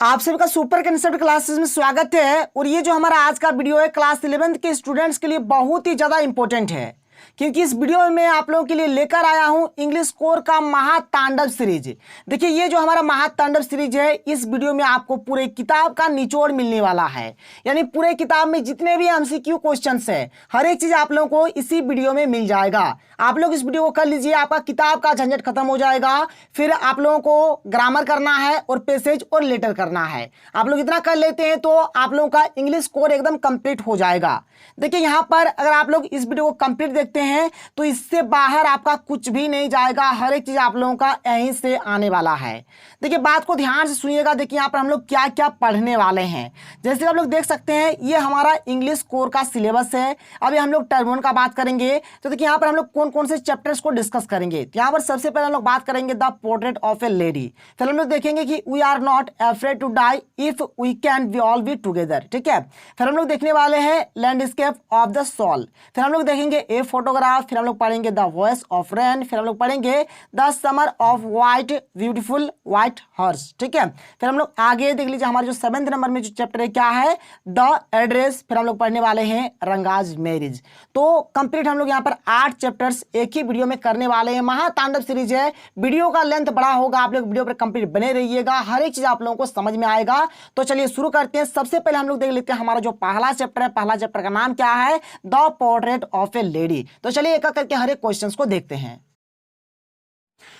आप सभी का सुपर कंसेप्ट क्लासेस में स्वागत है। और ये जो हमारा आज का वीडियो है क्लास 11th के स्टूडेंट्स के लिए बहुत ही ज़्यादा इंपॉर्टेंट है, क्योंकि इस वीडियो में मैं आप लोगों के लिए लेकर आया हूं इंग्लिश कोर का महातांडव सीरीज। देखिए ये जो हमारा महातांडव सीरीज है, इस वीडियो में आपको पूरे किताब का निचोड़ मिलने वाला है। यानी पूरे किताब में जितने भी एमसीक्यू क्वेश्चंस है, हर एक चीज आप लोगों को इसी वीडियो में मिल जाएगा। आप लोग इस वीडियो को कर लीजिए, आपका किताब का झंझट खत्म हो जाएगा। फिर आप लोगों को ग्रामर करना है और पैसेज और लेटर करना है। आप लोग इतना कर लेते हैं तो आप लोगों का इंग्लिश कोर एकदम कंप्लीट हो जाएगा। देखिए यहाँ पर अगर आप लोग इस वीडियो को कंप्लीट देखते हैं तो इससे बाहर आपका कुछ भी नहीं जाएगा, हर एक चीज आप लोगों का यहीं से आने वाला है। देखिए बात को ध्यान से सुनिएगा। देखिए यहाँ पर हम लोग क्या क्या पढ़ने वाले हैं। जैसे आप लोग देख सकते हैं ये हमारा इंग्लिश कोर का सिलेबस है। अभी हम लोग टर्म 1 का बात करेंगे। तो देखिए यहाँ पर हम लोग कौन कौन से चैप्टर्स को डिस्कस करेंगे। तो यहाँ पर सबसे पहले हम लोग बात करेंगे the portrait of a lady. फिर हम लोग देखेंगे कि we are not afraid to die if we can we all be together. ठीक है। फिर हम लोग देखने वाले हैं लैंडस्केप ऑफ द सोल। फिर हम लोग देखेंगे ए फोटोग्राफ। फिर हम लोग पढ़ेंगे द वॉइस ऑफ रेन। फिर हम लोग पढ़ेंगे the summer of white beautiful white horse. ठीक है। फिर हम लोग आगे देख लीजिए हमारे जो 7th नंबर में जो चैप्टर है क्या है, द एड्रेस। फिर हम लोग पढ़ने वाले हैं रंगाज मैरिज। तो कंप्लीट हम लोग यहाँ पर 8 चैप्टर्स एक ही वीडियो में करने वाले हैं। महातांडव सीरीज है, वीडियो का लेंथ बड़ा होगा, आप लोग वीडियो पर कंप्लीट बने रहिएगा, हर एक चीज आप लोगों को समझ में आएगा। तो चलिए शुरू करते हैं। सबसे पहले हम लोग देख लेते हैं हमारा जो पहला चैप्टर है। पहला चैप्टर का नाम क्या है, the portrait of a lady. तो चलिए एक एक करके हर एक क्वेश्चन को देखते हैं।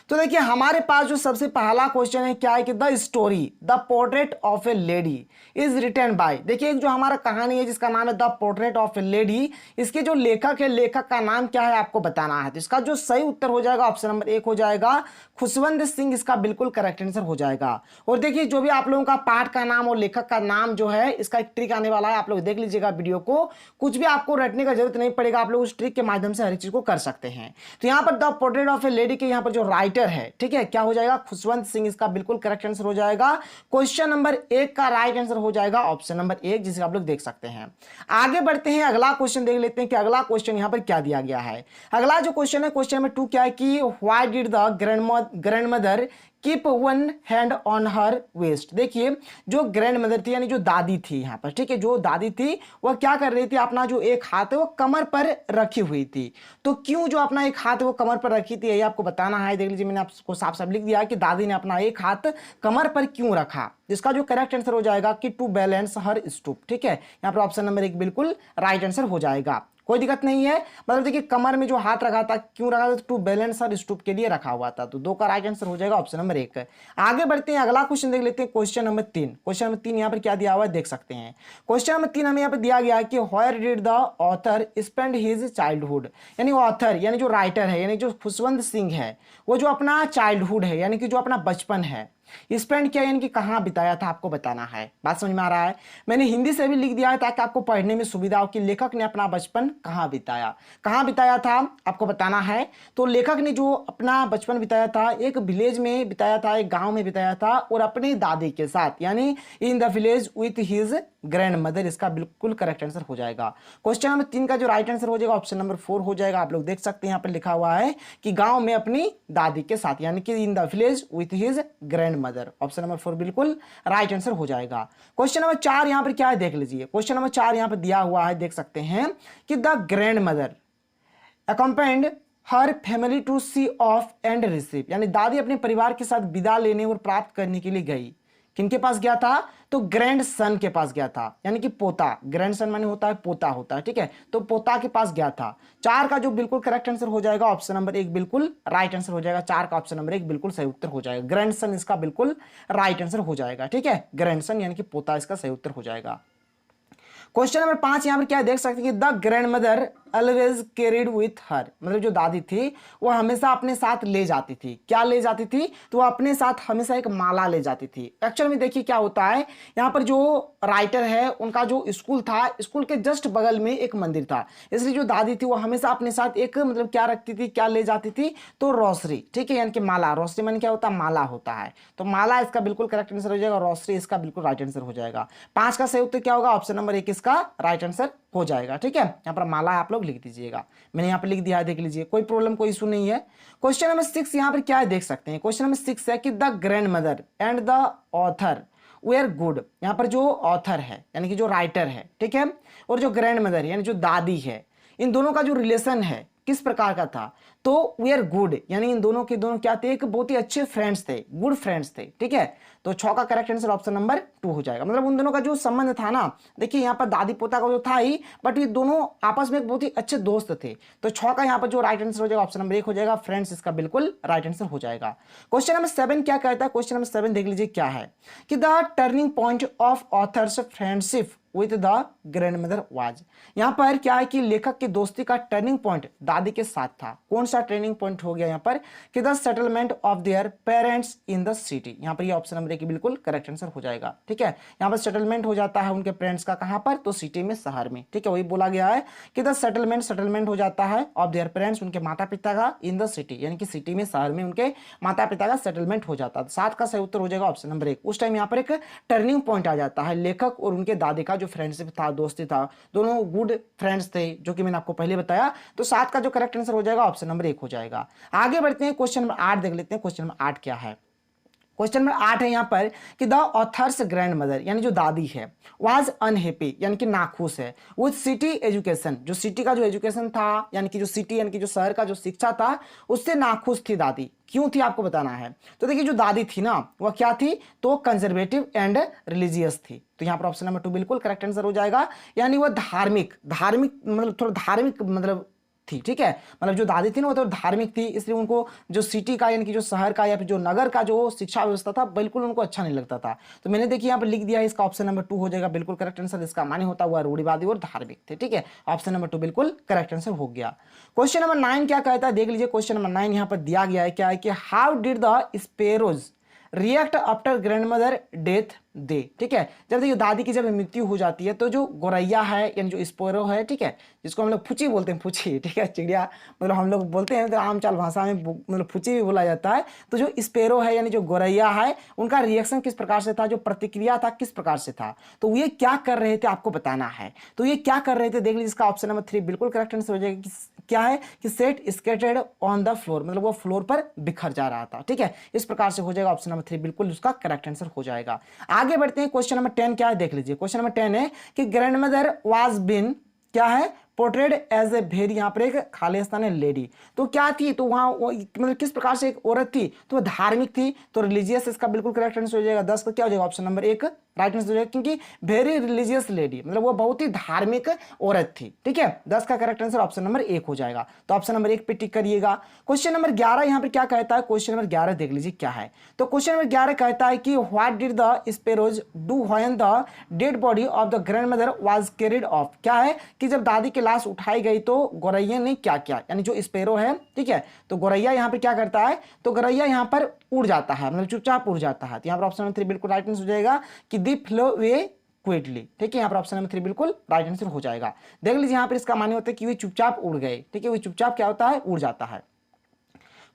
तो देखिए हमारे पास जो सबसे पहला क्वेश्चन है क्या है कि the story the portrait of a lady is written by. देखिए एक जो हमारा कहानी है जिसका नाम है the portrait of a lady, इसके जो लेखक है, लेखक का नाम क्या है आपको बताना है। तो इसका जो सही उत्तर हो जाएगा ऑप्शन नंबर 1 हो जाएगा खुशवंत सिंह, इसका बिल्कुल करेक्ट आंसर हो जाएगा। और देखिए जो भी आप लोगों का पाठ का नाम और लेखक का नाम जो है, इसका एक ट्रिक आने वाला है, आप लोग देख लीजिएगा वीडियो को। कुछ भी आपको रटने का जरूरत नहीं पड़ेगा, आप लोग उस ट्रिक के माध्यम से हर चीज को कर सकते हैं। तो यहाँ पर the portrait of a lady के यहाँ पर जो राइटर है, ठीक है, क्या हो जाएगा खुशवंत सिंह, इसका बिल्कुल करेक्ट आंसर हो जाएगा। क्वेश्चन नंबर 1 का राइट आंसर हो जाएगा ऑप्शन नंबर 1, जिसे आप लोग देख सकते हैं। आगे बढ़ते हैं, अगला क्वेश्चन देख लेते हैं कि अगला क्वेश्चन यहां पर क्या दिया गया है। अगला जो क्वेश्चन है, क्वेश्चन नंबर 2 क्या है कि why did the grandmother keep one hand on her waist. देखिए जो ग्रैंड मदर थी यानी जो दादी थी यहाँ पर, ठीक है, जो दादी थी वह क्या कर रही थी, अपना जो एक हाथ है वो कमर पर रखी हुई थी। तो क्यों जो अपना एक हाथ है वो कमर पर रखी थी, यही आपको बताना है। देख लीजिए मैंने आपको साफ साफ लिख दिया कि दादी ने अपना एक हाथ कमर पर क्यों रखा। जिसका जो करेक्ट आंसर हो जाएगा कि टू बैलेंस हर स्टूप। ठीक है, यहाँ पर ऑप्शन नंबर 1 बिल्कुल राइट आंसर हो जाएगा, कोई दिक्कत नहीं है। मतलब देखिए कमर में जो हाथ रखा था, क्यों रखा था, टू बैलेंस और स्टूप के लिए रखा हुआ था। तो 2 का राइट आंसर हो जाएगा ऑप्शन नंबर 1। आगे बढ़ते हैं, अगला क्वेश्चन देख लेते हैं, क्वेश्चन नंबर 3। क्वेश्चन नंबर 3 यहाँ पर क्या दिया हुआ है देख सकते हैं। क्वेश्चन नंबर 3 हमें यहाँ पर दिया गया है कि where did the author spend his childhood. यानी ऑथर यानी जो राइटर है, यानी जो खुशवंत सिंह है, वो जो अपना चाइल्डहुड है यानी कि जो अपना बचपन है, स्पेंड किया यानी कि कहाँ बिताया था, आपको बताना है। बात समझ में आ रहा है। मैंने हिंदी से भी लिख दिया है ताकि आपको पढ़ने में सुविधा हो कि लेखक ने अपना बचपन कहाँ बिताया था आपको बताना है। तो लेखक ने जो अपना बचपन बिताया था एक विलेज में बिताया था, एक गांव में बिताया था, और अपनी दादी के साथ, यानी in the village with his grand mother. इसका बिल्कुल करेक्ट आंसर हो जाएगा। क्वेश्चन नंबर 3 का जो राइट आंसर हो जाएगा ऑप्शन नंबर 4 हो जाएगा। आप लोग देख सकते हैं यहाँ पर लिखा हुआ है कि गांव में अपनी दादी के साथ, यानी कि in the village with his grand mother. Option number 4 बिल्कुल राइट आंसर हो जाएगा। क्वेश्चन नंबर 4 यहां पर क्या है देख लीजिए। क्वेश्चन नंबर 4 यहां पर दिया हुआ है, देख सकते हैं कि the grandmother accompanied her family to see off and receive. यानी दादी अपने परिवार के साथ विदा लेने और प्राप्त करने के लिए गई। किनके पास गया था, तो ग्रैंड सन के पास गया था, यानी कि पोता। ग्रैंड सन माने होता है पोता होता है, ठीक है, तो पोता के पास गया था। 4 का जो बिल्कुल करेक्ट आंसर हो जाएगा ऑप्शन नंबर 1 बिल्कुल राइट आंसर हो जाएगा। 4 का ऑप्शन नंबर 1 बिल्कुल सही उत्तर हो जाएगा। ग्रैंड सन इसका बिल्कुल राइट आंसर हो जाएगा। ठीक है, ग्रैंड सन यानी कि पोता इसका सही उत्तर हो जाएगा। क्वेश्चन नंबर 5 यहां पर क्या देख सकते हैं कि the grand mother always carried with her. मतलब जो दादी थी वो हमेशा अपने साथ ले जाती थी। क्या ले जाती थी, तो वो अपने साथ हमेशा एक माला ले जाती थी। एक्चुअल में देखिए क्या होता है, यहाँ पर जो राइटर है उनका जो स्कूल था, स्कूल के जस्ट बगल में एक मंदिर था, इसलिए जो दादी थी वो हमेशा अपने साथ एक मतलब क्या रखती थी, क्या ले जाती थी, तो रोसरी। ठीक है, यानी कि माला। रोसरी माने क्या होता है, माला होता है। तो माला इसका बिल्कुल करेक्ट आंसर हो जाएगा, रोसरी इसका बिल्कुल राइट आंसर हो जाएगा। 5 का सही उत्तर क्या होगा, ऑप्शन नंबर 1 इसका राइट आंसर हो जाएगा। ठीक है, यहाँ पर माला आप लोग लिख दीजिएगा, मैंने यहाँ पर लिख दिया है, देख लीजिए, कोई प्रॉब्लम कोई इशू नहीं है। क्वेश्चन नंबर 6 यहाँ पर क्या है देख सकते हैं। क्वेश्चन नंबर 6 है कि the grandmother and the author were good, यहाँ पर जो ऑथर है यानी कि जो राइटर है, ठीक है, और जो ग्रैंड मदर यानी जो दादी है, इन दोनों का जो रिलेशन है किस प्रकार का था, तो वी आर गुड यानी इन दोनों के दोनों क्या थे, एक बहुत ही अच्छे फ्रेंड्स थे, गुड फ्रेंड्स थे, ठीक है। तो 6 का करेक्ट आंसर ऑप्शन नंबर 2 हो जाएगा। मतलब उन दोनों का जो संबंध था ना, देखिए यहाँ पर दादी पोता का जो था ही, बट ये दोनों आपस में एक बहुत ही अच्छे दोस्त थे। तो 6 का यहाँ पर जो राइट आंसर हो जाएगा ऑप्शन नंबर 1 हो जाएगा। फ्रेंड्स इसका बिल्कुल राइट आंसर हो जाएगा। क्वेश्चन नंबर 7 क्या कहता है, क्वेश्चन नंबर 7 देख लीजिए क्या है कि the turning point of authors friendship with the grandmother was. यहां पर क्या है कि लेखक की दोस्ती का टर्निंग पॉइंट दादी के साथ था। कौन सा टर्निंग पॉइंट हो गया यहां पर कि the settlement of their parents in the city. यहां पर ये ऑप्शन नंबर 1 बिल्कुल करेक्ट आंसर हो जाएगा, ठीक है। यहां पर सेटलमेंट हो जाता है उनके पेरेंट्स का, कहां पर, तो सिटी में, शहर में, ठीक है। वही बोला गया है कि द सेटलमेंट हो जाता है ऑफ देयर पेरेंट्स, उनके माता पिता का, इन द सिटी यानी कि सिटी में, शहर में उनके माता पिता का सेटलमेंट हो जाता है। 7 का सही उत्तर हो जाएगा ऑप्शन नंबर 1। उस टाइम यहां पर एक टर्निंग पॉइंट आ जाता है, लेखक और उनके दादी का जो फ्रेंडशिप था, दोस्ती था, दोनों गुड फ्रेंड्स थे, जो कि मैंने आपको पहले बताया। तो 7 का जो करेक्ट आंसर हो जाएगा ऑप्शन नंबर 1 हो जाएगा। आगे बढ़ते हैं, क्वेश्चन नंबर 8 देख लेते हैं। क्वेश्चन नंबर 8 क्या है, क्वेश्चन नंबर 8 है यहां पर कि द ऑथर्स ग्रैंड मदर यानी जो दादी है वाज अनहैप्पी यानी कि नाखुश है विद सिटी एजुकेशन, जो सिटी का जो एजुकेशन था यानी कि जो सिटी यानी कि जो शहर का जो शिक्षा था उससे नाखुश थी दादी। क्यों थी आपको बताना है। तो देखिए जो दादी थी ना वह क्या थी, तो कंजर्वेटिव एंड रिलीजियस थी। तो यहां पर ऑप्शन नंबर 2 बिल्कुल करेक्ट आंसर हो जाएगा। यानी वह धार्मिक मतलब थोड़ा धार्मिक मतलब थी, ठीक है। मतलब जो दादी थी ना वो तो धार्मिक थी, इसलिए उनको जो सिटी का यानी कि जो शहर का या फिर जो नगर का जो शिक्षा व्यवस्था था बिल्कुल उनको अच्छा नहीं लगता था। तो मैंने देखिए यहाँ पर लिख दिया है, इसका ऑप्शन नंबर 2 हो जाएगा बिल्कुल करेक्ट आंसर। इसका माने होता हुआ रूढ़िवादी और धार्मिक थे, ठीक है। ऑप्शन नंबर 2 बिल्कुल करेक्ट आंसर हो गया। क्वेश्चन नंबर 9 क्या कहता है, देख लीजिए। क्वेश्चन नंबर 9 यहाँ पर दिया गया है क्या है कि how did the sparrows react after grandmother death दे, ठीक है। जब देखिए दादी की जब मृत्यु हो जाती है तो जो गोरैया है यानी जो स्पेरो है, ठीक है, जिसको हम लोग फुची बोलते हैं, फुची, ठीक है, चिड़िया मतलब हम लोग बोलते हैं तो आमचाल भाषा में मतलब फुची भी बोला जाता है। तो जो स्पेरो है यानी जो गोरैया है उनका रिएक्शन किस प्रकार से था, जो प्रतिक्रिया था किस प्रकार से था, तो ये क्या कर रहे थे आपको बताना है। तो ये क्या कर रहे थे देख लीजिए, इसका ऑप्शन नंबर 3 बिल्कुल करेक्ट आंसर हो जाएगा। क्या है कि set scattered on the floor, मतलब वो फ्लोर पर बिखर जा रहा था, ठीक है। इस प्रकार से हो जाएगा ऑप्शन नंबर 3 बिल्कुल उसका करेक्ट आंसर हो जाएगा। आगे बढ़ते हैं, क्वेश्चन नंबर 10 क्या है देख लीजिए। क्वेश्चन नंबर 10 है कि ग्रैंडमदर वाज बीन क्या है पोर्ट्रेड एज ए वेरी, यहाँ पर एक खालिस्तानी लेडी। तो क्या थी, तो वहां मतलब किस प्रकार से एक औरत थी, तो वह धार्मिक थी, तो रिलीजियस इसका बिल्कुल करेक्ट आंसर हो जाएगा। 10 का क्या हो जाएगा ऑप्शन नंबर 1 राइट आंसर हो जाएगा, क्योंकि वेरी रिलीजियस लेडी मतलब वो बहुत ही धार्मिक औरत थी, ठीक है। 10 का करेक्ट आंसर ऑप्शन नंबर 1 हो जाएगा। तो ऑप्शन नंबर 1 पे टिक करिएगा। क्वेश्चन नंबर 11 यहाँ पर क्या कहता है, क्वेश्चन नंबर 11 देख लीजिए क्या है। तो क्वेश्चन नंबर 11 कहता है कि what did the sparrows do when the dead body of the grandmother was carried of. क्या है कि जब दादी की लाश उठाई गई तो गोरैया ने क्या किया, यानी जो स्पेरो है, ठीक है, तो गोरैया यहाँ पे क्या करता है, तो गोरैया यहाँ पर उड़ जाता है, मतलब चुपचाप उड़ जाता है। तो यहाँ पर ऑप्शन नंबर 3 बिल्कुल राइट आंसर हो जाएगा कि दी फ्लो वे क्विकली, ठीक है। यहाँ पर ऑप्शन नंबर 3 बिल्कुल राइट आंसर हो जाएगा। देख लीजिए यहाँ पर इसका माने होता है कि वे चुपचाप उड़ गए, ठीक है, वे चुपचाप क्या होता है, उड़ जाता है।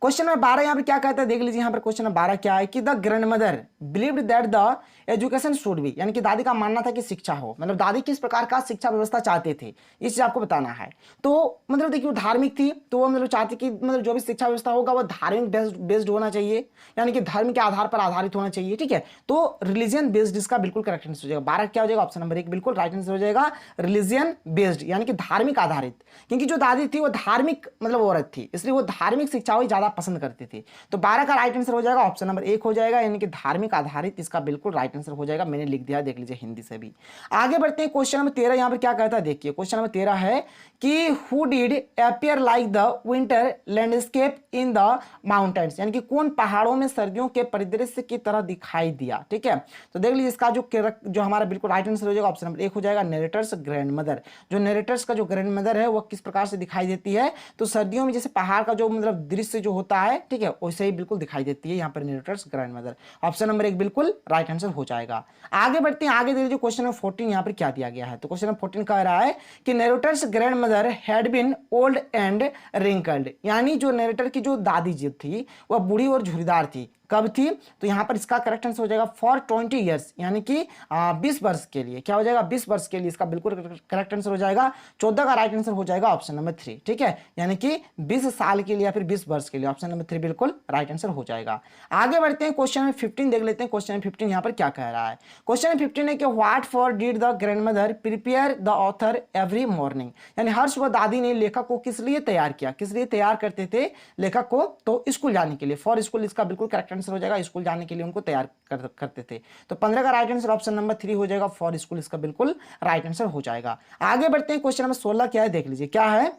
क्वेश्चन नंबर 12 यहाँ पर क्या कहता है देख लीजिए। यहाँ पर क्वेश्चन नंबर 12 क्या है कि the grandmother believed that the education should be, यानी कि दादी का मानना था कि शिक्षा हो, मतलब दादी किस प्रकार का शिक्षा व्यवस्था चाहते थे, इस चीज आपको बताना है। तो मतलब देखिए वो धार्मिक थी, तो वो मतलब चाहती कि मतलब जो भी शिक्षा व्यवस्था होगा वो धार्मिक बेस्ड होना चाहिए, यानी कि धर्म के आधार पर आधारित होना चाहिए, ठीक है। तो रिलीजियन बेस्ड इसका बिल्कुल करेक्ट आंसर हो जाएगा। 12 क्या हो जाएगा ऑप्शन नंबर 1 बिल्कुल राइट आंसर हो जाएगा, रिलीजियन बेस्ड यानी कि धार्मिक आधारित, क्योंकि जो दादी थी वो धार्मिक मतलब औरत थी, इसलिए वो धार्मिक शिक्षा ज्यादा पसंद करती थी। तो 12 का राइट आंसर हो जाएगा ऑप्शन नंबर 1 हो जाएगा, यानी कि धार्मिक आधारित इसका बिल्कुल राइट आंसर हो जाएगा। मैंने लिख दिया, देख लीजिए हिंदी से भी। आगे बढ़ते हैं, क्वेश्चन नंबर 13 यहां पर क्या कहता है देखिए। क्वेश्चन नंबर 13 है कि who did appear like the winter landscape in the mountains, यानी कि कौन पहाड़ों में सर्दियों के परिदृश्य की तरह दिखाई दिया, ठीक है। तो देख लीजिए इसका जो हमारा बिल्कुल राइट आंसर हो जाएगा ऑप्शन नंबर 1 हो जाएगा, नरेटर्स ग्रैंडमदर। जो नरेटर्स का जो ग्रैंडमदर है वो किस प्रकार से दिखाई देती है, तो सर्दियों में जैसे पहाड़ का जो मतलब दृश्य जो होता है, ठीक है, वैसे ही बिल्कुल दिखाई देती है यहाँ पर नरेटर्स ग्रैंडमदर। ऑप्शन नंबर 1 बिल्कुल राइट आंसर हो जाएगा। आगे बढ़ते हैं, आगे देख लीजिए क्वेश्चन नंबर 14 यहाँ पर क्या दिया गया है। तो क्वेश्चन नंबर 14 कह रहा है कि narrator's grandmother had been old and wrinkled, यानी जो नरेटर की जो दादी जी थी वह बूढ़ी और झुर्रीदार थी। कब थी? तो यहाँ पर इसका करेक्ट आंसर हो जाएगा फॉर 20 ईयर्स, यानी कि 20 वर्ष के लिए। क्या हो जाएगा? 20 वर्ष के लिए इसका बिल्कुल करेक्ट आंसर हो जाएगा। 14 का राइट आंसर हो जाएगा ऑप्शन नंबर 3। ठीक है, यानी कि 20 साल के लिए या फिर 20 वर्ष के लिए ऑप्शन नंबर 3 बिल्कुल राइट आंसर हो जाएगा। आगे बढ़ते हैं, क्वेश्चन नंबर 15 देख लेते हैं। क्वेश्चन नंबर 15 यहाँ पर क्या कह रहा है? क्वेश्चन नंबर 15 है कि what for did the grandmother prepare the author every morning, यानी हर सुबह दादी ने लेखक को किस लिए तैयार किया? किस लिए तैयार करते थे लेखक को? तो स्कूल जाने के लिए। फॉर स्कूल इसका बिल्कुल करेक्ट आंसर हो जाएगा, स्कूल जाने के लिए उनको तैयार करते थे। तो 15 का राइट आंसर ऑप्शन नंबर 3 हो जाएगा, फॉर स्कूल इसका बिल्कुल राइट आंसर हो जाएगा। आगे बढ़ते हैं, क्वेश्चन नंबर 16 क्या है देख लीजिए। क्या है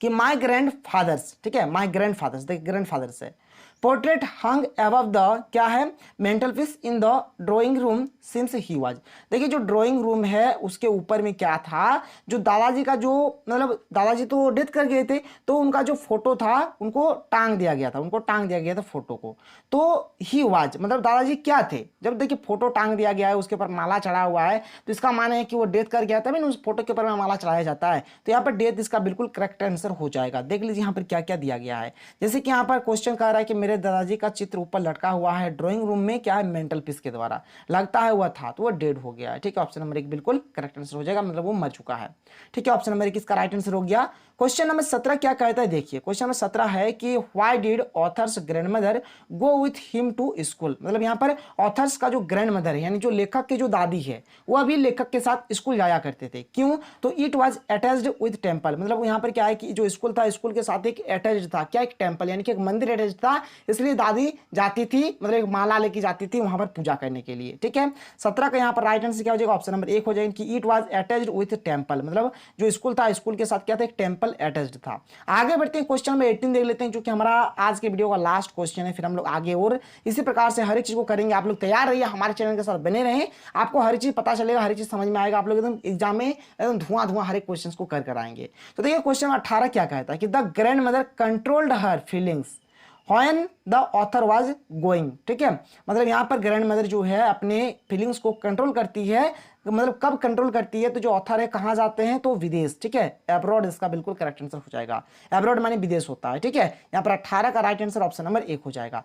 कि माय ग्रैंडफादर्स, ठीक है, माय ग्रैंडफादर्स, देखिए ग्रैंडफादर्स है, पोर्ट्रेट हंग अबव द क्या है mental peace in the drawing room since he was. देखिए जो ड्राइंग रूम है उसके ऊपर में क्या था, जो दादाजी का जो मतलब दादाजी तो डेथ कर गए थे, तो उनका जो फोटो था उनको टांग दिया गया था, उनको टांग दिया गया था फोटो को। तो ही वाज मतलब दादाजी क्या थे? जब देखिए फोटो टांग दिया गया है, उसके ऊपर माला चढ़ा हुआ है, तो इसका माने है कि वो डेथ कर गया था, तभी उस फोटो के ऊपर में माला चढ़ाया जाता है। तो यहाँ पर डेथ इसका बिल्कुल करेक्ट आंसर हो जाएगा। देख लीजिए यहाँ पर क्या क्या दिया गया है। जैसे कि यहाँ पर क्वेश्चन कह रहा है कि मेरे दादाजी का चित्र ऊपर लटका हुआ है ड्राइंग रूम में, क्या है मेंटल पीस के द्वारा, लगता है हुआ था, तो वो डेड हो गया है। ठीक है, ऑप्शन नंबर 1 बिल्कुल करेक्ट आंसर हो जाएगा, मतलब वो मर चुका है। ठीक है, ऑप्शन नंबर 1 इसका राइट आंसर हो गया। क्वेश्चन नंबर 17 क्या कहता है देखिए। क्वेश्चन नंबर 17 है कि why did author's grandmother go with him to school, मतलब यहाँ पर ऑथर्स का जो ग्रैंडमदर है यानी जो लेखक की जो दादी है वो अभी लेखक के साथ स्कूल जाया करते थे। क्यों? तो it was attached with temple, मतलब यहाँ पर क्या है कि जो स्कूल था, स्कूल के साथ एक अटैच्ड था, क्या एक टेंपल यानी कि एक मंदिर अटैच्ड था, इसलिए दादी जाती थी, मतलब एक माला लेके जाती थी वहां पर पूजा करने के लिए। ठीक है, 17 का यहाँ पर राइट आंसर क्या हो जाएगा? ऑप्शन नंबर 1 हो जाएगा कि it was attached with temple, मतलब जो स्कूल था स्कूल के साथ क्या था, एक टेंपल अटैच्ड था। आगे बढ़ते हैं, क्वेश्चन नंबर 18 देख लेते हैं, जो कि हमारा आज के वीडियो का लास्ट क्वेश्चन है, फिर हम लोग आगे और इसी प्रकार से हर एक चीज को करेंगे। आप लोग तैयार रहिए, हमारे चैनल के साथ बने रहें, आपको हर चीज पता चलेगा, हर चीज समझ में आएगा, आप लोग एकदम एग्जाम में एकदम धुआं हर एक क्वेश्चन को कर आएंगे। तो देखिए क्वेश्चन नंबर 18 क्या कहता है कि the grand mother controlled her feelings when the author was going। ठीक है, मतलब यहाँ पर ग्रैंड मदर जो है अपने फीलिंग्स को कंट्रोल करती है, मतलब कब कंट्रोल करती है? तो जो ऑथर है कहाँ जाते हैं? तो विदेश। ठीक है, एब्रॉड इसका बिल्कुल करेक्ट आंसर हो जाएगा। एब्रॉड माने विदेश होता है। ठीक है, यहाँ पर 18 का राइट आंसर ऑप्शन नंबर 1 हो जाएगा।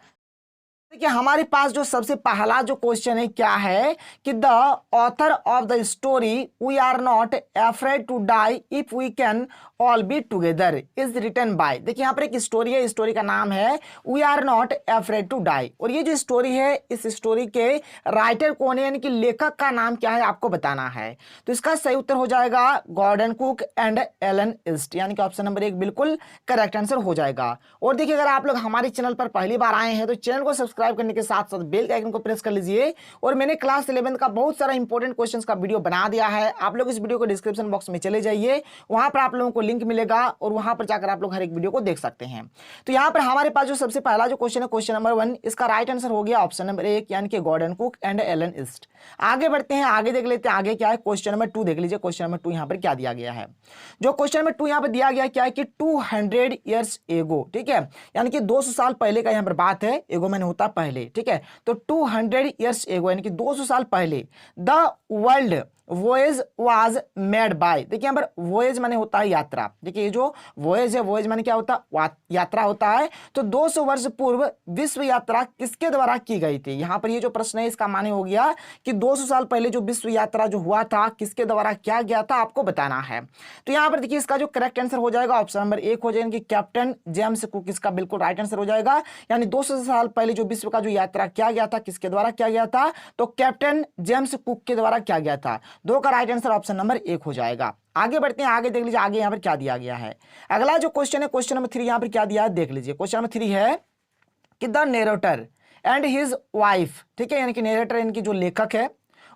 देखिए हमारे पास जो सबसे पहला जो क्वेश्चन है क्या है कि the author of the story we are not afraid to die if we can all be together is written by. देखिए यहाँ पर एक स्टोरी है, स्टोरी का नाम है we are not afraid to die, और ये जो स्टोरी है इस स्टोरी के राइटर कौन है यानी कि लेखक का नाम क्या है आपको बताना है। तो इसका सही उत्तर हो जाएगा Gordon Cook and Alan East, यानी कि ऑप्शन नंबर 1 बिल्कुल करेक्ट आंसर हो जाएगा। और देखिए अगर आप लोग हमारे चैनल पर पहली बार आए हैं तो चैनल को सब्सक्राइब करने के साथ साथ बेल के आइकन को प्रेस कर लीजिए। और मैंने क्लास 11 का बहुत सारा इंपॉर्टेंट क्वेश्चंस का वीडियो बना दिया है, आप लोग इस वीडियो को डिस्क्रिप्शन बॉक्स में चले जाइए, वहां पर आप लोगों को लिंक मिलेगा और वहां पर जाकर आप लोग हर एक वीडियो को देख सकते हैं। तो यहाँ पर हमारे पास जो सबसे पहला जो क्वेश्चन है क्वेश्चन नंबर 1, इसका राइट आंसर हो गया ऑप्शन नंबर 1 यानी कि Gordon Cook and Alan East. आगे बढ़ते हैं, आगे देख लेते हैं आगे क्या है। क्वेश्चन नंबर 2 देख लीजिए। क्वेश्चन नंबर 2 यहाँ पर क्या दिया गया है? जो क्वेश्चन नंबर 2 यहाँ पर दिया गया क्या है कि 200 ईयर्स एगो, ठीक है, यानी कि 200 साल पहले का यहाँ पर बात है, एगो मैंने होता पहले। ठीक है, तो 200 ईयर्स एगो यानी कि 200 साल पहले the world voyage was made by. देखिए यहाँ पर वॉयज माने होता है यात्रा। देखिए ये जो वॉयज है, वॉयज माने क्या होता है? यात्रा होता है। तो 200 वर्ष पूर्व विश्व यात्रा किसके द्वारा की गई थी? यहाँ पर ये जो प्रश्न है इसका माने हो गया कि 200 साल पहले जो विश्व यात्रा जो हुआ था किसके द्वारा किया गया था, आपको बताना है। तो यहाँ पर देखिए इसका जो करेक्ट आंसर हो जाएगा ऑप्शन नंबर 1 हो जाएगा कि कैप्टन जेम्स कुक, इसका बिल्कुल राइट आंसर हो जाएगा। यानी 200 साल पहले जो विश्व का जो यात्रा किया गया था किसके द्वारा किया गया था? तो कैप्टन जेम्स कुक के द्वारा किया गया था। 2 का राइट आंसर ऑप्शन नंबर 1 हो जाएगा। आगे बढ़ते हैं, आगे देख लीजिए आगे यहाँ पर क्या दिया गया है। अगला जो क्वेश्चन है क्वेश्चन नंबर 3 यहाँ पर क्या दिया है देख लीजिए। क्वेश्चन नंबर 3 है कि the narrator and his wife, ठीक है, यानी कि नरेटर इनकी जो लेखक है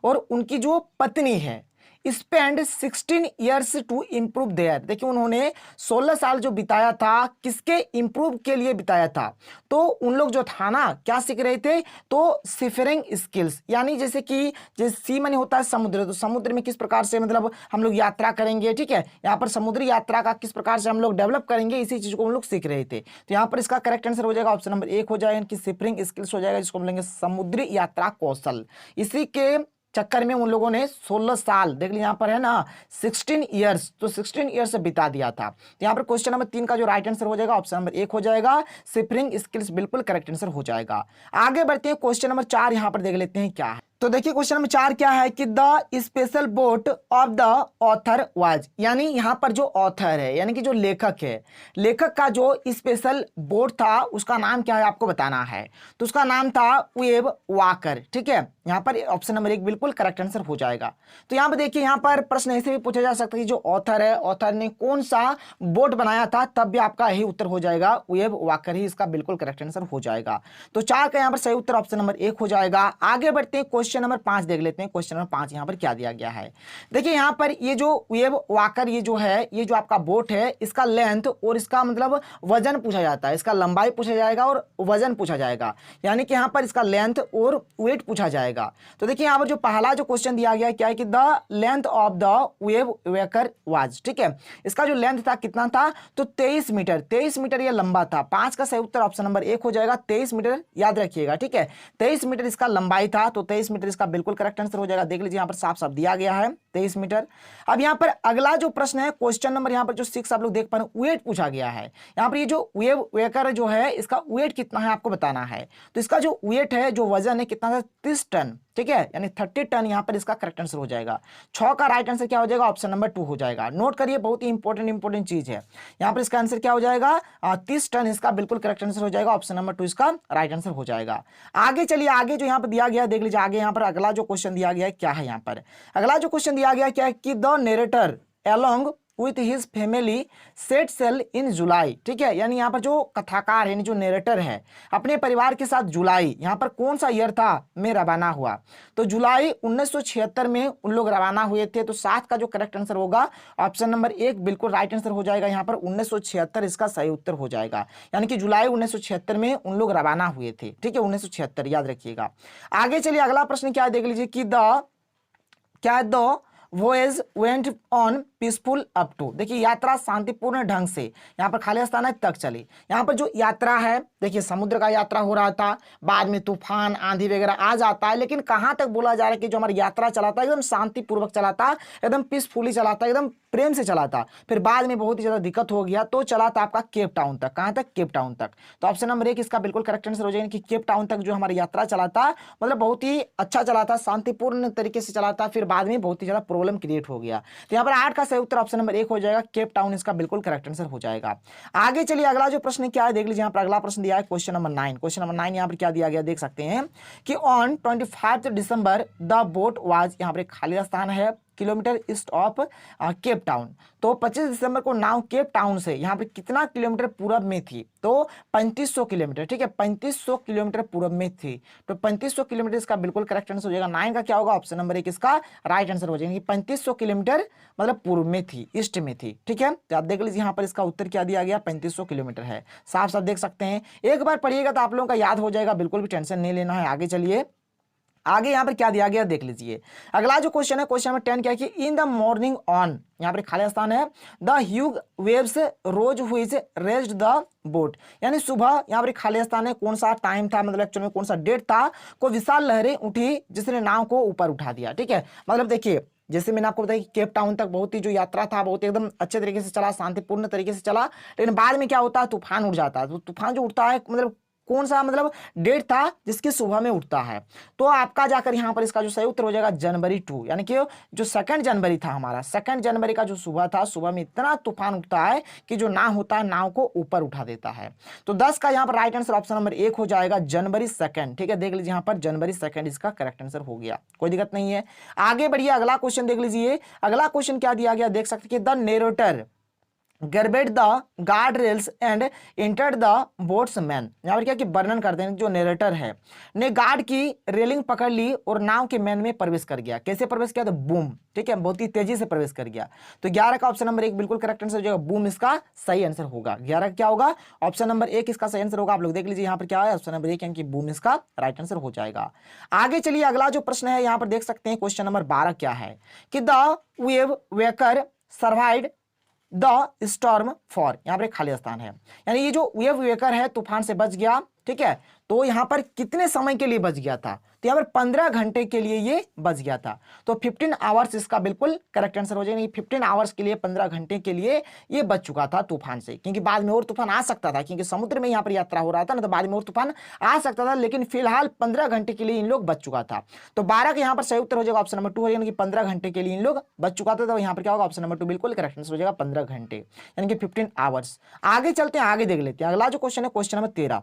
और उनकी जो पत्नी है spend 16 years to improve there. देखिए उन्होंने 16 साल जो बिताया था किसके इंप्रूव के लिए बिताया था? तो उन लोग जो था ना क्या सीख रहे थे? तो सीफेरिंग स्किल्स, यानी जैसे कि सी माने होता है समुद्र, तो समुद्र में किस प्रकार से मतलब हम लोग यात्रा करेंगे। ठीक है, यहाँ पर समुद्री यात्रा का किस प्रकार से हम लोग डेवलप करेंगे, इसी चीज को हम लोग सीख रहे थे। तो यहाँ पर इसका करेक्ट आंसर हो जाएगा ऑप्शन नंबर 1 हो जाएगा कि सीफेरिंग स्किल्स हो जाएगा, जिसको बोलेंगे समुद्री यात्रा कौशल। इसी के चक्कर में उन लोगों ने 16 साल, देख लीजिए यहाँ पर है ना 16 ईयर्स, तो 16 ईयर्स से बिता दिया था। तो यहाँ पर क्वेश्चन नंबर 3 का जो राइट आंसर हो जाएगा ऑप्शन नंबर 1 हो जाएगा, सिफरिंग स्किल्स बिल्कुल करेक्ट आंसर हो जाएगा। आगे बढ़ते हैं, क्वेश्चन नंबर 4 यहाँ पर देख लेते हैं क्या है। तो देखिए क्वेश्चन नंबर 4 क्या है कि the special boat of the author was, यानी यहाँ पर जो ऑथर है यानी कि जो लेखक है, लेखक का जो स्पेशल बोट था उसका नाम क्या है आपको बताना है। तो उसका नाम था वेब वाकर, ठीक है, यहाँ पर ऑप्शन नंबर 1 बिल्कुल करेक्ट आंसर हो जाएगा। तो यहाँ पर देखिए, यहाँ पर प्रश्न ऐसे भी पूछा जा सकता है कि जो ऑथर है, ऑथर ने कौन सा बोट बनाया था, तब भी आपका यही उत्तर हो जाएगा, वेब वाकर ही इसका बिल्कुल करेक्ट आंसर हो जाएगा। तो 4 का यहाँ पर सही उत्तर ऑप्शन नंबर 1 हो जाएगा। आगे बढ़ते हैं, क्वेश्चन नंबर 5 देख लेते हैं। क्वेश्चन नंबर 5 यहाँ पर क्या दिया गया है, देखिए यहाँ पर ये जो वेब वाकर ये जो है, ये जो आपका बोट है, इसका लेंथ और इसका मतलब वजन पूछा जाता है, इसका लंबाई पूछा जाएगा और वजन पूछा जाएगा, यानी कि यहाँ पर इसका लेंथ और वेट पूछा जाएगा। तो देखिए यहाँ पर जो पहला जो क्वेश्चन दिया गया है क्या है कि the length of the web walker was, ठीक है, इसका जो लेंथ था कितना था, तो 23 मीटर, 23 मीटर ये लंबा था। 5 का सही उत्तर ऑप्शन नंबर 1 हो जाएगा, 23 मीटर याद रखिएगा, ठीक है, 23 मीटर इसका लंबाई था, तो 23 मीटर इसका बिल्कुल करेक्ट आंसर हो जाएगा। देख लीजिए यहाँ पर साफ साफ दिया गया है 23 मीटर। अब यहाँ पर अगला जो प्रश्न है, क्वेश्चन नंबर यहाँ पर जो 6 आप लोग देख पा रहे हैं, वेट पूछा गया है। यहाँ पर ये जो वेब वेकर जो है, इसका वेट कितना है आपको बताना है। तो इसका जो वेट है, जो वजन है कितना है, 30 टन, ठीक है, यानी 30 टन यहाँ पर इसका करेक्ट आंसर हो जाएगा। 6 का राइट आंसर क्या हो जाएगा, ऑप्शन नंबर 2 हो जाएगा। नोट करिए, बहुत ही इंपॉर्टेंट चीज है। यहाँ पर इसका आंसर क्या हो जाएगा, 30 टन इसका बिल्कुल करेक्ट आंसर हो जाएगा, ऑप्शन नंबर 2 इसका राइट आंसर हो जाएगा। आगे चलिए, आगे जो यहाँ पर दिया गया देख लीजिए, आगे यहाँ पर अगला जो क्वेश्चन दिया गया है क्या है, यहाँ पर अगला जो क्वेश्चन दिया गया क्या है कि the narrator along with his family set sail in July, ठीक है, यानी यहाँ पर जो कथाकार है, यानी जो नरेटर है, अपने परिवार के साथ जुलाई, यहाँ पर कौन सा ईयर था में रवाना हुआ। तो जुलाई 1976 में उन लोग रवाना हुए थे। तो 7 का जो करेक्ट आंसर होगा ऑप्शन नंबर 1 बिल्कुल राइट आंसर हो जाएगा। यहाँ पर 1976 इसका सही उत्तर हो जाएगा, यानी कि जुलाई 1976 में उन लोग रवाना हुए थे, ठीक है, 1976 याद रखिएगा। आगे चलिए, अगला प्रश्न क्या है देख लीजिए कि the voyage went on peaceful up to, देखिए यात्रा शांतिपूर्ण ढंग से, यहाँ पर खाली स्थान है तक चली। यहाँ पर जो यात्रा है, देखिए समुद्र का यात्रा हो रहा था, बाद में तूफान आंधी वगैरह आ जाता है, लेकिन कहाँ तक बोला जा रहा है कि जो हमारी यात्रा चला था एकदम शांतिपूर्वक चला था, एकदम पीसफुली चला था, एकदम प्रेम से चला था। फिर बाद में बहुत ही ज्यादा दिक्कत हो गया, तो चला था आपका केप टाउन तक। कहाँ तक, केप टाउन तक। तो ऑप्शन नंबर 1 इसका बिल्कुल करेक्ट आंसर हो जाएगा कि केप टाउन तक जो हमारी यात्रा चला था, मतलब बहुत ही अच्छा चला था, शांतिपूर्ण तरीके से चला था, फिर बाद में बहुत ही ज्यादा प्रॉब्लम क्रिएट हो गया। तो यहाँ पर 8 का सही उत्तर ऑप्शन नंबर 1 हो जाएगा, केप टाउन इसका बिल्कुल करेक्ट आंसर हो जाएगा। आगे चलिए, अगला जो प्रश्न क्या है देख लीजिए, यहाँ पर अगला प्रश्न दिया है क्वेश्चन नंबर 9। क्वेश्चन नंबर 9 यहाँ पर क्या दिया गया देख सकते हैं कि on 25 December the boat was, यहाँ पर एक खाली स्थान है, kilometre east of Cape Town. तो 25 दिसंबर को नाव केप टाउन से यहाँ पर कितना किलोमीटर पूरब में थी, तो 3500 किलोमीटर, ठीक है, 3500 किलोमीटर पूरब में थी। तो 3500 किलोमीटर इसका बिल्कुल करेक्ट आंसर हो जाएगा। 9 का क्या होगा, ऑप्शन नंबर 1 इसका राइट आंसर हो जाएगा। 3500 किलोमीटर मतलब पूर्व में थी, ईस्ट में थी, ठीक है। तो आप देख लीजिए यहाँ पर इसका उत्तर क्या दिया गया, 3500 किलोमीटर है, साफ साफ देख सकते हैं। एक बार पढ़िएगा तो आप लोगों का याद हो जाएगा, बिल्कुल भी टेंशन नहीं लेना है। आगे चलिए, आगे यहाँ पर क्या दिया गया देख लीजिए। अगला जो क्वेश्चन है, क्वेश्चन नंबर 10 क्या है कि इन द मॉर्निंग ऑन, यहाँ पर खाली स्थान है, the huge waves rose which raised the boat, यानी सुबह यहाँ पर खाली स्थान है, कौन सा टाइम था, मतलब एक्चुअल में कौन सा डेट था, को विशाल लहरें उठी जिसने नाव को ऊपर उठा दिया, ठीक है। मतलब देखिए, जैसे मैंने आपको बताया कि केप टाउन तक बहुत ही जो यात्रा था बहुत एकदम अच्छे तरीके से चला, शांतिपूर्ण तरीके से चला, लेकिन बाद में क्या होता है, तूफान उठ जाता है। तो तूफान जो उठता है, मतलब कौन सा मतलब डेट था जिसकी सुबह में उठता है, तो आपका जाकर यहाँ पर इसका जो सही उत्तर हो जाएगा जनवरी 2, यानी कि जो 2 जनवरी था हमारा, 2 जनवरी का जो सुबह था, सुबह में इतना तूफान उठता है कि जो नाव होता है नाव को ऊपर उठा देता है। तो 10 का यहाँ पर राइट आंसर ऑप्शन नंबर 1 हो जाएगा, जनवरी 2, ठीक है। देख लीजिए यहाँ पर जनवरी 2 इसका करेक्ट आंसर हो गया, कोई दिक्कत नहीं है। आगे बढ़िए, अगला क्वेश्चन देख लीजिए। अगला क्वेश्चन क्या दिया गया देख सकते हैं, the narrator grabbed the guard rails and entered the boatsman, यहाँ पर क्या कि वर्णन करते हैं, जो नरेटर है ने गार्ड की रेलिंग पकड़ ली और नाव के मैन में प्रवेश कर गया। कैसे प्रवेश किया, तो बूम, ठीक है, बहुत ही तेजी से प्रवेश कर गया। तो 11 का ऑप्शन नंबर 1 बिल्कुल करेक्ट आंसर हो जाएगा, बूम इसका सही आंसर होगा। 11 क्या होगा, ऑप्शन नंबर 1 इसका सही आंसर होगा। आप लोग देख लीजिए यहाँ पर क्या है, ऑप्शन नंबर 1 यानी कि बूम इसका राइट आंसर हो जाएगा। आगे चलिए, अगला जो प्रश्न है यहाँ पर देख सकते हैं, क्वेश्चन नंबर 12 क्या है कि the wave waker survived the storm for, यहाँ पर एक खाली स्थान है, यानी ये जो वेव वेकर है तूफान से बच गया, ठीक है, तो यहाँ पर कितने समय के लिए बच गया था, तो यहाँ पर 15 घंटे के लिए ये बच गया था। तो 15 आवर्स इसका बिल्कुल करेक्ट आंसर हो जाएगा। 15 आवर्स के लिए, 15 घंटे के लिए ये बच चुका था तूफान से, क्योंकि बाद में और तूफान आ सकता था, क्योंकि समुद्र में यहाँ पर यात्रा हो रहा था ना, तो बाद में और तूफान आ सकता था, लेकिन फिलहाल 15 घंटे के लिए इन लोग बच चुका था। तो 12 का यहाँ पर सही उत्तर हो जाएगा ऑप्शन नंबर 2 हो जाएगा, 15 घंटे के लिए इन लोग बच चुका था। तो यहाँ पर क्या होगा, ऑप्शन नंबर 2 बिल्कुल करेक्ट आंसर हो जाएगा, 15 घंटे यानी कि 15 आवर्स। आगे चलते हैं, आगे देख लेते हैं अगला जो क्वेश्चन है, क्वेश्चन नंबर 13।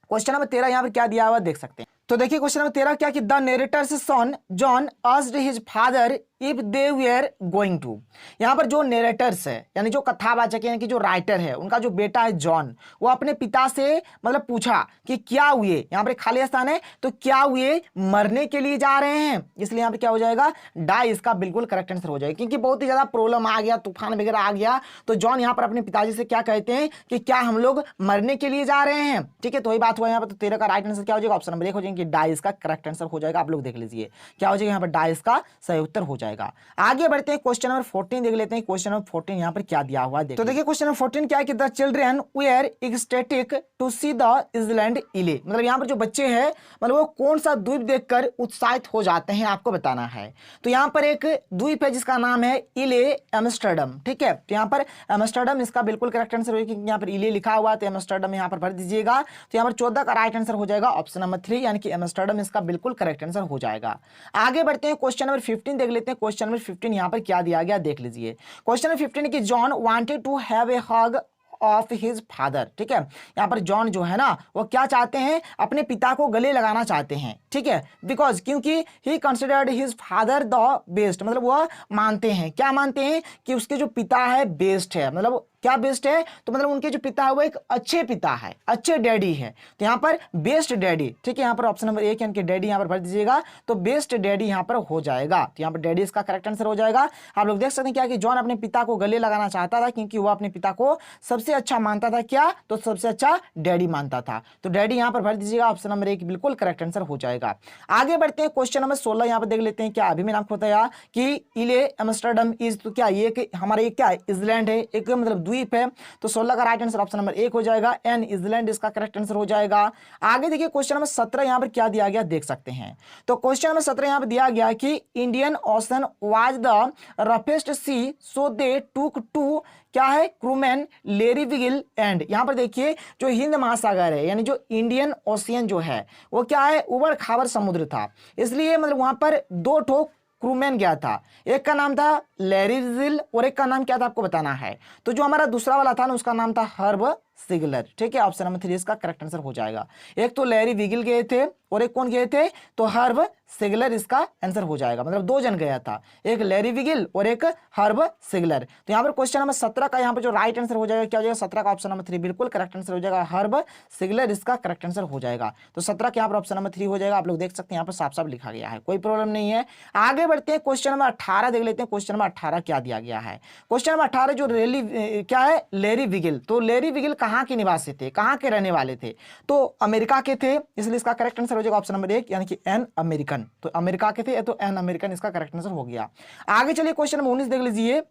क्वेश्चन नंबर 13 यहाँ पर क्या दिया हुआ देख सकते हैं। तो देखिए क्वेश्चन नंबर 13 क्या कि the narrator's son John asked his father if they were going to. यहाँ पर जो नरेटर्स है यानी जो कथावाचक यानी कि जो राइटर है, उनका जो बेटा है जॉन, वो अपने पिता से मतलब पूछा कि क्या हुए, यहाँ पर खाली स्थान है, तो क्या हुए मरने के लिए जा रहे हैं, इसलिए यहाँ पर क्या हो जाएगा, डाई इसका बिल्कुल करेक्ट आंसर हो जाएगा। क्योंकि बहुत ही ज्यादा प्रॉब्लम आ गया, तूफान वगैरह आ गया, तो जॉन यहाँ पर अपने पिताजी से क्या कहते हैं कि क्या हम लोग मरने के लिए जा रहे हैं। ठीक है, तो वही बात हुआ यहाँ पर। तो 13 का राइट आंसर क्या हो जाएगा, ऑप्शन नंबर 1 हो जाएगा कि डाई इसका करेक्ट आंसर हो जाएगा। आप लोग देख लीजिए क्या हो जाएगा, यहाँ पर डाई इसका सही उत्तर हो जाएगा। आगे बढ़ते हैं, क्वेश्चन नंबर 14 देख लेते हैं। क्वेश्चन नंबर 14 यहाँ पर क्या दिया हुआ है, तो देखिए क्वेश्चन नंबर 14 क्या है कि the children were ecstatic to see the island Ile. मतलब यहाँ पर जो बच्चे हैं मतलब वो कौन सा द्वीप देखकर उत्साहित हो जाते हैं, आपको बताना है। तो यहाँ पर एक द्वीप है जिसका नाम है इले एम्स्टर्डम। ठीक है, तो यहाँ पर एम्स्टर्डम इसका बिल्कुल करेक्ट आंसर होगा, क्योंकि यहाँ पर इले लिखा हुआ है, तो एम्स्टर्डम यहाँ पर भर दीजिएगा। तो यहाँ पर 14 का राइट आंसर हो जाएगा ऑप्शन नंबर 3 यानी कि एम्स्टर्डम इसका बिल्कुल करेक्ट आंसर हो जाएगा। आगे बढ़ते हैं, क्वेश्चन नंबर 15 देख लेते हैं। क्वेश्चन नंबर 15 यहाँ पर क्या दिया गया देख लीजिए। क्वेश्चन नंबर 15 कि John wanted to have a hug of his father. ठीक है, यहाँ पर जॉन जो है ना वो क्या चाहते हैं, अपने पिता को गले लगाना चाहते हैं। ठीक है, बिकॉज क्योंकि he considered his father the best, मतलब वह मानते हैं, क्या मानते हैं कि उसके जो पिता है बेस्ट है। मतलब क्या बेस्ट है, तो मतलब उनके जो पिता है वो एक अच्छे पिता है, अच्छे डैडी है। तो यहाँ पर बेस्ट डैडी, ठीक है, यहाँ पर ऑप्शन नंबर 1 यानी कि डैडी यहाँ पर भर दीजिएगा, तो बेस्ट डैडी यहाँ पर हो जाएगा। तो यहाँ पर डैडी इसका करेक्ट आंसर हो जाएगा। आप लोग देख सकते हैं क्या कि जॉन अपने पिता को गले लगाना चाहता था, क्योंकि वो अपने पिता को सबसे अच्छा मानता था। क्या, तो सबसे अच्छा डैडी मानता था। तो डैडी यहाँ पर भर दीजिएगा, ऑप्शन नंबर 1 बिल्कुल करेक्ट आंसर हो जाएगा। आगे बढ़ते हैं, क्वेश्चन नंबर 16 यहाँ पर देख लेते हैं। क्या अभी मैंने आपको बताया कि इले एम्स्टर्डम इज, तो क्या ये हमारा ये क्या आइलैंड है, एक मतलब द्वीप है। तो 16 का राइट आंसर ऑप्शन नंबर 1 हो जाएगा, एन आइलैंड इसका करेक्ट आंसर हो जाएगा। आगे देखिए क्वेश्चन नंबर 17 यहां पर क्या दिया गया देख सकते हैं। तो क्वेश्चन नंबर 17 यहां पर दिया गया कि Indian ocean was the roughest sea so they took to, क्या है, क्रूमैन लेरी विगिल एंड। यहां पर देखिए जो हिंद महासागर है यानी जो इंडियन ओशियन जो है वो क्या है, उबड़ खाबड़ समुद्र था, इसलिए मतलब वहां पर 2 ठो क्रूमैन गया था। एक का नाम था लैरी विजिल और एक का नाम क्या था आपको बताना है। तो जो हमारा दूसरा वाला था ना उसका नाम था हर्ब सिगलर। ठीक है, ऑप्शन नंबर 3 इसका करेक्ट आंसर हो जाएगा। एक तो लैरी विगिल गए थे और एक कौन गए थे, तो हर्ब सिगलर इसका आंसर हो जाएगा। मतलब 2 जन गया था, एक लैरी विगिल और एक हर्ब सिगलर। तो यहाँ पर क्वेश्चन नंबर 17 का यहाँ पर जो राइट आंसर हो जाएगा क्या हो जाएगा, 17 का ऑप्शन नंबर 3 बिल्कुल करेक्ट आंसर हो जाएगा, हर्ब सिगलर इसका करेक्ट आंसर हो जाएगा। तो 17 के यहाँ पर ऑप्शन नंबर 3 हो जाएगा। आप लोग देख सकते हैं यहाँ पर साफ साफ लिखा गया है, कोई प्रॉब्लम नहीं है। आगे बढ़ते हैं, क्वेश्चन नंबर 18 देख लेते हैं। क्वेश्चन नंबर 18 क्या दिया गया है, क्वेश्चन नंबर 18 जो क्या है, लैरी विगिल। तो लैरी विगिल कहाँ के निवासी थे, कहाँ के रहने वाले थे, तो अमेरिका के थे, इसलिए इसका करेक्ट आंसर हो जाएगा ऑप्शन नंबर 1 यानी कि एन अमेरिकन। तो अमेरिका के थे तो एन अमेरिकन इसका करेक्ट आंसर हो गया। आगे चलिए क्वेश्चन नंबर 19 देख लीजिए।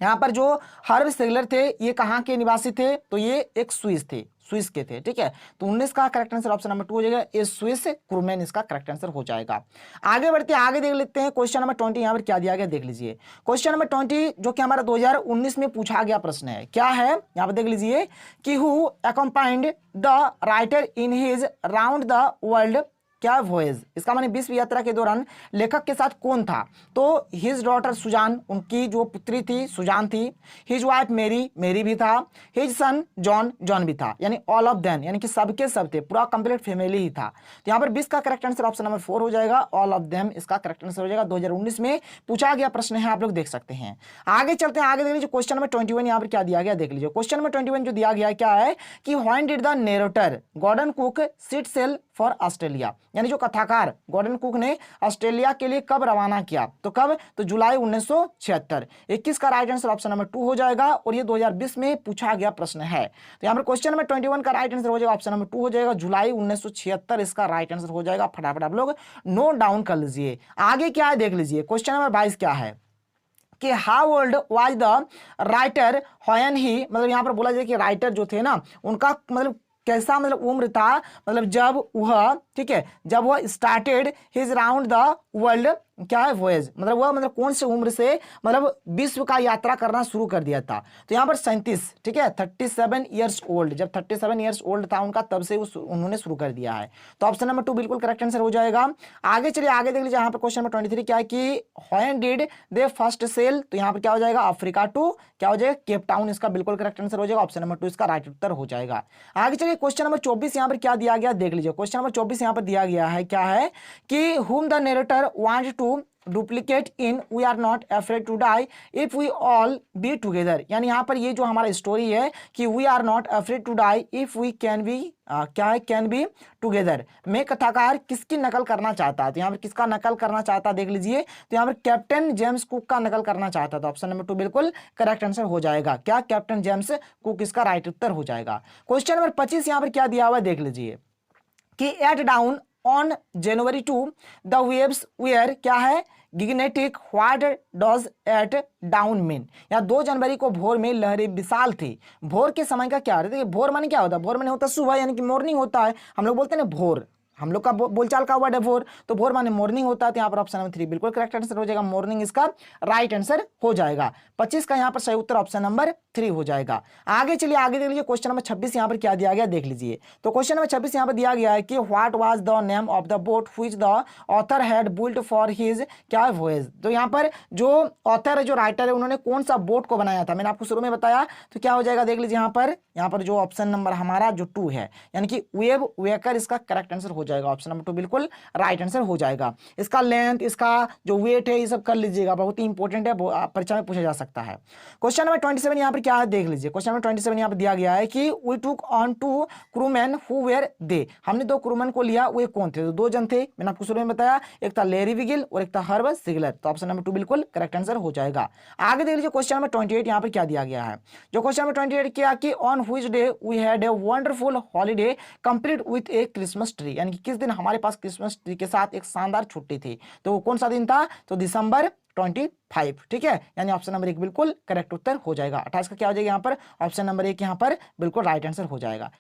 यहाँ पर जो हर्ब सिगलर थे ये कहाँ के निवासी थे, तो ये एक स्विस थे, स्विस के थे। ठीक है, तो 19 का करेक्ट आंसर ऑप्शन नंबर 2 हो जाएगा, ये स्विस क्रूमैन इसका करेक्ट आंसर हो जाएगा। आगे बढ़ते हैं, आगे देख लेते हैं क्वेश्चन नंबर 20 यहाँ पर क्या दिया गया देख लीजिए। क्वेश्चन नंबर 20 जो कि हमारा 2019 में पूछा गया प्रश्न है, क्या है यहाँ पर देख लीजिए कि who accompanied the writer in his round the world क्या वॉयज। इसका माने विश्व यात्रा के दौरान लेखक के साथ कौन था, तो हिज डॉटर सुजान, उनकी जो पुत्री थी सुजान थी, हिज वाइफ मेरी, मेरी भी था, हिज सन जॉन, जॉन भी था, यानी ऑल ऑफ देम यानी कि सबके सब थे, पूरा कंप्लीट फैमिली ही था। तो यहाँ पर 20 का करेक्ट आंसर ऑप्शन नंबर 4 हो जाएगा, ऑल ऑफ देम इसका करेक्ट आंसर हो जाएगा। 2019 में पूछा गया प्रश्न है, आप लोग देख सकते हैं। आगे चलते हैं, आगे देख लीजिए क्वेश्चन नंबर 21 यहाँ पर क्या दिया गया देख लीजिए। क्वेश्चन नंबर 21 जो दिया गया क्या है कि when did the narrator Gordon Cook set sail for Australia, यानी जो कथाकार गॉर्डन कुक ने ऑस्ट्रेलिया के लिए कब रवाना किया, तो कब, तो जुलाई 1976। 21 का राइट आंसर ऑप्शन नंबर 2 हो जाएगा और ये 2020 में पूछा गया प्रश्न है। तो यहाँ पर क्वेश्चन नंबर 21 का राइट आंसर हो जाएगा ऑप्शन नंबर 2 हो जाएगा, जुलाई 1976 इसका राइट आंसर हो जाएगा। फटाफट आप लोग नोट डाउन कर लीजिए। आगे क्या है देख लीजिए, क्वेश्चन नंबर 22 क्या है कि how old was the writer when he, मतलब यहाँ पर बोला जाए कि राइटर जो थे ना उनका मतलब कैसा मतलब उम्र था, मतलब जब वह, ठीक है, जब वह started his round the world क्या है वॉयज, मतलब वह मतलब कौन से उम्र से मतलब विश्व का यात्रा करना शुरू कर दिया था। तो यहाँ पर 37, ठीक है, 37 ईयर्स ओल्ड, जब 37 ईयर्स ओल्ड था उनका तब से उन्होंने शुरू कर दिया है। तो ऑप्शन नंबर 2 बिल्कुल करेक्ट आंसर हो जाएगा। आगे चलिए, आगे देख लीजिए, यहाँ पर क्वेश्चन नंबर 23 क्या है कि when did they first sail, तो यहाँ पर क्या हो जाएगा अफ्रीका टू क्या हो जाएगा केप टाउन, इसका बिल्कुल करेक्ट आंसर हो जाएगा। ऑप्शन नंबर 2 इसका राइट उत्तर हो जाएगा। आगे चलिए क्वेश्चन नंबर 24 यहाँ पर क्या दिया गया देख लीजिए। क्वेश्चन नंबर 24 यहाँ पर दिया गया है क्या है कि whom the narrator wants to duplicate in we are not afraid to die if we all be together, यानी यहाँ पर ये जो हमारा स्टोरी है कि we are not afraid to die if we can be क्या है कैन बी टुगेदर में कथाकार किसकी नकल करना चाहता है। तो यहाँ पर किसका नकल करना चाहता देख लीजिए, तो यहाँ पर कैप्टन जेम्स कुक का नकल करना चाहता था। ऑप्शन नंबर 2 बिल्कुल करेक्ट आंसर हो जाएगा। क्या कैप्टन जेम्स कुक इसका राइट उत्तर हो जाएगा। क्वेश्चन नंबर 25 यहाँ पर क्या दिया हुआ देख लीजिए कि at dawn on January 2 the waves were क्या है gigantic what does at dawn mean, या 2 जनवरी को भोर में लहरें विशाल थी। भोर के समय का क्या है, भोर माने क्या होता है, भोर माने होता है सुबह, यानी कि मॉर्निंग होता है। हम लोग बोलते हैं ना भोर, हम लोग का बोलचाल का वर्ड है भोर, तो भोर माने मॉर्निंग होता है। तो यहाँ पर ऑप्शन नंबर 3 बिल्कुल करेक्ट आंसर हो जाएगा, मॉर्निंग इसका राइट आंसर हो जाएगा। 25 का यहाँ पर सही उत्तर ऑप्शन नंबर 3 हो जाएगा। आगे चलिए, आगे देख लीजिए क्वेश्चन नंबर 26 यहाँ पर क्या दिया गया देख लीजिए। तो क्वेश्चन नंबर 26 यहाँ पर दिया गया है कि what was the name of the boat which the author had built for his क्या वॉयज। तो यहाँ पर जो ऑथर है, जो राइटर है, उन्होंने कौन सा बोट को बनाया था, मैंने आपको शुरू में बताया। तो क्या हो जाएगा देख लीजिए, यहाँ पर जो ऑप्शन नंबर हमारा जो 2 है, यानी कि वेब वेकर इसका करेक्ट आंसर हो जाएगा। ऑप्शन नंबर 2 बिल्कुल राइट आंसर हो जाएगा। इसका लेंथ, इसका जो वेट है, ये सब कर लीजिएगा, बहुत ही इंपॉर्टेंट है, परीक्षा में पूछा जा सकता है। क्वेश्चन नंबर 27 यहाँ पर क्या है देख लीजिए। क्वेश्चन नंबर 27 यहाँ पर दिया गया है कि we took on 2 crewmen who were they, हमने 2 क्रूमैन को लिया, वे कौन थे। तो 2 जन थे, मैंने आपको शुरू में बताया, एक था लेरी विगिल और एक था हर्ब सिगलर। तो ऑप्शन नंबर 2 बिल्कुल करेक्ट आंसर हो जाएगा। आगे देख लीजिए क्वेश्चन नंबर 28 यहाँ पर क्या दिया गया है। जो क्वेश्चन नंबर 28 क्या कि on which day we had a wonderful holiday complete with a Christmas tree, यानी कि किस दिन हमारे पास क्रिसमस ट्री के साथ एक शानदार छुट्टी थी। तो कौन सा दिन था, तो दिसंबर 25, ठीक है, यानी ऑप्शन नंबर 1 बिल्कुल करेक्ट उत्तर हो जाएगा। 28 का क्या हो जाएगा यहाँ पर, ऑप्शन नंबर 1 यहाँ पर बिल्कुल राइट आंसर हो जाएगा।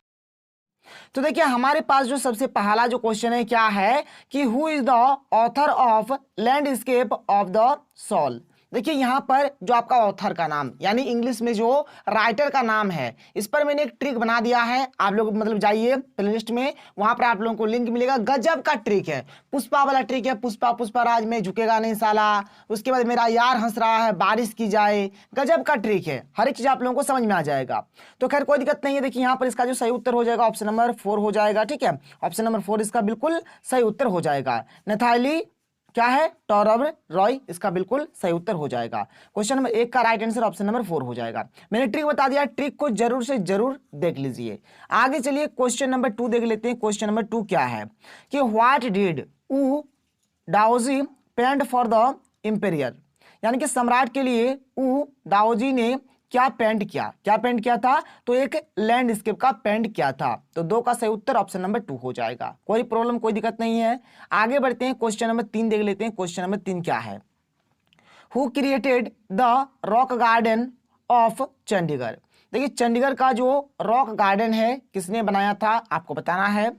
तो देखिए हमारे पास जो सबसे पहला जो क्वेश्चन है क्या है कि who is the author of landscape of the soul. देखिए यहाँ पर जो आपका ऑथर का नाम, यानी इंग्लिश में जो राइटर का नाम है, इस पर मैंने एक ट्रिक बना दिया है। आप लोग मतलब जाइए प्लेलिस्ट में, वहां पर आप लोगों को लिंक मिलेगा। गजब का ट्रिक है, पुष्पा वाला ट्रिक है। पुष्पा पुष्पा राज में झुकेगा नहीं साला, उसके बाद मेरा यार हंस रहा है बारिश की जाए, गजब का ट्रिक है। हर एक चीज आप लोगों को समझ में आ जाएगा। तो खैर कोई दिक्कत नहीं है। देखिए यहाँ पर इसका जो सही उत्तर हो जाएगा ऑप्शन नंबर 4 हो जाएगा, ठीक है, ऑप्शन नंबर 4 इसका बिल्कुल सही उत्तर हो जाएगा। नथाली क्या है टॉरबर रॉय, इसका बिल्कुल सही उत्तर हो जाएगा। क्वेश्चन नंबर 1 का राइट आंसर ऑप्शन नंबर 4 हो जाएगा। मैंने ट्रिक बता दिया, ट्रिक को जरूर से जरूर देख लीजिए। आगे चलिए क्वेश्चन नंबर 2 देख लेते हैं। क्वेश्चन नंबर 2 क्या है कि व्हाट डिड ऊ डाओजी पेंट फॉर द इंपेरियर, यानी कि सम्राट के लिए ऊ डाओजी ने क्या पेंट किया, क्या पेंट किया था, तो एक लैंडस्केप का पेंट किया था। तो 2 का सही उत्तर ऑप्शन नंबर 2 हो जाएगा। कोई प्रॉब्लम कोई दिक्कत नहीं है। आगे बढ़ते हैं, क्वेश्चन नंबर 3 देख लेते हैं। क्वेश्चन नंबर 3 क्या है, who created the rock garden of Chandigarh. देखिए चंडीगढ़ का जो रॉक गार्डन है किसने बनाया था आपको बताना है।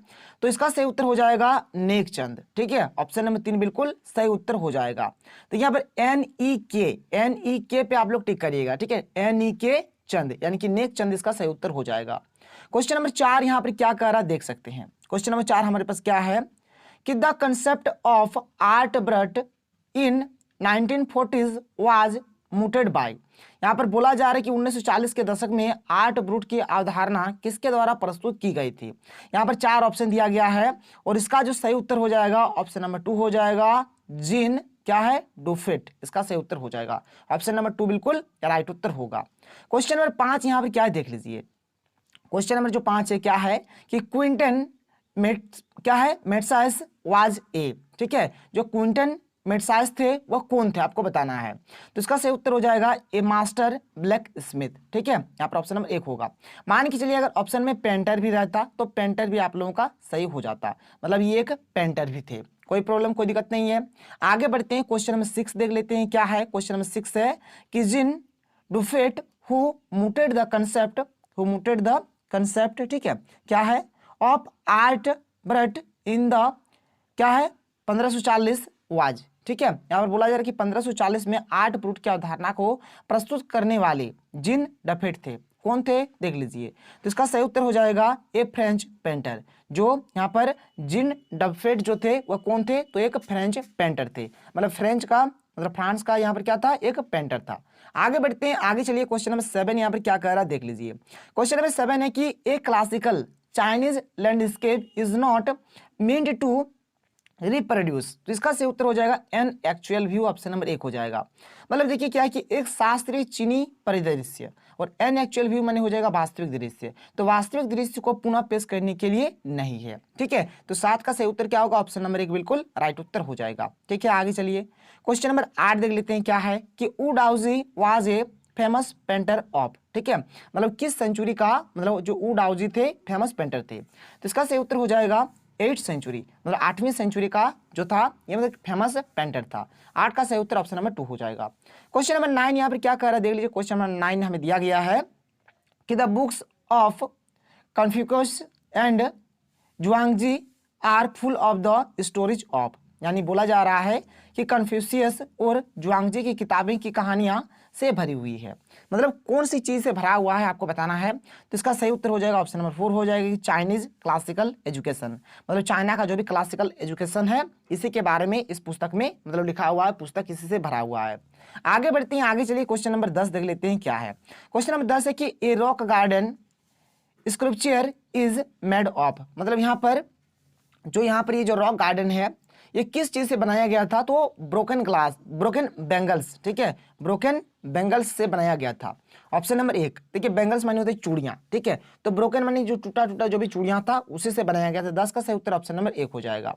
तो इसका सही उत्तर हो जाएगा नेक चंद, ठीक है, ऑप्शन नंबर 3 बिल्कुल सही उत्तर हो जाएगा। तो यहाँ पर NEK पे आप लोग टिक करिएगा, ठीक है, NEK चंद, यानी कि नेक चंद इसका सही उत्तर हो जाएगा। क्वेश्चन नंबर 4 यहाँ पर क्या कह रहा देख सकते हैं। क्वेश्चन नंबर 4 हमारे पास क्या है कि the concept of art brut in 1940s was mooted by, यहाँ पर बोला जा रहा है कि 1940 के दशक में आर्ट ब्रूट की अवधारणा किसके द्वारा प्रस्तुत की गई थी। यहाँ पर 4 ऑप्शन दिया गया है और इसका जो सही उत्तर हो जाएगा ऑप्शन नंबर 2 हो जाएगा, जीन क्या है डुफेट, इसका सही उत्तर हो जाएगा। ऑप्शन नंबर 2 बिल्कुल राइट उत्तर होगा। क्वेश्चन नंबर 5 यहाँ पर क्या है देख लीजिए। क्वेश्चन नंबर जो 5 है क्या है कि क्विंटन क्या है मेट्साइस वाज ए, ठीक है, जो क्विंटन मेट्साइस थे वह कौन थे आपको बताना है। तो इसका सही उत्तर हो जाएगा ए मास्टर ब्लैक स्मिथ, ठीक है, यहाँ पर ऑप्शन नंबर 1 होगा। मान के चलिए अगर ऑप्शन में पेंटर भी रहता तो पेंटर भी आप लोगों का सही हो जाता, मतलब ये एक पेंटर भी थे। कोई प्रॉब्लम कोई दिक्कत नहीं है। आगे बढ़ते हैं, क्वेश्चन नंबर 6 देख लेते हैं क्या है। क्वेश्चन नंबर 6 है कि Jean Dubuffet who mooted the concept concept, ठीक है, क्या है, of art brut in the, क्या है, 1540 वाज, ठीक है। यहाँ पर बोला जा रहा है कि 1540 में आर्ट ब्रूट की अवधारणा को प्रस्तुत करने वाले जिन डफेट थे, कौन थे, देख लीजिए। तो इसका सही उत्तर हो जाएगा ए फ्रेंच पेंटर। जो यहाँ पर जिन डफेट जो थे वह कौन थे, तो एक फ्रेंच पेंटर थे, मतलब फ्रेंच का मतलब फ्रांस का यहाँ पर क्या था, एक पेंटर था। आगे बढ़ते हैं, आगे चलिए क्वेश्चन नंबर 7 यहाँ पर क्या कह रहा है देख लीजिए। क्वेश्चन नंबर 7 है कि a classical Chinese landscape is not meant to reproduce. तो इसका सही उत्तर हो जाएगा an actual view, option number 1 हो जाएगा। मतलब देखिए क्या है कि एक शास्त्रीय चीनी परिदृश्य और एन एक्चुअल व्यू माने हो जाएगा वास्तविक दृश्य। तो वास्तविक दृश्य को पुनः पेश करने के लिए नहीं है, ठीक है। तो 7 का सही उत्तर क्या होगा, ऑप्शन नंबर 1 बिल्कुल राइट उत्तर हो जाएगा, ठीक है। आगे चलिए क्वेश्चन नंबर 8 देख लेते हैं, क्या है कि Wu Daozi was a famous painter of, ठीक है, मतलब किस सेंचुरी का, मतलब जो वु डाओजी थे फेमस पेंटर थे। तो इसका सही उत्तर हो जाएगा 8th सेंचुरी, मतलब 8वीं सेंचुरी का जो था ये मतलब फेमस पेंटर था। 8 का सही उत्तर ऑप्शन नंबर 2 हो जाएगा। क्वेश्चन नंबर 9 यहाँ पर क्या कह रहा है देख लीजिए। क्वेश्चन नंबर 9 हमें दिया गया है कि the books of Confucius and Zhuangzi are full of the stories of, यानी बोला जा रहा है कि कन्फ्यूशियस और जुआंगजी की किताबें की कहानियां से भरी हुई है, मतलब कौन सी चीज से भरा हुआ है आपको बताना है। तो इसका सही उत्तर हो जाएगा ऑप्शन नंबर 4 हो जाएगा, चाइनीज क्लासिकल एजुकेशन, मतलब चाइना का जो भी क्लासिकल एजुकेशन है इसी के बारे में इस पुस्तक में मतलब लिखा हुआ है, पुस्तक इसी से भरा हुआ है। आगे बढ़ते हैं, आगे चलिए क्वेश्चन नंबर 10 देख लेते हैं क्या है। क्वेश्चन नंबर 10 है कि a rock garden sculpture is made of, मतलब यहाँ पर ये जो रॉक गार्डन है ये किस चीज से बनाया गया था, तो ब्रोकन ग्लास, ब्रोकन बैंगल्स, ठीक है, ब्रोकन बैंगल्स से बनाया गया था। ऑप्शन नंबर 1, देखिए बैंगल्स मानी होती है चूड़ियां, ठीक है, तो ब्रोकन मानी जो टूटा टूटा जो भी चूड़ियां था उसी से बनाया गया था। 10 का सही उत्तर ऑप्शन नंबर 1 हो जाएगा।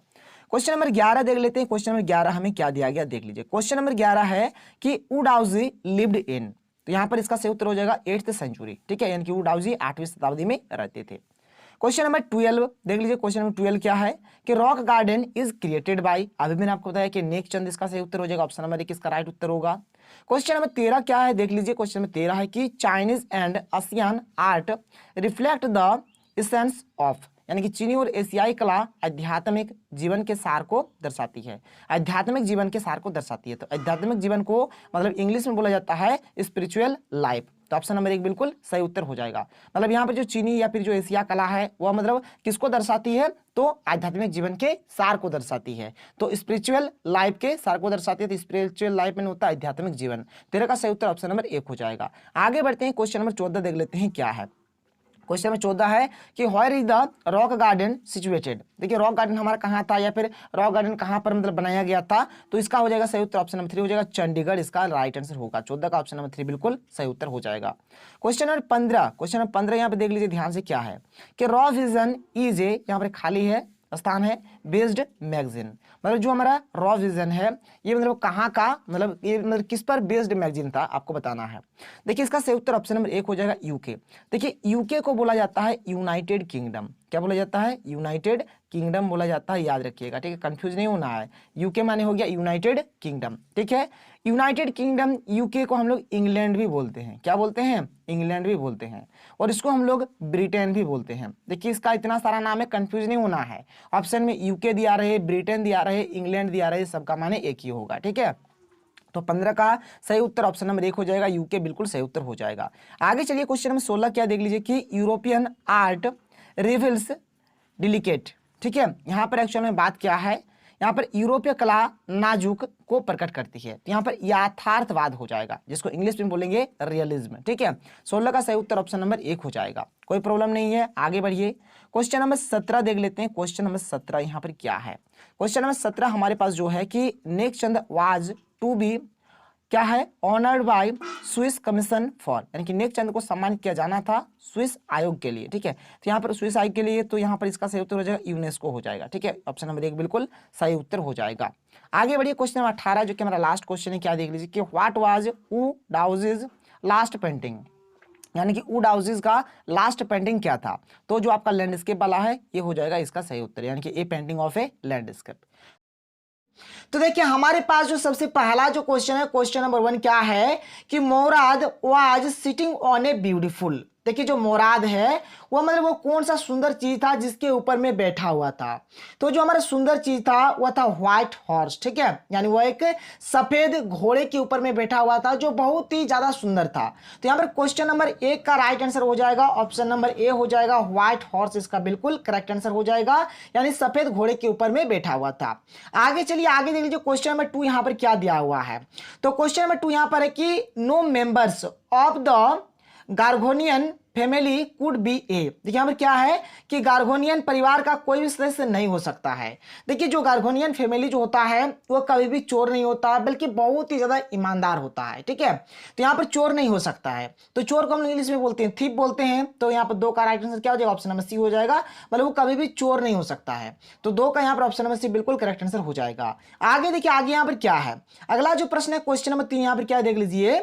क्वेश्चन नंबर 11 देख लेते हैं। क्वेश्चन नंबर 11 हमें क्या दिया गया देख लीजिए। क्वेश्चन नंबर 11 है कि वु डाओजी लिव्ड इन, तो यहाँ पर इसका सही उत्तर हो जाएगा 8th सेंचुरी, ठीक है, यानी कि वु डाओजी 8वीं शताब्दी में रहते थे। क्वेश्चन नंबर 12 देख लीजिए। क्वेश्चन नंबर 12 क्या है कि rock garden is created by, अभी मैंने आपको बताया कि नेक चंद इसका सही उत्तर हो जाएगा, ऑप्शन नंबर 1 इसका राइट उत्तर होगा। क्वेश्चन नंबर 13 क्या है देख लीजिए। क्वेश्चन नंबर 13 है कि Chinese and Asian art reflect the essence of, यानी कि चीनी और एशियाई कला आध्यात्मिक जीवन के सार को दर्शाती है, आध्यात्मिक जीवन के सार को दर्शाती है। तो आध्यात्मिक जीवन को मतलब इंग्लिश में बोला जाता है स्पिरिचुअल लाइफ, तो ऑप्शन नंबर 1 बिल्कुल सही उत्तर हो जाएगा। मतलब यहाँ पर जो चीनी या फिर जो एशिया कला है वह मतलब किसको दर्शाती है, तो आध्यात्मिक जीवन के सार को दर्शाती है, तो स्पिरिचुअल लाइफ के सार को दर्शाती है। तो स्पिरिचुअल लाइफ में होता है आध्यात्मिक जीवन। 13 का सही उत्तर ऑप्शन नंबर 1 हो जाएगा। आगे बढ़ते हैं, क्वेश्चन नंबर 14 देख लेते हैं क्या है। क्वेश्चन नंबर 14 है कि where is the rock garden situated, देखिए रॉक गार्डन हमारा कहाँ था या फिर रॉक गार्डन कहाँ पर मतलब बनाया गया था, तो इसका हो जाएगा सही उत्तर ऑप्शन नंबर 3 हो जाएगा, चंडीगढ़ इसका राइट आंसर होगा। 14 का ऑप्शन नंबर 3 बिल्कुल सही उत्तर हो जाएगा। क्वेश्चन नंबर 15 यहाँ पे देख लीजिए ध्यान से, क्या है कि रॉ विजन इज ए, यहाँ पर खाली है स्थान है, बेस्ड मैगजीन, मतलब जो हमारा रॉ विजन है ये मतलब कहाँ का, मतलब ये मतलब किस पर बेस्ड मैगजीन था आपको बताना है। देखिए इसका सही उत्तर ऑप्शन नंबर 1 हो जाएगा, यूके। देखिए यूके को बोला जाता है यूनाइटेड किंगडम, क्या बोला जाता है, यूनाइटेड किंगडम बोला जाता है, याद रखिएगा, ठीक है, कंफ्यूज नहीं होना है। यूके माने हो गया यूनाइटेड किंगडम, ठीक है। यूनाइटेड किंगडम, यूके को हम लोग इंग्लैंड भी बोलते हैं, क्या बोलते हैं, इंग्लैंड भी बोलते हैं, और इसको हम लोग ब्रिटेन भी बोलते हैं। देखिए इसका इतना सारा नाम है, कंफ्यूज नहीं होना है। ऑप्शन में यूके दिया रहे, ब्रिटेन दिया रहे, इंग्लैंड दिया रहे, सबका माने एक ही होगा, ठीक है। तो 15 का सही उत्तर ऑप्शन नंबर 1 हो जाएगा, यूके बिल्कुल सही उत्तर हो जाएगा। आगे चलिए क्वेश्चन नंबर 16 क्या देख लीजिए कि यूरोपियन आर्ट रिविल्स डिलिकेट, ठीक है, यहाँ पर एक्चुअल में बात क्या है, यहाँ पर यूरोपीय कला नाजुक को प्रकट करती है, तो यहाँ पर यथार्थवाद हो जाएगा, जिसको इंग्लिश में बोलेंगे रियलिज्म, ठीक है। 16 का सही उत्तर ऑप्शन नंबर 1 हो जाएगा, कोई प्रॉब्लम नहीं है। आगे बढ़िए, क्वेश्चन नंबर 17 देख लेते हैं। क्वेश्चन नंबर 17 यहाँ पर क्या है, क्वेश्चन नंबर 17 हमारे पास जो है कि नेकचंद वाज टू बी, क्या है, honoured bye Swiss commission for, यानी कि नेकचंद को सम्मानित किया जाना था स्विस आयोग के लिए, ठीक है। तो यहाँ पर स्विस आयोग के लिए, तो यहाँ पर इसका सही उत्तर हो जाएगा यूनेस्को हो जाएगा, ठीक है, ऑप्शन नंबर 1 बिल्कुल सही उत्तर हो जाएगा। आगे बढ़िए, क्वेश्चन नंबर 18 जो कि हमारा लास्ट क्वेश्चन है, क्या देख लीजिए कि व्हाट वाज वु डाउजीज लास्ट पेंटिंग, यानी कि वु डाउजीज का लास्ट पेंटिंग क्या था, तो जो आपका लैंडस्केप वाला है ये हो जाएगा इसका सही उत्तर, यानी कि ए पेंटिंग ऑफ ए लैंडस्केप। तो देखिए हमारे पास जो सबसे पहला जो क्वेश्चन है, क्वेश्चन नंबर 1 क्या है कि Mourad was sitting on a beautiful, देखिए जो मोराद है वो मतलब वो कौन सा सुंदर चीज था जिसके ऊपर में बैठा हुआ था। तो जो हमारा सुंदर चीज था वह था व्हाइट हॉर्स, ठीक है, यानी वह एक सफेद घोड़े के ऊपर में बैठा हुआ था जो बहुत ही ज्यादा सुंदर था। तो यहाँ पर क्वेश्चन नंबर 1 का राइट आंसर हो जाएगा ऑप्शन नंबर ए हो जाएगा, व्हाइट हॉर्स इसका बिल्कुल करेक्ट आंसर हो जाएगा, यानी सफेद घोड़े के ऊपर में बैठा हुआ था। आगे चलिए आगे देख लीजिए क्वेश्चन नंबर 2 यहाँ पर क्या दिया हुआ है। तो क्वेश्चन नंबर 2 यहाँ पर है कि no members of the Garoghlanian family could be a. देखिए यहाँ पर क्या है कि गार्गोनियन परिवार का कोई भी सदस्य नहीं हो सकता है। देखिए जो गार्गोनियन फैमिली जो होता है वो कभी भी चोर नहीं होता बल्कि बहुत ही ज्यादा ईमानदार होता है, ठीक है। तो यहाँ पर चोर नहीं हो सकता है, तो चोर को हम इंग्लिश में बोलते हैं थीप बोलते हैं। तो यहाँ पर 2 का राइट आंसर क्या हो जाएगा, ऑप्शन नंबर सी हो जाएगा, मतलब वो कभी भी चोर नहीं हो सकता है। तो 2 का यहाँ पर ऑप्शन नंबर सी बिल्कुल करेक्ट आंसर हो जाएगा। आगे देखिए आगे यहाँ पर क्या है, अगला जो प्रश्न है क्वेश्चन नंबर 3 यहाँ पर क्या देख लीजिए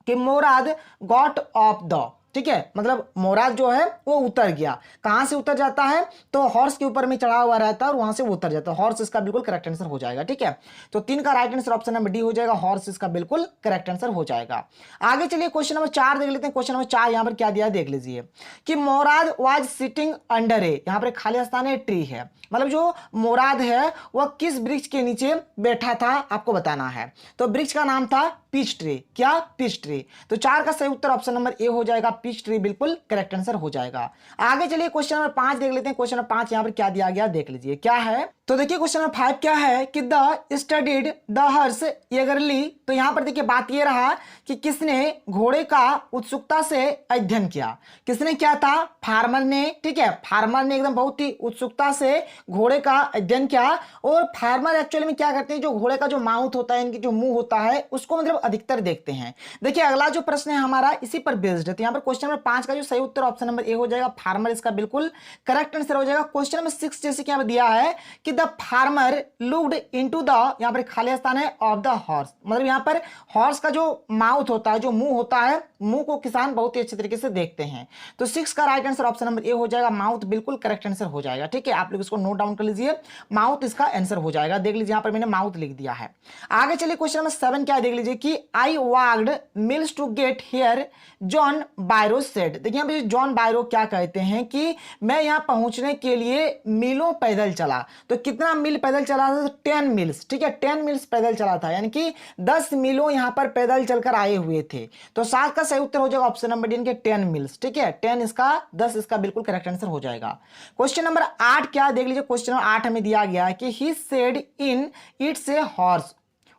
कि मोराद गॉट ऑफ द, ठीक है, मतलब मोराद जो है वो उतर गया। कहां से उतर जाता है, तो हॉर्स के ऊपर में चढ़ा हुआ रहता है और वहां से वो उतर जाता है। हॉर्स इसका बिल्कुल करेक्ट आंसर हो जाएगा, ठीक है। तो 3 का right answer option number D हो जाएगा, हॉर्स इसका बिल्कुल करेक्ट आंसर हो जाएगा। आगे चलिए क्वेश्चन नंबर 4 देख लेते हैं। क्वेश्चन नंबर 4 यहां पर क्या दिया देख लीजिए कि मोराद वाज सिटिंग अंडर ए, यहां पर खाली स्थान है, ट्री है, मतलब जो मोराद है वह किस वृक्ष के नीचे बैठा था आपको बताना है। तो वृक्ष का नाम था पीच ट्री, क्या पीच ट्री। तो 4 का सही उत्तर ऑप्शन नंबर ए हो जाएगा, पीच ट्री बिल्कुल करेक्ट आंसर हो जाएगा। आगे चलिए क्वेश्चन नंबर 5 देख लेते हैं। क्वेश्चन नंबर 5 यहां पर क्या दिया गया देख लीजिए क्या है। तो देखिए क्वेश्चन नंबर 5 क्या है कि the studied the hers eagerly. तो यहां पर देखिए बात ये रहा कि किसने घोड़े का उत्सुकता से अध्ययन किया। किसने क्या था, फार्मर ने, ठीक है, फार्मर ने एकदम बहुत ही उत्सुकता से घोड़े का अध्ययन किया। और फार्मर एक्चुअली में क्या करते हैं, जो घोड़े का जो माउथ होता है, इनकी जो मुंह होता है उसको मतलब अधिकतर देखते हैं। देखिए अगला जो प्रश्न है हमारा इसी पर बेस्ड है। तो यहाँ पर क्वेश्चन नंबर 5 का जो सही उत्तर ऑप्शन नंबर ए हो जाएगा, फार्मर इसका बिल्कुल करेक्ट आंसर हो जाएगा। क्वेश्चन नंबर 6 जैसे कि यहाँ पर दिया है कि the farmer looked into the, यहाँ पर खाली स्थान है, ऑफ द हॉर्स, मतलब यहाँ पर हॉर्स का जो माउथ होता है, जो मुंह होता है, मुंह को किसान बहुत ही अच्छे तरीके से देखते हैं। तो 6 का right answer option number A हो जाएगा, माउथ बिल्कुल करेक्ट आंसर हो जाएगा, ठीक है। आप लोग इसको नोट डाउन कर लीजिए, माउथ इसका आंसर हो जाएगा। देख लीजिए यहाँ पर मैंने माउथ लिख दिया है। आगे चलिए क्वेश्चन नंबर 7 क्या है देख लीजिए कि I walked miles to get here John Byro said. देखिए यहाँ पे जॉन बायरो क्या कहते हैं कि मैं यहाँ पहुंचने के लिए मीलों पैदल चला। तो कितना मील पैदल चला था, तो 10 मील्स, ठीक है, 10 मील्स पैदल चला था, यानी कि 10 मीलों यहाँ पर पैदल चलकर आए हुए थे। तो 7 का सही उत्तर हो जाएगा ऑप्शन नंबर डी के 10 मील्स, ठीक है, 10 इसका 10 इसका बिल्कुल करेक्ट आंसर हो जाएगा। क्वेश्चन नंबर 8 क्या देख लीजिए। क्वेश्चन नंबर 8 हमें दिया गया है कि he said in it's a horse.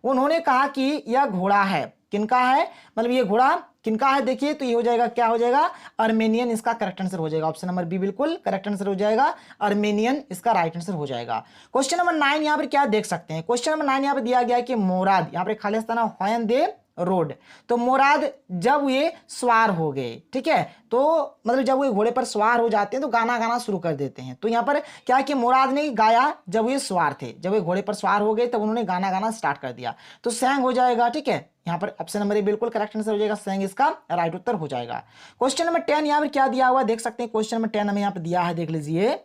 उन्होंने कहा कि यह घोड़ा है, किनका है, मतलब ये घोड़ा किनका है। देखिए तो ये हो जाएगा, क्या हो जाएगा, अर्मेनियन इसका करेक्ट आंसर हो जाएगा, ऑप्शन नंबर बी बिल्कुल करेक्ट आंसर हो जाएगा, अर्मेनियन इसका राइट आंसर हो जाएगा। क्वेश्चन नंबर 9 यहाँ पर क्या देख सकते हैं। क्वेश्चन नंबर 9 यहाँ पर दिया गया है कि मोराद, यहाँ पर खाली स्थान व्हेन दे रोड। तो मोराद जब ये सवार हो गए, ठीक है, तो मतलब जब वो घोड़े पर सवार हो जाते हैं तो गाना गाना शुरू कर देते हैं। तो यहाँ पर क्या है कि मोराद ने गाया जब ये सवार थे, जब ये घोड़े पर सवार हो गए तब उन्होंने गाना गाना स्टार्ट कर दिया। तो सैंग हो जाएगा, ठीक है, यहाँ पर ऑप्शन नंबर ए बिल्कुल करेक्ट आंसर हो जाएगा, सैंग इसका राइट उत्तर हो जाएगा। क्वेश्चन नंबर 10 यहाँ पर क्या दिया हुआ देख सकते हैं। क्वेश्चन नंबर 10 हमें यहाँ पर दिया है, देख लीजिए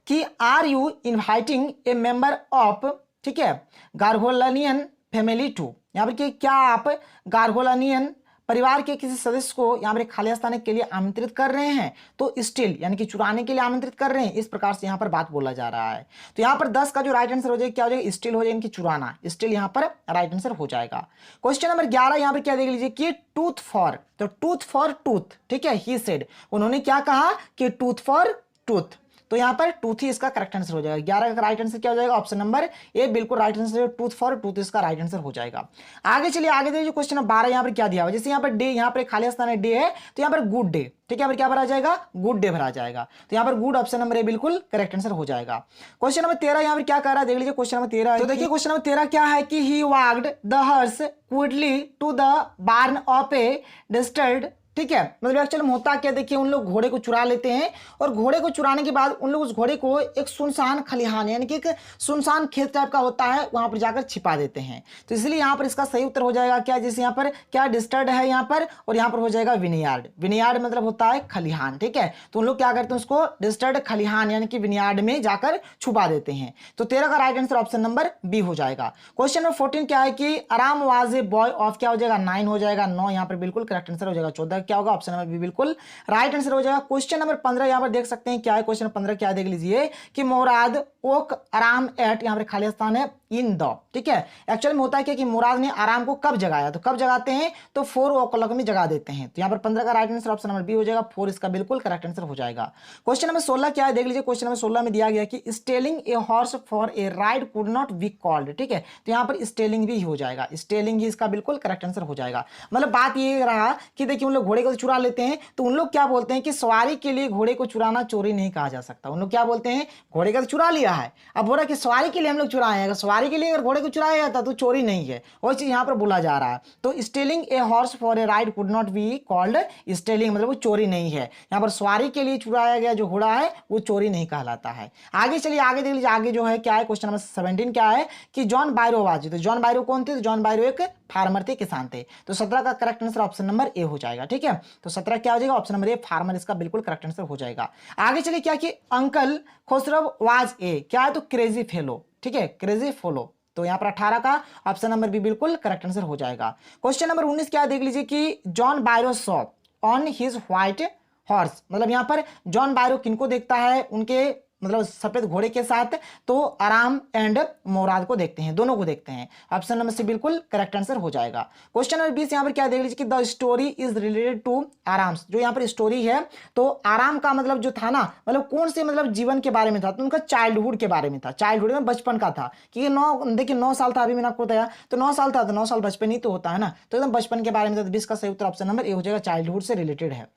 कि are you inviting a member of, ठीक है, गार्गोलानियन फैमिली टू। यहाँ पर क्या आप गार्गोलानियन परिवार के किसी सदस्य को यहाँ पर खाली स्थान के लिए आमंत्रित कर रहे हैं, तो स्टिल यानी कि चुराने के लिए आमंत्रित कर रहे हैं, इस प्रकार से यहाँ पर बात बोला जा रहा है। तो यहाँ पर 10 का जो राइट आंसर हो जाएगा क्या हो जाएगा, स्टिल हो जाएगा, इनकी चुराना, स्टिल यहाँ पर राइट आंसर हो जाएगा। क्वेश्चन नंबर 11 यहाँ पर क्या देख लीजिए कि टूथ फॉर, तो टूथ फॉर टूथ, ठीक है, ही सेड, उन्होंने क्या कहा कि टूथ फॉर टूथ। तो यहाँ पर टूथ ही इसका करेक्ट आंसर हो जाएगा। 11 का राइट आंसर क्या हो जाएगा, ऑप्शन नंबर ए बिल्कुल right answer, tooth for tooth इसका राइट आंसर हो जाएगा। आगे चलिए आगे देखिए क्वेश्चन नंबर 12 यहाँ पर क्या दिया हुआ, जैसे यहाँ पर डे, यहाँ पर खाली स्थान है डे है, तो यहाँ पर गुड डे, ठीक है, यहाँ पर क्या भरा जाएगा, गुड डे भरा जाएगा। तो यहाँ पर गुड ऑप्शन नंबर ए बिल्कुल करेक्ट आंसर हो जाएगा। क्वेश्चन नंबर 13 यहाँ पर क्या कर रहा है देख लीजिए। क्वेश्चन नंबर 13, तो देखिए क्वेश्चन नंबर 13 क्या है कि he walked the horse quickly to the barn of a deserted, ठीक है, मतलब एक्चुअली में होता क्या, देखिए उन लोग घोड़े को चुरा लेते हैं और घोड़े को चुराने के बाद उन लोग उस घोड़े को एक सुनसान खलिहान यानी कि एक सुनसान खेत टाइप का होता है वहां पर जाकर छिपा देते हैं। तो इसलिए यहाँ पर इसका सही उत्तर हो जाएगा क्या, जैसे यहाँ पर क्या डिस्टर्ड है यहाँ पर, और यहाँ पर हो जाएगा विनयार्ड। विनयार्ड मतलब होता है खलिहान, ठीक है, तो उन लोग क्या करते हैं उसको डिस्टर्ड खलिहान यानी कि विनयार्ड में जाकर छुपा देते हैं। तो 13 का right answer option number B हो जाएगा। क्वेश्चन नंबर 14 क्या है कि आराम वाज ए बॉय ऑफ, क्या हो जाएगा, 9 हो जाएगा, 9 यहाँ पर बिल्कुल करेक्ट आंसर हो जाएगा। 14 क्या होगा, ऑप्शन नंबर बी बिल्कुल राइट आंसर हो जाएगा। क्वेश्चन नंबर 15 यहाँ पर देख सकते हैं क्या है, क्वेश्चन नंबर 15 क्या है देख लीजिए कि मुराद ओक आराम एट, यहाँ पर खाली स्थान है, इन द, ठीक है। एक्चुअल में होता है क्या कि मुराद ने आराम को कब जगाया, तो कब जगाते हैं, तो 4 o'clock में जगा देते हैं। तो यहाँ पर 15 का right answer option number B हो जाएगा, 4 इसका बिल्कुल करेक्ट आंसर हो जाएगा। क्वेश्चन नंबर 16 क्या है देख लीजिए, क्वेश्चन नंबर 16 में दिया गया कि stealing a horse for a ride could not be called, ठीक है। तो यहाँ पर स्टेलिंग भी हो जाएगा, स्टेलिंग ही इसका बिल्कुल करेक्ट आंसर हो जाएगा। मतलब बात ये रहा कि देखिए उन लोग घोड़े को चुरा लेते हैं, तो उन लोग क्या बोलते हैं कि सवारी के लिए घोड़े को चुराना चोरी नहीं कहा जा सकता। उन लोग क्या बोलते हैं, घोड़े का तो चुरा लिया है, अब बोल रहा है कि सवारी के लिए हम लोग चुराए हैं, अगर सवारी के लिए अगर घोड़े को चुराया जाता तो चोरी नहीं है, वो चीज यहाँ पर बोला जा रहा है। तो stealing a horse for a ride could not be called stealing, मतलब वो चोरी नहीं है। यहाँ पर सवारी के लिए चुराया गया जो घोड़ा है वो चोरी नहीं कहलाता है। आगे चलिए, आगे देख लीजिए, आगे जो है क्या है, क्वेश्चन नंबर 17 क्या है कि जॉन बायरो वाज, तो जॉन बायरो कौन थे, तो जॉन बायरो एक फार्मर थे, किसान थे। तो 17 का correct answer option number A हो जाएगा, ठीक है। तो 17 क्या हो जाएगा, ऑप्शन नंबर ए फार्मर इसका बिल्कुल करेक्ट आंसर हो जाएगा। आगे चलिए क्या कि अंकल खुसरो वाज ए, क्या है, तो क्रेजी फेलो, ठीक है, क्रेजी फेलो। तो यहाँ पर 18 का ऑप्शन नंबर बी बिल्कुल करेक्ट आंसर हो जाएगा। क्वेश्चन नंबर 19 क्या देख लीजिए कि John बायरो saw on his white horse, मतलब यहाँ पर जॉन बायरो किनको देखता है, उनके मतलब सफेद घोड़े के साथ, तो आराम एंड मुराद को देखते हैं, दोनों को देखते हैं। ऑप्शन नंबर सी बिल्कुल करेक्ट आंसर हो जाएगा। क्वेश्चन नंबर 20 यहाँ पर क्या देख लीजिए कि the story is related to Aram, जो यहाँ पर स्टोरी है तो आराम का मतलब जो था ना, मतलब कौन से मतलब जीवन के बारे में था, तो उनका चाइल्डहुड के बारे में था, चाइल्डहुड में बचपन का था। कि 9 देखिए 9 साल था, अभी मैंने आपको बताया तो 9 साल था, तो 9 साल बचपन ही तो होता है ना, तो एकदम बचपन के बारे में था। 20 का सही उत्तर ऑप्शन नंबर ए हो जाएगा, चाइल्डहुड से रिलेटेड है।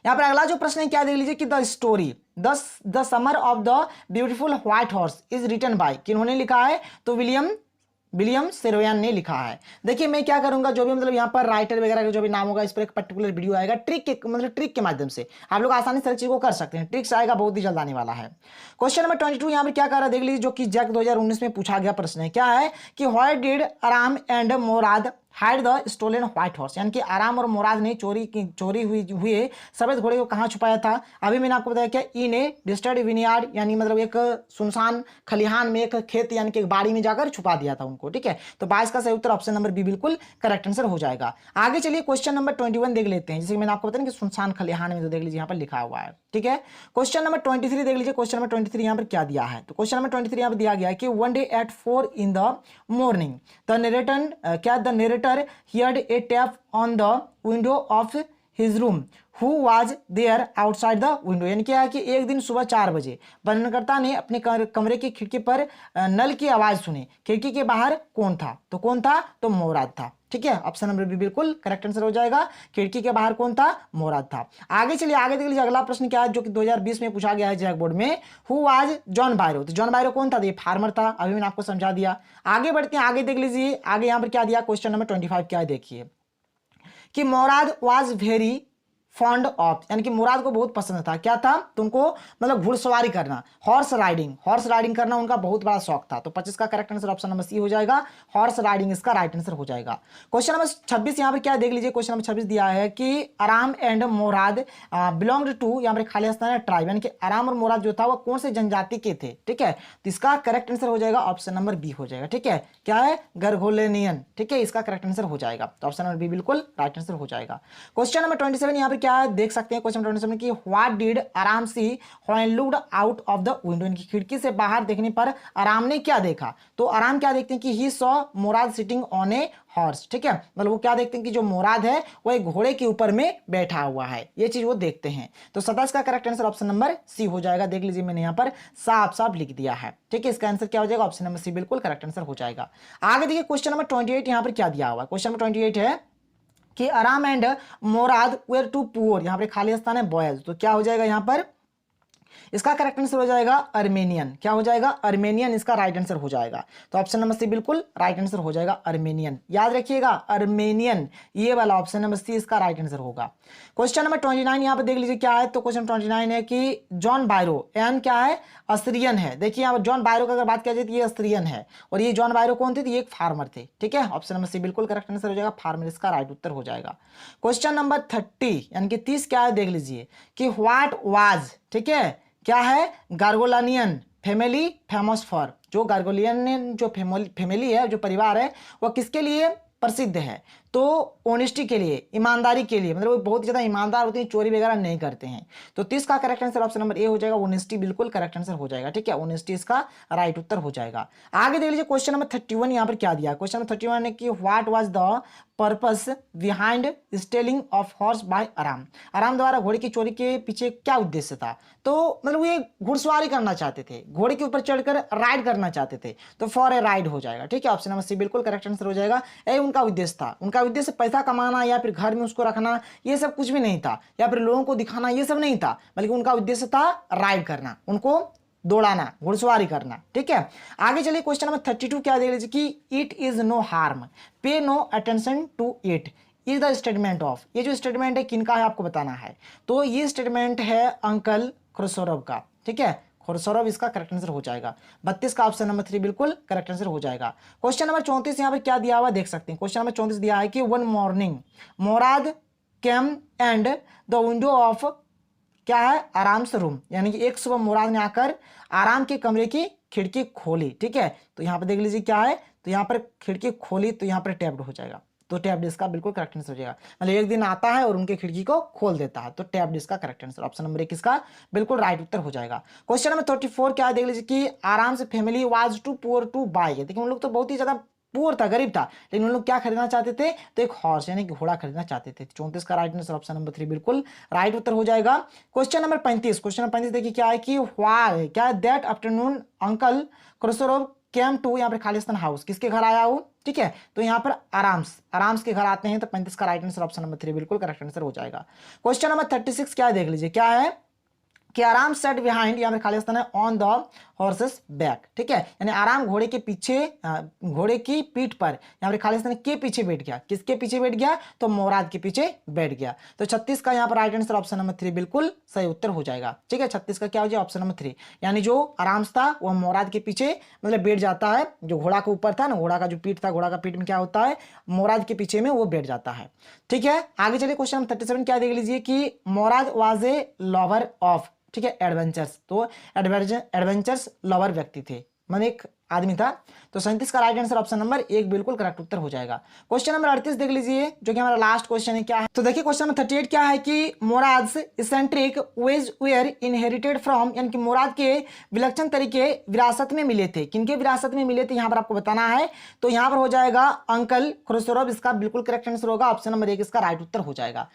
यहाँ पर अगला जो प्रश्न है क्या देख लीजिए कि the story the summer of the beautiful white horse is written by, किन्होंने लिखा है, तो विलियम सेरोयान ने लिखा है। देखिए मैं क्या करूंगा, जो भी मतलब यहाँ पर राइटर वगैरह का जो भी नाम होगा, इस पर एक पर्टिकुलर वीडियो आएगा, ट्रिक के माध्यम से आप लोग आसानी से चीज को कर सकते हैं। ट्रिक्स आएगा, बहुत ही जल्द आने वाला है। क्वेश्चन नंबर 22 यहाँ पर क्या कर रहा है देख लीजिए, जो कि जैक 2019 में पूछा गया प्रश्न है, क्या है कि why did Aram and Mourad hide the stolen white horse, यानी कि आराम और मुराद ने चोरी हुए सफेद घोड़े को कहाँ छुपाया था। अभी मैंने आपको बताया क्या, इन ए डिस्टर्ड विनियार्ड, यानी मतलब एक सुनसान खलिहान में, एक खेत यानी कि एक बाड़ी में जाकर छुपा दिया था उनको, ठीक है। तो 22 का सही उत्तर ऑप्शन नंबर बी बिल्कुल करेक्ट आंसर हो जाएगा। आगे चलिए क्वेश्चन नंबर 21 देख लेते हैं, जैसे मैंने आपको बताया कि सुनसान खलिहान में, तो देख लीजिए यहाँ पर लिखा हुआ है, ठीक है। क्वेश्चन नंबर 23 देख लीजिए, क्वेश्चन नंबर 23 यहाँ पर क्या दिया है, तो क्वेश्चन नंबर 23 यहाँ पर दिया गया है कि one day at 4 in the morning the narrator heard a tap on the window of his room who was there outside the window, यानी क्या है कि एक दिन सुबह 4 बजे वर्णनकर्ता ने अपने कमरे की खिड़की पर नल की आवाज सुनी, खिड़की के बाहर कौन था, तो कौन था, तो मुराद था, ठीक है। ऑप्शन नंबर बी बिल्कुल करेक्ट आंसर हो जाएगा, खिड़की के बाहर कौन था, मुराद था। आगे चलिए, आगे देख लीजिए अगला प्रश्न क्या है, जो कि 2020 में पूछा गया है जैक बोर्ड में, हु वाज जॉन बायरो, तो जॉन बायरो कौन था, तो ये फार्मर था, अभी मैंने आपको समझा दिया। आगे बढ़ते हैं, आगे देख लीजिए, आगे यहाँ पर क्या दिया, क्वेश्चन नंबर 25 क्या है देखिए कि मुराद वाज वेरी फॉन्ड ऑफ, यानी कि मुराद को बहुत पसंद था, क्या था, तो उनको मतलब घुड़सवारी करना, हॉर्स राइडिंग करना उनका बहुत बड़ा शौक था। तो 25 का correct answer option number C हो जाएगा, हॉर्स राइडिंग इसका राइट आंसर हो जाएगा। क्वेश्चन नंबर 26 यहाँ पर क्या देख लीजिए, क्वेश्चन नंबर 26 दिया है कि Aram and Murad belonged to, यहाँ पर खाली स्थान है ट्राइब, यानी कि आराम और मुराद जो था वो कौन से जनजाति के थे, ठीक है। तो इसका करेक्ट आंसर हो जाएगा ऑप्शन नंबर बी हो जाएगा, ठीक है, क्या है, गरगोलेनियन, ठीक है, इसका करेक्ट आंसर हो जाएगा। तो ऑप्शन नंबर बी बिल्कुल राइट आंसर हो जाएगा। क्वेश्चन नंबर 27 यहाँ पर क्या है देख सकते हैं, क्वेश्चन 27 की व्हाट डिड आराम see when looked out of the window, इनकी खिड़की से बाहर देखने पर आराम ने क्या देखा, तो आराम क्या देखते हैं कि he saw Murad sitting on a horse, ठीक है, मतलब वो क्या देखते हैं कि जो मुराद है वो एक घोड़े के ऊपर में बैठा हुआ है, ये चीज वो देखते हैं। तो 27 का correct answer option number C हो जाएगा, देख लीजिए मैंने यहाँ पर साफ साफ लिख दिया है, ठीक है। इसका आंसर क्या हो जाएगा, ऑप्शन नंबर सी बिल्कुल करेक्ट आंसर हो जाएगा। आगे देखिए क्वेश्चन नंबर 28 यहाँ पर क्या दिया हुआ है, क्वेश्चन नंबर 28 है कि Aram and Mourad were too poor, यहाँ पे खाली स्थान है बॉयज, तो क्या हो जाएगा यहाँ पर, इसका करेक्ट आंसर हो जाएगा अर्मेनियन, क्या हो जाएगा, अर्मेनियन इसका राइट आंसर हो जाएगा। तो ऑप्शन नंबर सी बिल्कुल राइट आंसर हो जाएगा, अर्मेनियन, याद रखिएगा अर्मेनियन, ये वाला ऑप्शन नंबर सी इसका राइट आंसर होगा। क्वेश्चन नंबर 29 यहाँ पे देख लीजिए क्या है, तो क्वेश्चन 29 है कि जॉन बायरो एन क्या है, अस्ट्रियन है। देखिए यहाँ पर जॉन बायरो की अगर बात किया जाए तो ये अस्ट्रियन है, और ये जॉन बायरो कौन थे, तो ये एक फार्मर थे, ठीक है। ऑप्शन नंबर सी बिल्कुल करेक्ट आंसर हो जाएगा, फार्मर इसका राइट उत्तर हो जाएगा। क्वेश्चन नंबर 30 यानी कि 30 क्या है देख लीजिए कि व्हाट वाज, ठीक है, क्या है, गार्गोलानियन फैमिली फेमस फॉर, जो गार्गोलियन जो फैमिली है, जो परिवार है, वो किसके लिए प्रसिद्ध है, तो ऑनेस्टी के लिए, ईमानदारी के लिए, मतलब वो बहुत ज़्यादा ईमानदार होते हैं, चोरी वगैरह नहीं करते हैं। तो 30 का correct answer option number A हो जाएगा, ऑनेस्टी बिल्कुल करेक्ट आंसर हो जाएगा। ठीक है, ऑनेस्टी इसका राइट उत्तर हो जाएगा। आगे देख लीजिए क्वेश्चन नंबर 31 यहाँ पर क्या दिया। क्वेश्चन नंबर 31 है कि what was the purpose behind stealing of horse by Aram. Aram द्वारा घोड़े की चोरी के पीछे क्या उद्देश्य था। तो मतलब ये घुड़सवारी करना चाहते थे, घोड़े के ऊपर चढ़कर राइड करना चाहते थे, तो फॉर ए राइड हो जाएगा। ठीक है, ऑप्शन नंबर सी बिल्कुल करेक्ट आंसर हो जाएगा। यही उनका उद्देश्य था। उनका उद्देश्य पैसा कमाना या फिर घर में उसको रखना, ये सब कुछ भी नहीं था, या फिर लोगों को दिखाना, ये सब नहीं था, बल्कि उनका उद्देश्य था राइड करना, उनको दौड़ाना, घुड़सवारी करना। ठीक है, आगे चलिए क्वेश्चन नंबर 32 क्या देख लीजिए कि it is no harm, pay no attention to it is the statement of. ये जो स्टेटमेंट है किनका है आपको बताना है। तो ये स्टेटमेंट है अंकल खुसरोव का। ठीक है, खुसरोव इसका करेक्ट आंसर हो जाएगा। 32 का ऑप्शन नंबर 3 बिल्कुल करेक्ट आंसर हो जाएगा। क्वेश्चन नंबर 34 यहाँ पर क्या दिया हुआ देख सकते हैं। क्वेश्चन नंबर 34 दिया है कि one morning Mourad came and the window of क्या है आराम से रूम, यानी कि एक सुबह मुराद ने आकर आराम के कमरे की खिड़की खोली। ठीक है, तो यहाँ पर देख लीजिए क्या है, तो यहाँ पर खिड़की खोली, तो यहाँ पर टैप्ड हो जाएगा। तो टैप्ड इसका बिल्कुल करेक्ट आंसर हो जाएगा। मतलब एक दिन आता है और उनके खिड़की को खोल देता है, तो टैप्ड इसका करेक्ट आंसर ऑप्शन नंबर 1 इसका बिल्कुल राइट उत्तर हो जाएगा। क्वेश्चन नंबर 34 क्या देख लीजिए कि आराम से family was too poor to buy. देखिए उन लोग तो बहुत ही ज्यादा पुअर था, गरीब था, लेकिन उन लोग क्या खरीदना चाहते थे, तो एक हॉर्स यानी कि घोड़ा खरीदना चाहते थे। 34 का राइट आंसर ऑप्शन नंबर 3 बिल्कुल राइट उत्तर हो जाएगा। क्वेश्चन नंबर 35, क्वेश्चन नंबर 35 देखिए क्या है कि व्हाई क्या that afternoon uncle Khosrove came to, यहाँ पर खालिस्तान हाउस, किसके घर आया हो। ठीक है, तो यहाँ पर आराम्स के घर आते हैं, तो 35 का राइट आंसर ऑप्शन नंबर 3 बिल्कुल करेक्ट आंसर हो जाएगा। क्वेश्चन नंबर 36 क्या देख लीजिए क्या है कि आराम सेट बिहाइंड, यहाँ पर खालिस्तान है ऑन द हॉर्सेस बैक। ठीक है, यानी आराम घोड़े के पीछे, घोड़े की पीठ पर, यहाँ पर खालिस्तान के पीछे बैठ गया। किसके पीछे बैठ गया, तो मोराद के पीछे बैठ गया। तो 36 का यहाँ पर राइट आंसर ऑप्शन नंबर 3 बिल्कुल सही उत्तर हो जाएगा। ठीक है, 36 का क्या हो जाएगा ऑप्शन नंबर 3, यानी जो आराम था वह मोराद के पीछे मतलब बैठ जाता है। जो घोड़ा के ऊपर था ना, घोड़ा का जो पीठ था, घोड़ा का पीठ में क्या होता है, मोराद के पीछे में वो बैठ जाता है। ठीक है, आगे चलिए क्वेश्चन नंबर 37 क्या देख लीजिए कि Mourad was a lover of, ठीक है, एडवेंचर्स। तो एडवेंचर्स लवर व्यक्ति थे, मतलब एक आदमी था। तो 37 का राइट आंसर ऑप्शन नंबर 1 बिल्कुल करेक्ट उत्तर हो जाएगा। क्वेश्चन नंबर 38 देख लीजिए जो कि हमारा लास्ट क्वेश्चन है क्या है। तो देखिए क्वेश्चन नंबर 38 क्या है कि Mourad's eccentric ways were inherited from, यानी कि मोराद के विलक्षण तरीके विरासत में मिले थे। किनके विरासत में मिले थे यहाँ पर आपको बताना है। तो यहाँ पर हो जाएगा अंकल खुसरोव, इसका बिल्कुल करेक्ट आंसर होगा। ऑप्शन नंबर 1 इसका राइट उत्तर हो जाएगा।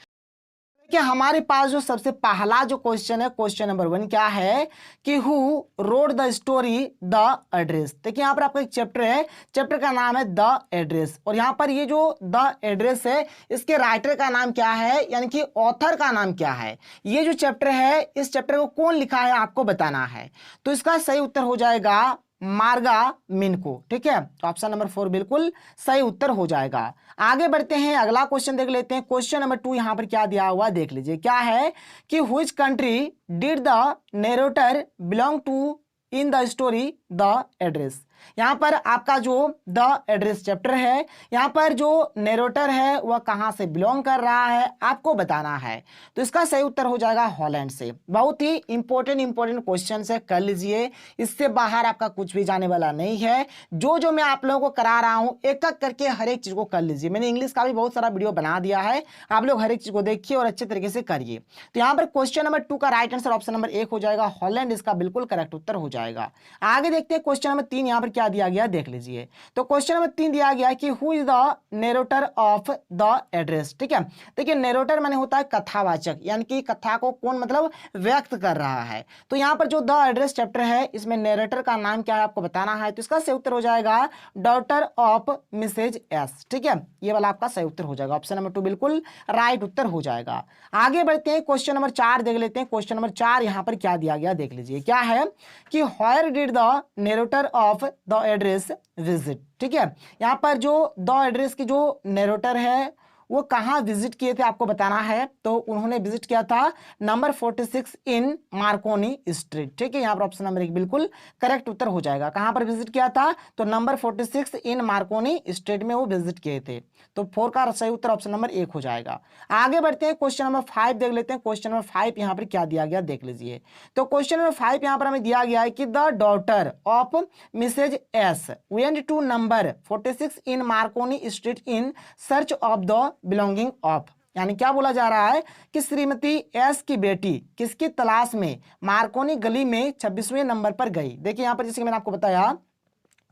कि हमारे पास जो सबसे पहला जो क्वेश्चन है, क्वेश्चन नंबर 1 क्या है कि who wrote the story the address. देखिए यहाँ पर आपका एक चैप्टर है, चैप्टर का नाम है द एड्रेस, और यहाँ पर ये जो द एड्रेस है इसके राइटर का नाम क्या है, यानी कि ऑथर का नाम क्या है। ये जो चैप्टर है, इस चैप्टर को कौन लिखा है आपको बताना है। तो इसका सही उत्तर हो जाएगा मार्गा मिनको। ठीक है, तो ऑप्शन नंबर 4 बिल्कुल सही उत्तर हो जाएगा। आगे बढ़ते हैं, अगला क्वेश्चन देख लेते हैं। क्वेश्चन नंबर 2 यहां पर क्या दिया हुआ देख लीजिए क्या है कि which country did the narrator belong to in the story the address. यहां पर आपका जो द एड्रेस चैप्टर है, यहां पर जो नरेटर है वह कहां से बिलोंग कर रहा है आपको बताना है। तो इसका सही उत्तर हो जाएगा हॉलैंड से। बहुत ही इंपॉर्टेंट क्वेश्चन है, कर लीजिए, इससे बाहर आपका कुछ भी जाने वाला नहीं है। जो जो मैं आप लोगों को करा रहा हूं एक एक करके हर एक चीज को कर लीजिए। मैंने इंग्लिश का भी बहुत सारा वीडियो बना दिया है, आप लोग हर एक चीज को देखिए और अच्छे तरीके से करिए। तो यहाँ पर क्वेश्चन नंबर 2 का राइट आंसर ऑप्शन नंबर 1 हो जाएगा, हॉलैंड इसका बिल्कुल करेक्ट उत्तर हो जाएगा। आगे देखते हैं क्वेश्चन नंबर 3 यहाँ पर क्या दिया गया देख लीजिए। तो क्वेश्चन नंबर 3 दिया गया कि who is the narrator of the address. ठीक है, देखिए नरेटर माने होता है कथावाचक, यानी कि कथा को कौन मतलब व्यक्त कर रहा है। तो यहाँ पर जो द एड्रेस चैप्टर है इसमें नरेटर का नाम क्या है आपको बताना है। तो इसका सही उत्तर हो जाएगा डॉटर ऑफ मिसेज एस। ठीक है, ये वाला आपका सही उत्तर हो जाएगा। ऑप्शन नंबर 2 बिल्कुल राइट उत्तर हो जाएगा। आगे बढ़ते हैं, क्वेश्चन नंबर 4 देख लेते हैं। क्वेश्चन नंबर 4 यहाँ पर क्या दिया गया देख लीजिए क्या है कि where did the narrator of the address visit. ठीक है, यहाँ पर जो द एड्रेस की जो नरेटर है वो कहाँ विजिट किए थे आपको बताना है। तो उन्होंने विजिट किया था नंबर 46 इन मार्कोनी स्ट्रीट। ठीक है, यहाँ पर ऑप्शन नंबर 1 बिल्कुल करेक्ट उत्तर हो जाएगा। कहाँ पर विजिट किया था, तो नंबर 46 इन मार्कोनी स्ट्रीट में वो विजिट किए थे। तो 4 का सही उत्तर ऑप्शन नंबर 1 हो जाएगा। आगे बढ़ते हैं, क्वेश्चन नंबर 5 देख लेते हैं। क्वेश्चन नंबर 5 यहाँ पर क्या दिया गया देख लीजिए। तो क्वेश्चन नंबर 5 यहाँ पर हमें दिया गया है कि the daughter of Mrs S went to number 46 in Marconi street in search of the belonging of. यानी क्या बोला जा रहा है कि श्रीमती एस की बेटी किसकी तलाश में मार्कोनी गली में 26वें नंबर पर गई। देखिए यहाँ पर जैसे कि मैंने आपको बताया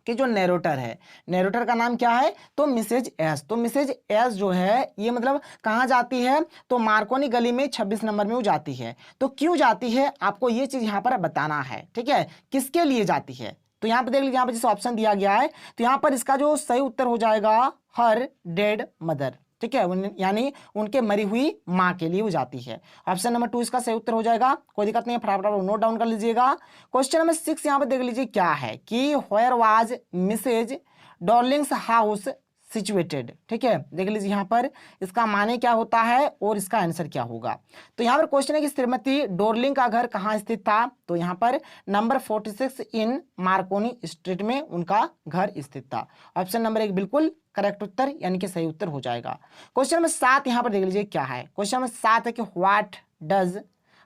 कि जो नैरेटर है, नैरेटर का नाम क्या है, तो मिसेज एस। तो मिसेज एस जो है ये मतलब कहाँ जाती है, तो मार्कोनी गली में 26 नंबर में वो जाती है। तो क्यों जाती है आपको ये चीज यहाँ पर बताना है। ठीक है, किसके लिए जाती है, तो यहाँ पर देख लीजिए, यहाँ पर जैसे ऑप्शन दिया गया है तो यहाँ पर इसका जो सही उत्तर हो जाएगा हर डेड मदर। ठीक है, यानी उनके मरी हुई माँ के लिए वो जाती है। ऑप्शन नंबर 2 इसका सही उत्तर हो जाएगा। कोई दिक्कत नहीं है, फटाफट नोट डाउन कर लीजिएगा। क्वेश्चन नंबर 6 यहाँ पर देख लीजिए क्या है कि where was Mrs Darling's house situated. ठीक है, देख लीजिए यहाँ पर इसका माने क्या होता है और इसका आंसर क्या होगा। तो यहाँ पर क्वेश्चन है कि श्रीमती डोरलिंग का घर कहाँ स्थित था, तो यहाँ पर नंबर 46 इन मार्कोनी स्ट्रीट में उनका घर स्थित था। ऑप्शन नंबर 1 बिल्कुल करेक्ट उत्तर यानी कि सही उत्तर हो जाएगा। क्वेश्चन नंबर 7 यहाँ पर देख लीजिए क्या है। क्वेश्चन नंबर 7 है कि व्हाट डज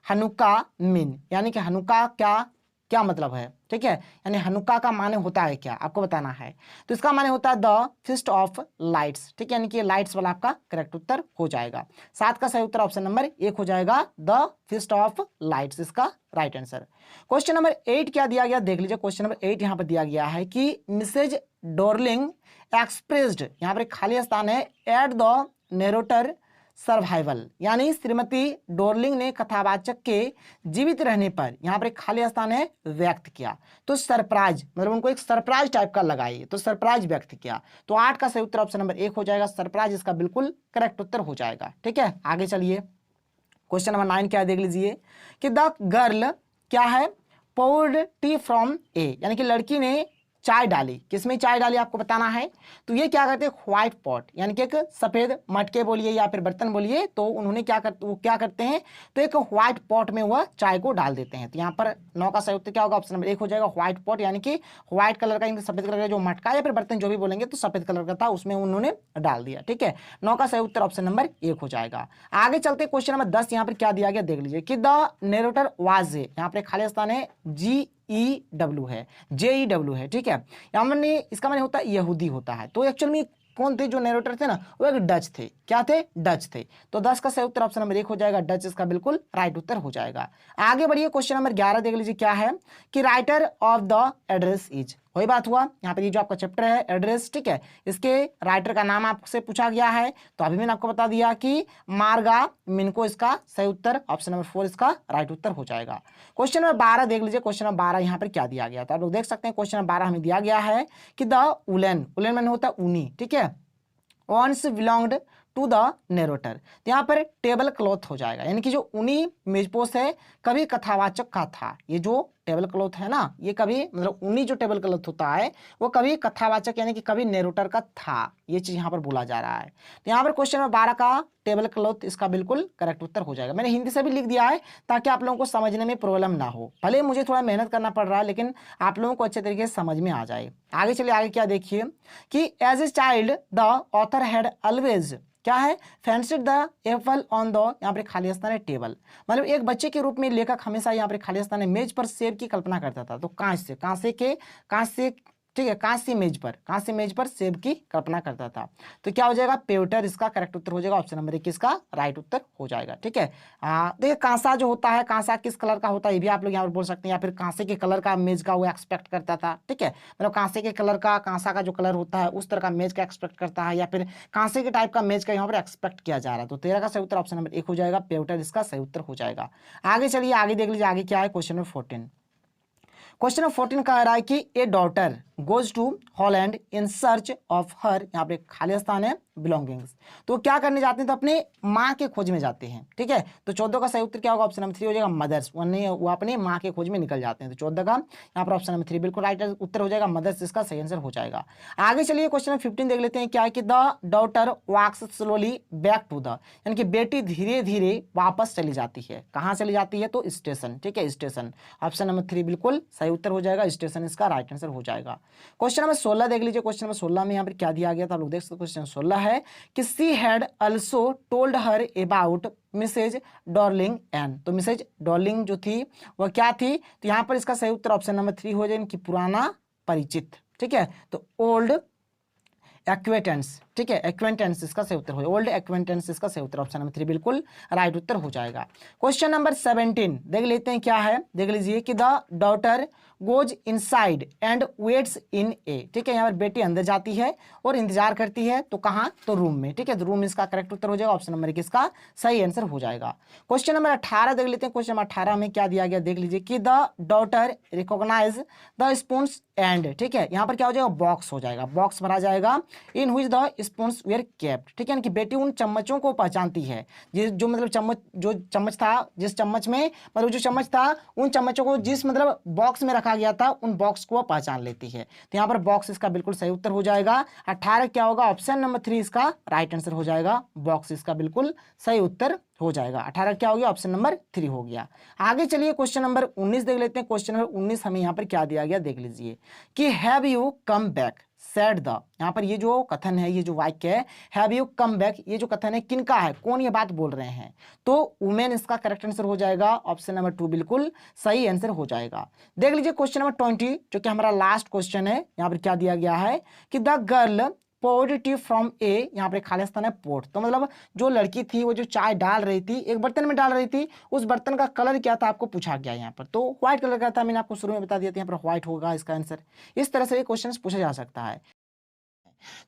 हनुका मीन, यानी कि हनुका क्या मतलब है। ठीक है, यानी हनुका का माने होता है क्या आपको बताना है। तो इसका माने होता है द फीस्ट ऑफ लाइट्स। ठीक है, यानी कि लाइट्स वाला आपका करेक्ट उत्तर हो जाएगा। 7 का सही उत्तर ऑप्शन नंबर 1 हो जाएगा, द फीस्ट ऑफ लाइट्स इसका राइट आंसर। क्वेश्चन नंबर 8 क्या दिया गया देख लीजिए। क्वेश्चन नंबर 8 यहाँ पर दिया गया है कि मिसेज डोरलिंग एक्सप्रेस्ड, यहाँ पर एक खाली स्थान है, एट द नैरेटर सर्वाइवल, यानी श्रीमती डोरलिंग ने कथावाचक के जीवित रहने पर यहाँ पर एक खाली स्थान है व्यक्त किया। तो सरप्राइज मतलब उनको एक सरप्राइज टाइप का लगाई, तो सरप्राइज व्यक्त किया। तो 8 का सही उत्तर ऑप्शन नंबर 1 हो जाएगा, सरप्राइज इसका बिल्कुल करेक्ट उत्तर हो जाएगा। ठीक है, आगे चलिए। क्वेश्चन नंबर 9 क्या देख लीजिए कि द गर्ल क्या है, पोर्ड टी फ्रॉम ए, यानी कि लड़की ने चाय डाली, किसमें चाय डाली आपको बताना है। तो ये क्या करते हैं, व्हाइट पॉट, यानी कि एक सफेद मटके बोलिए या फिर बर्तन बोलिए, तो उन्होंने क्या करते हैं, तो एक व्हाइट पॉट में वह चाय को डाल देते हैं। तो यहाँ पर 9 का सही उत्तर क्या होगा, ऑप्शन नंबर 1 हो जाएगा, व्हाइट पॉट, यानी कि व्हाइट कलर का सफेद कलर का जो मटका या फिर बर्तन जो भी बोलेंगे तो सफेद कलर का था, उसमें उन्होंने डाल दिया। ठीक है, 9 का सही उत्तर ऑप्शन नंबर 1 हो जाएगा। आगे चलते क्वेश्चन नंबर 10 यहाँ पर क्या दिया गया देख लीजिए कि द नैरेटर वाज, यहाँ पर खाली स्थान है GEW है, JEW है। ठीक है, यहाँ मैंने इसका मैंने होता है यहूदी होता है। तो एक्चुअल में कौन थे जो नैरेटर थे ना, वो एक डच थे। क्या थे, डच थे। तो 10 का सही उत्तर ऑप्शन नंबर 1 हो जाएगा, डच इसका बिल्कुल राइट उत्तर हो जाएगा। आगे बढ़िए, क्वेश्चन नंबर 11 देख लीजिए क्या है कि writer of the address is, वही बात हुआ यहाँ पर, ये जो आपका चैप्टर है एड्रेस, ठीक है, इसके राइटर का नाम आपसे पूछा गया है। तो अभी मैंने आपको बता दिया कि मार्गा मिनको इसका सही उत्तर ऑप्शन नंबर 4 इसका राइट उत्तर हो जाएगा। क्वेश्चन नंबर 12 देख लीजिए। क्वेश्चन नंबर 12 यहाँ पर क्या दिया गया था, आप लोग देख सकते हैं। क्वेश्चन नंबर 12 हमें दिया गया है कि द उलेन, उलेन मैंने होता है ऊनी, ठीक है, once belonged to the narrator. तो यहाँ पर टेबल क्लॉथ हो जाएगा, यानी कि जो ऊनी मेजपोश है कभी कथावाचक का था। ये जो टेबल क्लॉथ है ना, ये कभी मतलब ऊनी जो टेबल क्लॉथ होता है वो कभी कथावाचक यानी कि कभी नैरेटर का था, ये चीज यहाँ पर बोला जा रहा है। तो यहाँ पर क्वेश्चन नंबर 12 का टेबल क्लॉथ इसका बिल्कुल करेक्ट उत्तर हो जाएगा। मैंने हिंदी से भी लिख दिया है ताकि आप लोगों को समझने में प्रॉब्लम ना हो, भले मुझे थोड़ा मेहनत करना पड़ रहा है लेकिन आप लोगों को अच्छे तरीके से समझ में आ जाए। आगे चलिए, आगे क्या देखिए कि as a child the author had always क्या है, fancied the apple on the, यहाँ पर खाली स्थान है टेबल, मतलब एक बच्चे के रूप में लेखक हमेशा यहाँ पर खाली स्थान है मेज पर सेब की कल्पना करता था। तो कांच से ठीक है, कांस्य मेज पर सेब की कल्पना करता था। तो क्या हो जाएगा, पेवटर इसका करेक्ट उत्तर हो जाएगा, ऑप्शन नंबर 1 इसका राइट उत्तर हो जाएगा। ठीक है, देखिए कांसा जो होता है, कांसा किस कलर का होता है ये भी आप लोग यहाँ पर बोल सकते हैं, या फिर कांसे के कलर का मेज का वो एक्सपेक्ट करता था। ठीक है, मतलब कांसे के कलर का, कांसा का जो कलर होता है उस तरह का मेज का एक्सपेक्ट करता है, या फिर कांसे के टाइप का मेज का यहाँ पर एक्सपेक्ट किया जा रहा है। तो 13 का सही उत्तर ऑप्शन नंबर 1 हो जाएगा, पेवटर इसका सही उत्तर हो जाएगा। आगे चलिए, आगे देख लीजिए आगे क्या है, क्वेश्चन नंबर 14। क्वेश्चन नंबर 14 कह रहा है कि a daughter goes to Holland in search of her, यहाँ पे खाली स्थान है, बिलोंगिंग्स। तो क्या करने जाते हैं, तो अपने माँ के खोज में जाते हैं। ठीक है, तो 14 का सही उत्तर क्या होगा, ऑप्शन नंबर 3 हो जाएगा, मदर्स। वो अपने माँ के खोज में निकल जाते हैं। तो 14 का यहाँ पर ऑप्शन नंबर 3 बिल्कुल राइट उत्तर हो जाएगा, मदर्स इसका सही आंसर हो जाएगा। आगे चलिए क्वेश्चन नंबर 15 देख लेते हैं, क्या है कि the daughter walks slowly back to the, यानी कि बेटी धीरे धीरे वापस चली जाती है। कहाँ चली जाती है, तो स्टेशन। ठीक है, स्टेशन, ऑप्शन नंबर 3 बिल्कुल सही उत्तर हो जाएगा, स्टेशन इसका राइट आंसर हो जाएगा। क्वेश्चन नंबर 16 देख लीजिए। क्वेश्चन नंबर 16 में यहाँ पर क्या दिया गया था, आप लोग देख सकते। क्वेश्चन 16 है कि she had also told her about Mrs Dorling and. तो मिसेज डॉर्लिंग जो थी वह क्या थी, तो यहाँ पर इसका सही उत्तर ऑप्शन नंबर 3 हो जाएगा, कि पुराना परिचित। ठीक है, तो ओल्ड एक्वेंटेंस। ठीक है, एक्वेंटेंस इसका सही उत्तर हो जाएगा, ओल्ड एक्वेंटेंस इसका सही उत्तर ऑप्शन नंबर 3 बिल्कुल राइट उत्तर हो जाएगा। क्वेश्चन नंबर 17 देख लेते हैं, क्या है, देख लीजिए कि the daughter goes inside and waits in a. ठीक है, यहाँ पर बेटी अंदर जाती है और इंतजार करती है, तो कहाँ, तो रूम में। ठीक है, तो रूम इसका करेक्ट उत्तर हो जाएगा, ऑप्शन नंबर 1 इसका सही आंसर हो जाएगा। क्वेश्चन नंबर 18 देख लेते हैं। क्वेश्चन नंबर 18 में क्या दिया गया, देख लीजिए कि the daughter recognise the spoon and. ठीक है, यहाँ पर क्या हो जाएगा, बॉक्स हो जाएगा, बॉक्स भरा जाएगा, in which the spoons were kept. ठीक है, कि बेटी उन चम्मचों को पहचानती है, जो मतलब चम्मच, जो चम्मच था, जिस चम्मच में मतलब जो चम्मच था, उन चम्मचों को जिस मतलब बॉक्स में रखा गया था, उन बॉक्स को पहचान लेती है। तो यहाँ पर बॉक्स इसका बिल्कुल सही उत्तर हो जाएगा। 18 क्या होगा, ऑप्शन नंबर 3 इसका राइट आंसर हो जाएगा, बॉक्स इसका बिल्कुल सही उत्तर हो जाएगा। 18 क्या हो गया, ऑप्शन नंबर 3 हो गया। आगे चलिए क्वेश्चन नंबर 19 देख लेते हैं। क्वेश्चन नंबर 19 हमें यहाँ पर क्या दिया गया, देख लीजिए कि have you come back said the. यहाँ पर ये जो कथन है, ये जो वाक्य है, हैव यू कम बैक, ये जो कथन है किनका है, कौन ये बात बोल रहे हैं, तो वुमेन इसका करेक्ट आंसर हो जाएगा, ऑप्शन नंबर 2 बिल्कुल सही आंसर हो जाएगा। देख लीजिए क्वेश्चन नंबर 20 जो कि हमारा लास्ट क्वेश्चन है। यहाँ पर क्या दिया गया है कि the girl poured tea from a, यहाँ पर खाली स्थान है पोर्ट, तो मतलब जो लड़की थी वो जो चाय डाल रही थी, एक बर्तन में डाल रही थी, उस बर्तन का कलर क्या था आपको पूछा गया यहाँ पर, तो व्हाइट कलर का था, मैंने आपको शुरू में बता दिया था, यहाँ पर व्हाइट होगा इसका आंसर। इस तरह से ये क्वेश्चन पूछा जा सकता है।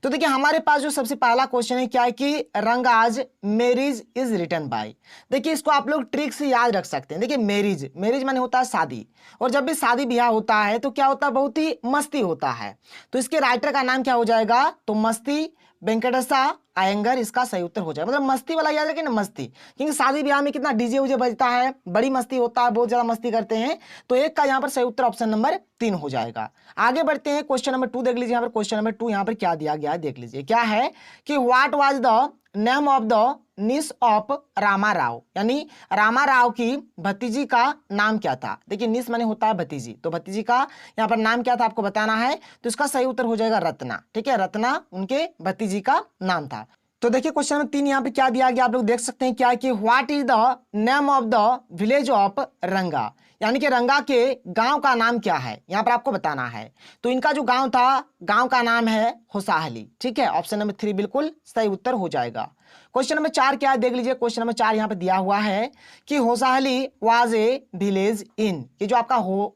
तो देखिए हमारे पास जो सबसे पहला क्वेश्चन है, क्या है कि Ranga's marriage is written by. देखिए इसको आप लोग ट्रिक से याद रख सकते हैं। देखिए मैरिज, मैरिज माने होता है शादी, और जब भी शादी ब्याह होता है तो क्या होता है, बहुत ही मस्ती होता है। तो इसके राइटर का नाम क्या हो जाएगा, तो मस्ती वेंकटेशा अयंगर इसका सही उत्तर हो जाएगा। मतलब मस्ती वाला याद रखें ना, मस्ती, क्योंकि शादी ब्याह में कितना डीजे उजे बजता है, बड़ी मस्ती होता है, बहुत ज्यादा मस्ती करते हैं। तो एक का यहाँ पर सही उत्तर ऑप्शन नंबर 3 हो जाएगा। आगे बढ़ते हैं, क्वेश्चन नंबर 2 देख लीजिए। यहाँ पर क्वेश्चन नंबर 2 यहाँ पर क्या दिया गया है, देख लीजिए क्या है कि what was the name of the निस ऑफ रामा राव, यानी रामा राव की भतीजी का नाम क्या था। देखिए निस माने होता है भतीजी, तो भतीजी का यहाँ पर नाम क्या था आपको बताना है, तो इसका सही उत्तर हो जाएगा रत्ना। ठीक है, रत्ना उनके भतीजी का नाम था। तो देखिए क्वेश्चन नंबर 3 यहाँ पे क्या दिया गया, आप लोग देख सकते हैं क्या है कि what is the name of the village of रंगा, यानी कि रंगा के गांव का नाम क्या है, यहाँ पर आपको बताना है। तो इनका जो गांव था, गांव का नाम है होसाहली। ठीक है, ऑप्शन नंबर 3 बिल्कुल सही उत्तर हो जाएगा। क्वेश्चन नंबर 4 क्या है, देख लीजिए। क्वेश्चन नंबर 4 यहाँ पे दिया हुआ है कि होसाहली वाज ए विलेज इन, ये जो आपका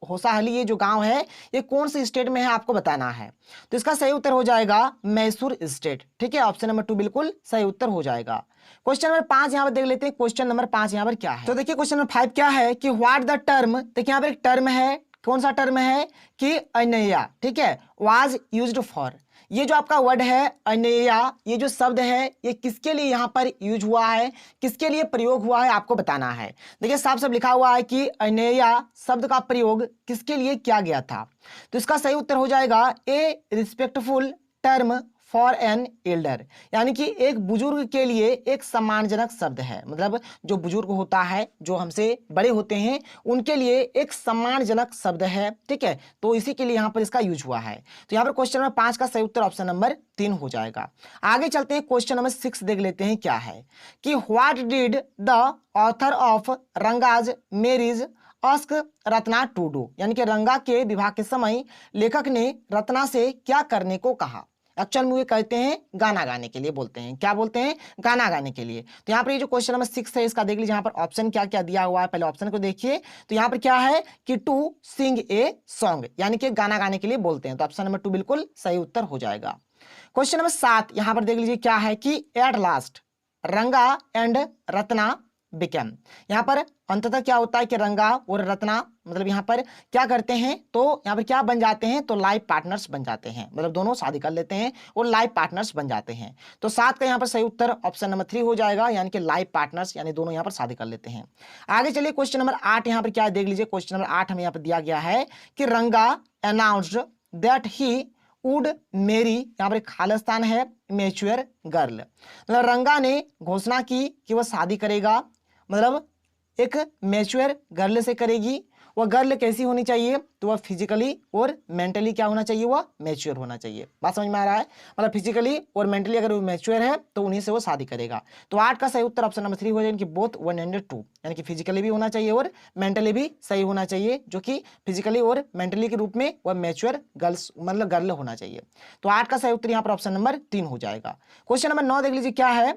होसाहली ये जो गांव है, ये कौन से स्टेट में है आपको बताना है। तो इसका सही उत्तर हो जाएगा मैसूर स्टेट। ठीक है, ऑप्शन नंबर 2 बिल्कुल सही उत्तर हो जाएगा। क्वेश्चन नंबर 5 यहाँ पर देख लेते हैं। क्वेश्चन नंबर 5 यहाँ पर क्या है, तो देखिए क्वेश्चन नंबर 5 क्या है कि व्हाट द टर्म, देखिए यहाँ पर एक टर्म है, कौन सा टर्म है कि अनैया। ठीक है, वाज यूज्ड फॉर, ये जो आपका वर्ड है अनैया, ये जो शब्द है ये किसके लिए यहाँ पर यूज हुआ है, किसके लिए प्रयोग हुआ है आपको बताना है। देखिए साफ साफ लिखा हुआ है कि अनैया शब्द का प्रयोग किसके लिए किया गया था। तो इसका सही उत्तर हो जाएगा a respectful term for an elder, यानी कि एक बुजुर्ग के लिए एक सम्मानजनक शब्द है। मतलब जो बुजुर्ग होता है, जो हमसे बड़े होते हैं, उनके लिए एक सम्मानजनक शब्द है। ठीक है, तो इसी के लिए यहाँ पर इसका यूज हुआ है। तो यहाँ पर क्वेश्चन नंबर 5 का सही उत्तर ऑप्शन नंबर 3 हो जाएगा। आगे चलते हैं, क्वेश्चन नंबर 6 देख लेते हैं क्या है कि what did the author of Ranga's marriage ask Ratna to do, यानी कि रंगा के विवाह के समय लेखक ने रत्ना से क्या करने को कहा। एक्चुअल में कहते हैं गाना गाने के लिए बोलते हैं, क्या बोलते हैं, गाना गाने के लिए। तो यहाँ पर ये जो क्वेश्चन नंबर 6 है इसका देख लीजिए, यहाँ पर ऑप्शन क्या क्या दिया हुआ है, पहले ऑप्शन को देखिए। तो यहाँ पर क्या है कि टू सिंग ए सॉन्ग, यानी कि गाना गाने के लिए बोलते हैं। तो ऑप्शन नंबर 2 बिल्कुल सही उत्तर हो जाएगा। क्वेश्चन नंबर 7 यहाँ पर देख लीजिए क्या है कि एट लास्ट रंगा एंड रत्ना बिकेम, यहाँ पर अंततः क्या होता है कि रंगा और रत्ना मतलब यहाँ पर क्या करते हैं, तो यहाँ पर क्या बन जाते हैं, तो लाइफ पार्टनर्स बन जाते हैं, मतलब दोनों शादी कर लेते हैं और लाइफ पार्टनर्स बन जाते हैं। तो 7 का यहाँ पर सही उत्तर ऑप्शन नंबर 3 हो जाएगा, यानी कि लाइफ पार्टनर्स, यानी दोनों यहाँ पर शादी कर लेते हैं। आगे चलिए क्वेश्चन नंबर 8 यहाँ पर क्या है देख लीजिए। क्वेश्चन नंबर 8 हमें यहाँ पर दिया गया है कि रंगा अनाउंस्ड दैट ही वुड मेरी, यहाँ पर खालिस्तान है, मैच्योर गर्ल, मतलब रंगा ने घोषणा की कि वह शादी करेगा, मतलब एक मैच्योर गर्ल से करेगी। वह गर्ल कैसी होनी चाहिए, तो वह फिजिकली और मेंटली क्या होना चाहिए, वह मैच्योर होना चाहिए। बात समझ में आ रहा है, मतलब फिजिकली और मेंटली अगर वो मैच्योर है तो उन्हीं से वो शादी करेगा। तो 8 का सही उत्तर ऑप्शन नंबर 3 हो जाएगा, बोथ 1 एंड 2, यानी कि फिजिकली भी होना चाहिए और मेंटली भी सही होना चाहिए, जो कि फिजिकली और मेंटली के रूप में वह मैच्योर गर्ल्स मतलब गर्ल होना चाहिए। तो 8 का सही उत्तर यहाँ पर ऑप्शन नंबर 3 हो जाएगा। क्वेश्चन नंबर 9 देख लीजिए क्या है।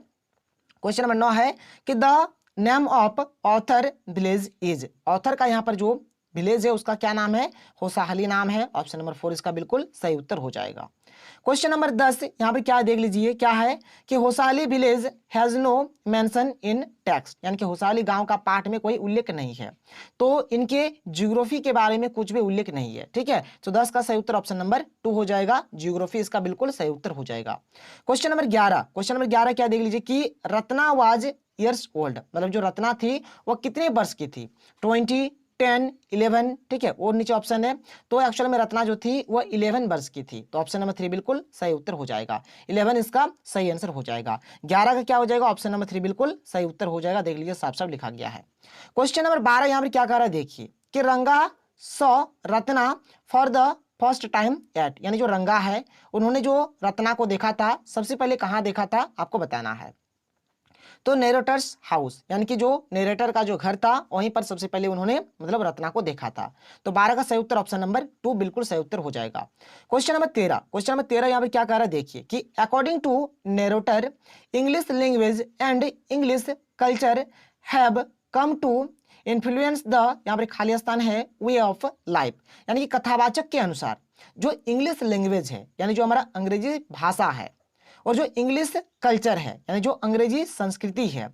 क्वेश्चन नंबर 9 है कि the name of author village is, author का यहाँ पर जो विलेज है उसका क्या नाम है, होसाहली नाम है। ऑप्शन नंबर 4 इसका बिल्कुल सही उत्तर हो जाएगा। क्वेश्चन नंबर 10 यहाँ पे क्या देख लीजिए क्या है कि Hosahalli village has no mention in text, यानी कि होसाहली गांव का पाठ में कोई उल्लेख नहीं है, तो इनके ज्योग्राफी के बारे में कुछ भी उल्लेख नहीं है। ठीक है, तो 10 का सही उत्तर ऑप्शन नंबर 2 हो जाएगा, ज्योग्राफी इसका बिल्कुल सही उत्तर हो जाएगा। क्वेश्चन नंबर 11, क्वेश्चन नंबर 11 क्या देख लीजिए कि रत्ना वाज ईयर्स ओल्ड, मतलब जो रत्ना थी वह कितने वर्ष की थी, 20, 10, 11, ठीक है, और नीचे ऑप्शन है। तो एक्चुअल में रत्ना जो थी वह 11 वर्ष की थी, तो ऑप्शन नंबर 3 बिल्कुल सही उत्तर हो जाएगा, 11 इसका सही आंसर हो जाएगा। 11 का क्या हो जाएगा, ऑप्शन नंबर 3 बिल्कुल सही उत्तर हो जाएगा। देख लीजिए साफ साफ लिखा गया है। क्वेश्चन नंबर 12 यहाँ पर क्या कह रहा है देखिए कि Ranga saw Ratna for the first time at, यानी जो रंगा है उन्होंने जो रत्ना को देखा था सबसे पहले कहाँ देखा था आपको बताना है। तो नरेटर्स हाउस, यानी कि जो नरेटर का जो घर था वहीं पर सबसे पहले उन्होंने मतलब रत्ना को देखा था। तो 12 का सही उत्तर ऑप्शन नंबर 2 बिल्कुल सही उत्तर हो जाएगा। क्वेश्चन नंबर 13, क्वेश्चन नंबर 13 यहाँ पे क्या कह रहा है देखिए कि according to narrator English language and English culture have come to influence the, यहाँ पर खालिस्तान है, वे ऑफ लाइफ, यानी कि कथावाचक के अनुसार जो इंग्लिश लैंग्वेज है यानी जो हमारा अंग्रेजी भाषा है और जो इंग्लिश कल्चर है यानी जो अंग्रेजी संस्कृति है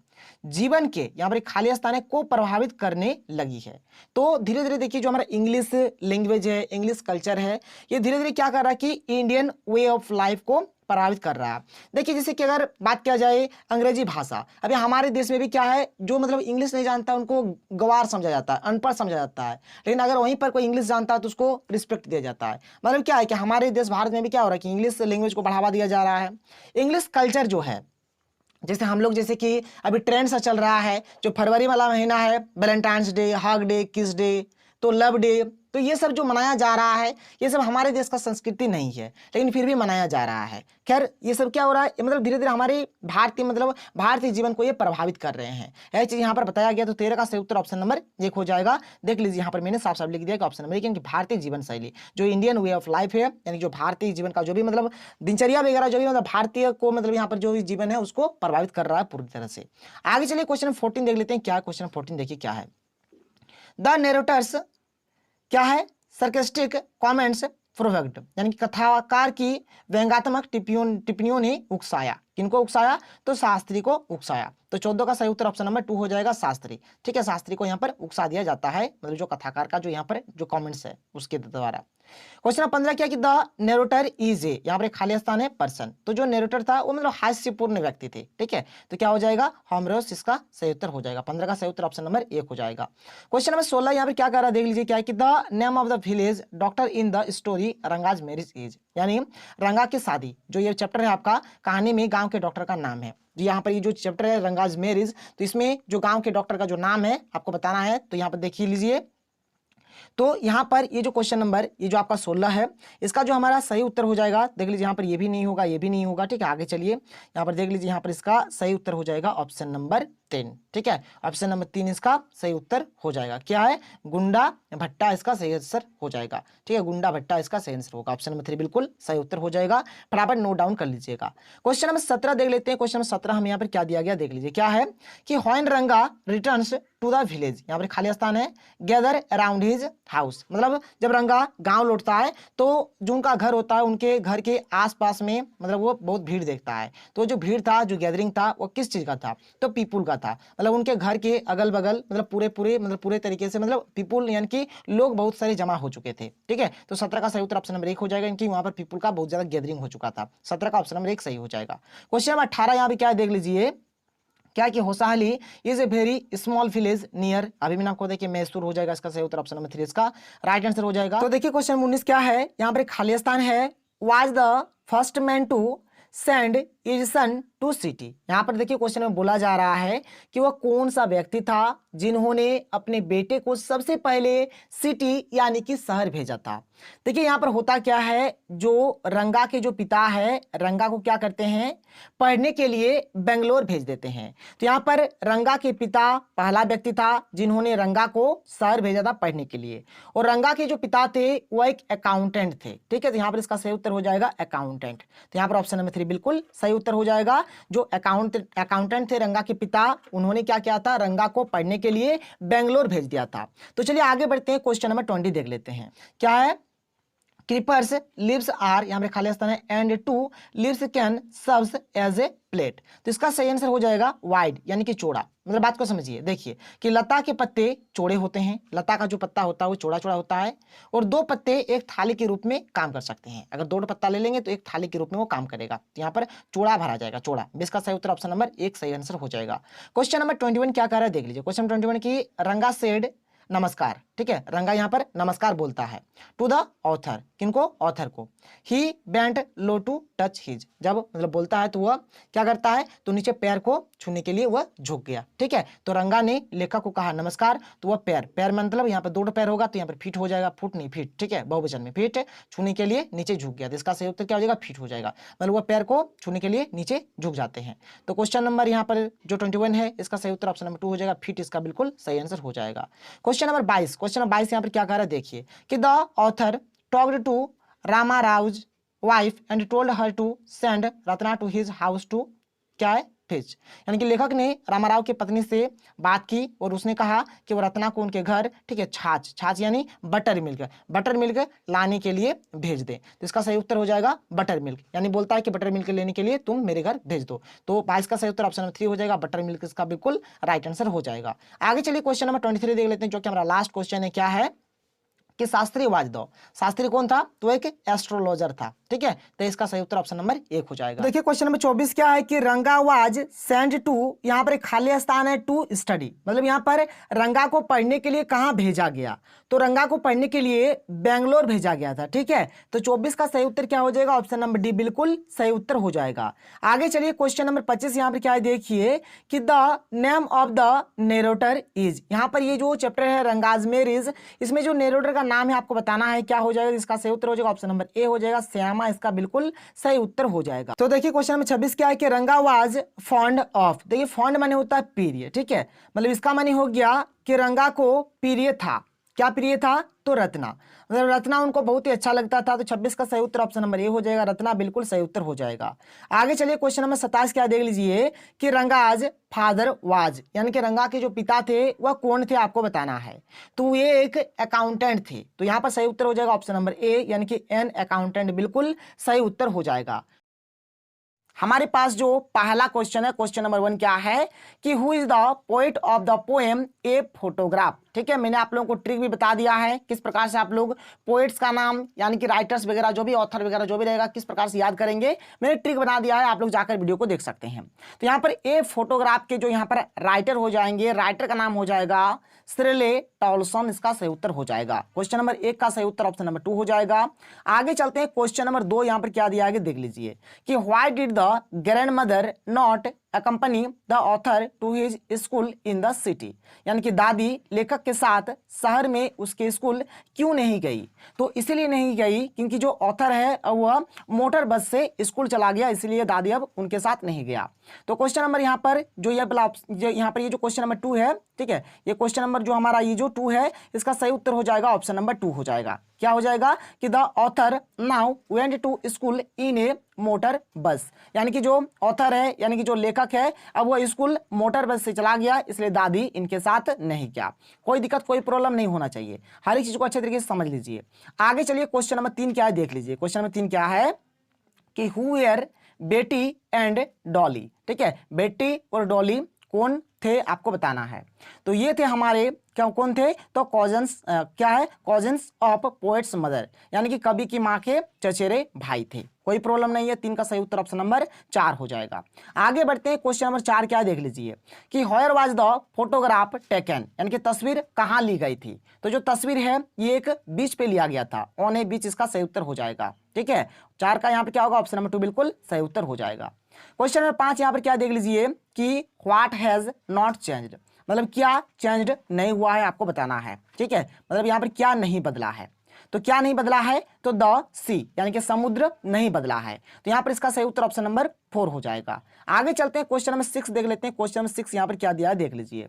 जीवन के यहाँ पर खालिस्तान को प्रभावित करने लगी है। तो धीरे धीरे देखिए जो हमारा इंग्लिश लैंग्वेज है, इंग्लिश कल्चर है, ये धीरे धीरे क्या कर रहा है कि इंडियन वे ऑफ लाइफ को प्रभावित कर रहा है। देखिए जैसे कि अगर बात किया जाए अंग्रेजी भाषा, अभी हमारे देश में भी क्या है जो मतलब इंग्लिश नहीं जानता उनको गवार समझा जाता है, अनपढ़ समझा जाता है, लेकिन अगर वहीं पर कोई इंग्लिश जानता है तो उसको रिस्पेक्ट दिया जाता है। मतलब क्या है कि हमारे देश भारत में भी क्या हो रहा है कि इंग्लिश लैंग्वेज को बढ़ावा दिया जा रहा है। इंग्लिश कल्चर जो है जैसे हम लोग जैसे कि अभी ट्रेंड सा चल रहा है जो फरवरी वाला महीना है, वैलेंटाइंस डे, हग डे, किस डे, तो लव डे, तो ये सब जो मनाया जा रहा है ये सब हमारे देश का संस्कृति नहीं है लेकिन फिर भी मनाया जा रहा है। खैर ये सब क्या हो रहा है मतलब धीरे धीरे हमारे भारतीय जीवन को ये प्रभावित कर रहे हैं, यह चीज यहाँ पर बताया गया। तो 13 का सही उत्तर ऑप्शन नंबर 1 हो जाएगा। देख लीजिए यहाँ पर मैंने साफ साफ लिख दिया कि ऑप्शन नंबर 1 यानी भारतीय जीवन शैली जो इंडियन वे ऑफ लाइफ है यानी जो भारतीय जीवन का जो भी मतलब दिनचर्या वगैरह जो भी मतलब भारतीय को मतलब यहाँ पर जो भी जीवन है उसको प्रभावित कर रहा है पूरी तरह से। आगे चलिए क्वेश्चन 14 देख लेते हैं क्या। क्वेश्चन 14 देखिए क्या है, द नरेटर्स क्या है सरकेस्टिक कमेंट्स प्रोवोक्ड, यानी कि कथाकार की व्यंग्यात्मक टिप्पणियों ने उकसाया, किनको उकसाया, तो शास्त्री को उकसाया। तो 14 का सही उत्तर ऑप्शन नंबर 2 हो जाएगा शास्त्री। ठीक है, शास्त्री को यहाँ पर उकसा दिया जाता है मतलब जो कथाकार का जो यहाँ पर जो कमेंट्स है उसके द्वारा। क्वेश्चन 15 क्या कि द नरेटर इज ए, यहाँ पर खालिस्तान है पर्सन, तो जो नरेटर था वो मतलब हास्यपूर्ण व्यक्ति थे। ठीक है, तो क्या हो जाएगा होमरोस, इसका सही उत्तर हो जाएगा। 15 का सही उत्तर ऑप्शन नंबर 1 हो जाएगा। क्वेश्चन नंबर 16 यहाँ पर क्या कर रहा है देख लीजिए क्या है कि the name of the village doctor in the story Ranga's marriage is, यानी रंगा की शादी जो ये चैप्टर है आपका कहानी में गांव के डॉक्टर का नाम है। यहाँ पर ये जो चैप्टर है रंगाज मैरिज, तो इसमें जो गांव के डॉक्टर का जो नाम है आपको बताना है। तो यहाँ पर देखिए लीजिए, तो यहाँ पर ये जो क्वेश्चन नंबर ये जो आपका 16 है इसका जो हमारा सही उत्तर हो जाएगा देख लीजिए यहाँ पर ये भी नहीं होगा, ये भी नहीं होगा। ठीक है, आगे चलिए यहाँ पर देख लीजिए यहाँ पर इसका सही उत्तर हो जाएगा ऑप्शन नंबर 3। ठीक है, ऑप्शन नंबर 3 इसका सही उत्तर हो जाएगा। क्या है, गुंडा भट्टा इसका सही आंसर हो जाएगा। ठीक है, गुंडा भट्टा इसका सही आंसर होगा। ऑप्शन नंबर 3 बिल्कुल सही उत्तर हो जाएगा, फटाफट नोट डाउन कर लीजिएगा। क्वेश्चन नंबर 17 देख लेते हैं। क्वेश्चन नंबर 17 हमें यहाँ पर क्या दिया गया देख लीजिए क्या है कि व्हेन रंगा रिटर्न्स टू द विलेज, यहाँ पर खालिस्तान है, गैदर अराउंड हिज हाउस, मतलब जब रंगा गांव लौटता है तो जो उनका घर होता है उनके घर के आसपास में मतलब वो बहुत भीड़ देखता है। तो जो भीड़ था, जो गैदरिंग था वो किस चीज का था, तो पीपुल का था, मतलब उनके घर के अगल बगल मतलब पूरे तरीके से मतलब पीपुल यानी कि लोग बहुत सारे जमा हो चुके थे। ठीक है, तो 17 का सही उत्तर ऑप्शन नंबर 1 हो जाएगा, इनकी वहां पर पीपुल का बहुत ज्यादा गैदरिंग हो चुका था। 17 का ऑप्शन नंबर 1 सही हो जाएगा। क्वेश्चन नंबर 18 यहाँ पे क्या देख लीजिए, क्या कि Hosahalli is a very small village near, अभी मैंने आपको देखिए मैसूर हो जाएगा, इसका सही उत्तर ऑप्शन नंबर 3 इसका राइट आंसर हो जाएगा। तो देखिए क्वेश्चन 19 क्या है, यहाँ पर खालिस्तान है, was the first man to send his son to city. यहाँ पर देखिए क्वेश्चन में बोला जा रहा है कि वह कौन सा व्यक्ति था जिन्होंने अपने बेटे को सबसे पहले सिटी यानी कि शहर भेजा था। देखिए यहाँ पर होता क्या है, जो रंगा के जो पिता है, रंगा को क्या करते हैं, पढ़ने के लिए बेंगलोर भेज देते हैं। तो यहाँ पर रंगा के पिता पहला व्यक्ति था जिन्होंने रंगा को शहर भेजा था पढ़ने के लिए, और रंगा के जो पिता थे वह एक अकाउंटेंट थे। ठीक है, तो यहाँ पर इसका सही उत्तर हो जाएगा अकाउंटेंट। तो यहाँ पर ऑप्शन नंबर 3 बिल्कुल सही उत्तर हो जाएगा। जो अकाउंटेंट थे रंगा के पिता, उन्होंने क्या किया था, रंगा को पढ़ने के लिए बेंगलोर भेज दिया था। तो चलिए आगे बढ़ते हैं, क्वेश्चन नंबर 20 देख लेते हैं। क्या है, क्रीपर्स लिव्स आर, यहाँ पे खालिस्तान है, and two leaves can serves as a plate. तो इसका सही आंसर हो जाएगा वाइड यानी कि चौड़ा। मतलब बात को समझिए, देखिए कि लता के पत्ते चौड़े होते हैं, लता का जो पत्ता होता है वो चौड़ा चौड़ा होता है, और दो पत्ते एक थाली के रूप में काम कर सकते हैं। अगर दो पत्ता ले लेंगे तो एक थाली के रूप में वो काम करेगा। तो यहाँ पर चौड़ा भरा जाएगा, चौड़ा। इसका सही उत्तर ऑप्शन नंबर 1 सही आंसर हो जाएगा। क्वेश्चन नंबर 21 क्या कर रहा है देख लीजिए। क्वेश्चन 21 की रंगा सेड नमस्कार। ठीक है, रंगा यहाँ पर नमस्कार बोलता है टू द ऑथर, किनको, ऑथर को। He bent low to touch his, जब मतलब बोलता है तो वह क्या करता है, तो नीचे पैर को छूने के लिए वह झुक गया। ठीक है, तो रंगा ने लेखक को कहा नमस्कार, तो वह पैर मतलब यहाँ पर 2 पैर होगा तो यहाँ पर फीट हो जाएगा, फुट नहीं फीट। ठीक है, बहुवचन में फीट, छूने के लिए नीचे झुक गया। तो इसका सही उत्तर क्या हो जाएगा, फीट हो जाएगा। मतलब वह पैर को छूने के लिए नीचे झुक जाते हैं। तो क्वेश्चन नंबर यहाँ पर जो 21 है इसका सही उत्तर ऑप्शन नंबर 2 हो जाएगा, फीट इसका बिल्कुल सही आंसर हो जाएगा। क्वेश्चन नंबर 22, क्वेश्चन नंबर 22 यहाँ पर क्या कह रहा है देखिए कि the author talked to Rama Rao's wife and told her to send Ratna to his house to, क्या है, फिच। यानी कि लेखक ने रामाराव की पत्नी से बात की और उसने कहा कि वो रत्ना को उनके घर, ठीक है, छाछ यानी बटर मिल्क लाने के लिए भेज दे। तो इसका सही उत्तर हो जाएगा बटर मिल्क, यानी बोलता है कि बटर मिल्क लेने के लिए तुम मेरे घर भेज दो। तो 22 का सही उत्तर ऑप्शन नंबर 3 हो जाएगा, बटर मिल्क इसका बिल्कुल राइट आंसर हो जाएगा। आगे चलिए क्वेश्चन नंबर 23 देख लेते हैं, जो कि हमारा लास्ट क्वेश्चन है। क्या है कि शास्त्री वाज दो, शास्त्री कौन था, तो एक एस्ट्रोलॉजर था। ठीक है, तो इसका सही उत्तर ऑप्शन नंबर 1 हो जाएगा। देखिए क्वेश्चन नंबर 24 क्या है कि रंगा वाज सेंड टू, यहाँ पर एक खाली स्थान है, टू स्टडी, मतलब यहाँ पर रंगा को पढ़ने के लिए कहाँ भेजा गया, तो रंगा को पढ़ने के लिए बेंगलोर भेजा गया था। ठीक है, तो 24 का सही उत्तर क्या हो जाएगा, ऑप्शन नंबर डी बिल्कुल सही उत्तर हो जाएगा। आगे चलिए क्वेश्चन नंबर 25 यहाँ पर क्या है देखिए कि the name of the narrator is, यहाँ पर ये जो चैप्टर है रंगाज मेरिज, इसमें जो नेरेटर का नाम है आपको बताना है, क्या हो जाएगा, इसका सही उत्तर हो जाएगा ऑप्शन नंबर ए हो जाएगा, श्यामा इसका बिल्कुल सही उत्तर हो जाएगा। तो देखिए क्वेश्चन नंबर 26 क्या है कि रंगा वाज फॉन्ड ऑफ, देखिए फॉन्ड माने होता है प्रिय। ठीक है, मतलब इसका माने हो गया कि रंगा को प्रिय था, क्या प्रिय था, तो रत्ना, मतलब रत्ना उनको बहुत ही अच्छा लगता था। तो 26 का सही उत्तर ऑप्शन नंबर ए हो जाएगा, रत्ना बिल्कुल सही उत्तर हो जाएगा। आगे चलिए क्वेश्चन नंबर 27 क्या देख लीजिए कि रंगाज फादर वाज, यानी कि रंगा के जो पिता थे वह कौन थे आपको बताना है। तो ये एक अकाउंटेंट थे, तो यहाँ पर सही उत्तर हो जाएगा ऑप्शन नंबर ए, यानी कि एन अकाउंटेंट बिल्कुल सही उत्तर हो जाएगा। हमारे पास जो पहला क्वेश्चन है, क्वेश्चन नंबर 1 क्या है कि who is the poet of the poem a photograph. ठीक है, मैंने आप लोगों को ट्रिक भी बता दिया है किस प्रकार से आप लोग पोएट्स का नाम यानी कि राइटर्स वगैरह जो भी ऑथर वगैरह जो भी रहेगा किस प्रकार से याद करेंगे, मैंने ट्रिक बना दिया है, आप लोग जाकर वीडियो को देख सकते हैं। तो यहाँ पर ए फोटोग्राफ के जो यहाँ पर राइटर हो जाएंगे, राइटर का नाम हो जाएगा श्रेले टॉलसन, इसका सही उत्तर हो जाएगा। क्वेश्चन नंबर 1 का सही उत्तर ऑप्शन नंबर 2 हो जाएगा। आगे चलते हैं क्वेश्चन नंबर 2, यहाँ पर क्या दिया है देख लीजिए कि why did the grand mother not accompany the author to his school in the city, यानी कि दादी लेखक के साथ शहर में उसके स्कूल क्यों नहीं गई, तो इसीलिए नहीं गई क्योंकि जो ऑथर है वह मोटर बस से स्कूल चला गया, इसलिए दादी अब उनके साथ नहीं गया। तो क्वेश्चन नंबर यहाँ पर जो यहाँ पर ये जो क्वेश्चन नंबर 2 है, ठीक है, ये क्वेश्चन नंबर जो हमारा ये जो 2 है इसका सही उत्तर हो जाएगा ऑप्शन नंबर 2 हो जाएगा। क्या हो जाएगा कि the author now went to school in a motor bus, यानी कि जो ऑथर है यानी कि जो लेखक है अब वो स्कूल मोटर बस से चला गया, इसलिए दादी इनके साथ नहीं गया। कोई दिक्कत कोई प्रॉब्लम नहीं होना चाहिए, हर एक चीज को अच्छे तरीके से समझ लीजिए। आगे चलिए क्वेश्चन नंबर 3 क्या है देख लीजिए। क्वेश्चन नंबर 3 क्या है कि हु वेयर बेटी एंड डॉली। ठीक है, बेटी और डॉली कौन थे आपको बताना है। तो ये थे हमारे क्या कौन थे, तो कॉजन्स क्या है, कॉजन्स ऑफ पोएट्स मदर, यानी कि कवि की माँ के चचेरे भाई थे। कोई प्रॉब्लम नहीं है, 3 का सही उत्तर ऑप्शन नंबर 4 हो जाएगा। आगे बढ़ते हैं, क्वेश्चन नंबर 4 क्या देख लीजिए कि where was the photograph taken, यानी कि तस्वीर कहाँ ली गई थी। तो जो तस्वीर है ये एक बीच पे लिया गया था, ऑन ए बीच इसका सही उत्तर हो जाएगा। ठीक है, 4 का यहाँ पे क्या होगा, ऑप्शन नंबर 2 बिल्कुल सही उत्तर हो जाएगा। क्वेश्चन नंबर 5 यहाँ पर क्या देख लीजिए कि व्हाट हैज नॉट चेंज्ड, मतलब क्या चेंज्ड नहीं हुआ है आपको बताना है। ठीक है, मतलब यहाँ पर क्या नहीं बदला है। तो क्या नहीं बदला है, तो द सी, यानी कि समुद्र नहीं बदला है। तो यहाँ पर इसका सही उत्तर ऑप्शन नंबर 4 हो जाएगा। आगे चलते हैं, क्वेश्चन नंबर 6 देख लेते हैं। क्वेश्चन नंबर 6 यहाँ पर क्या दिया है देख लीजिए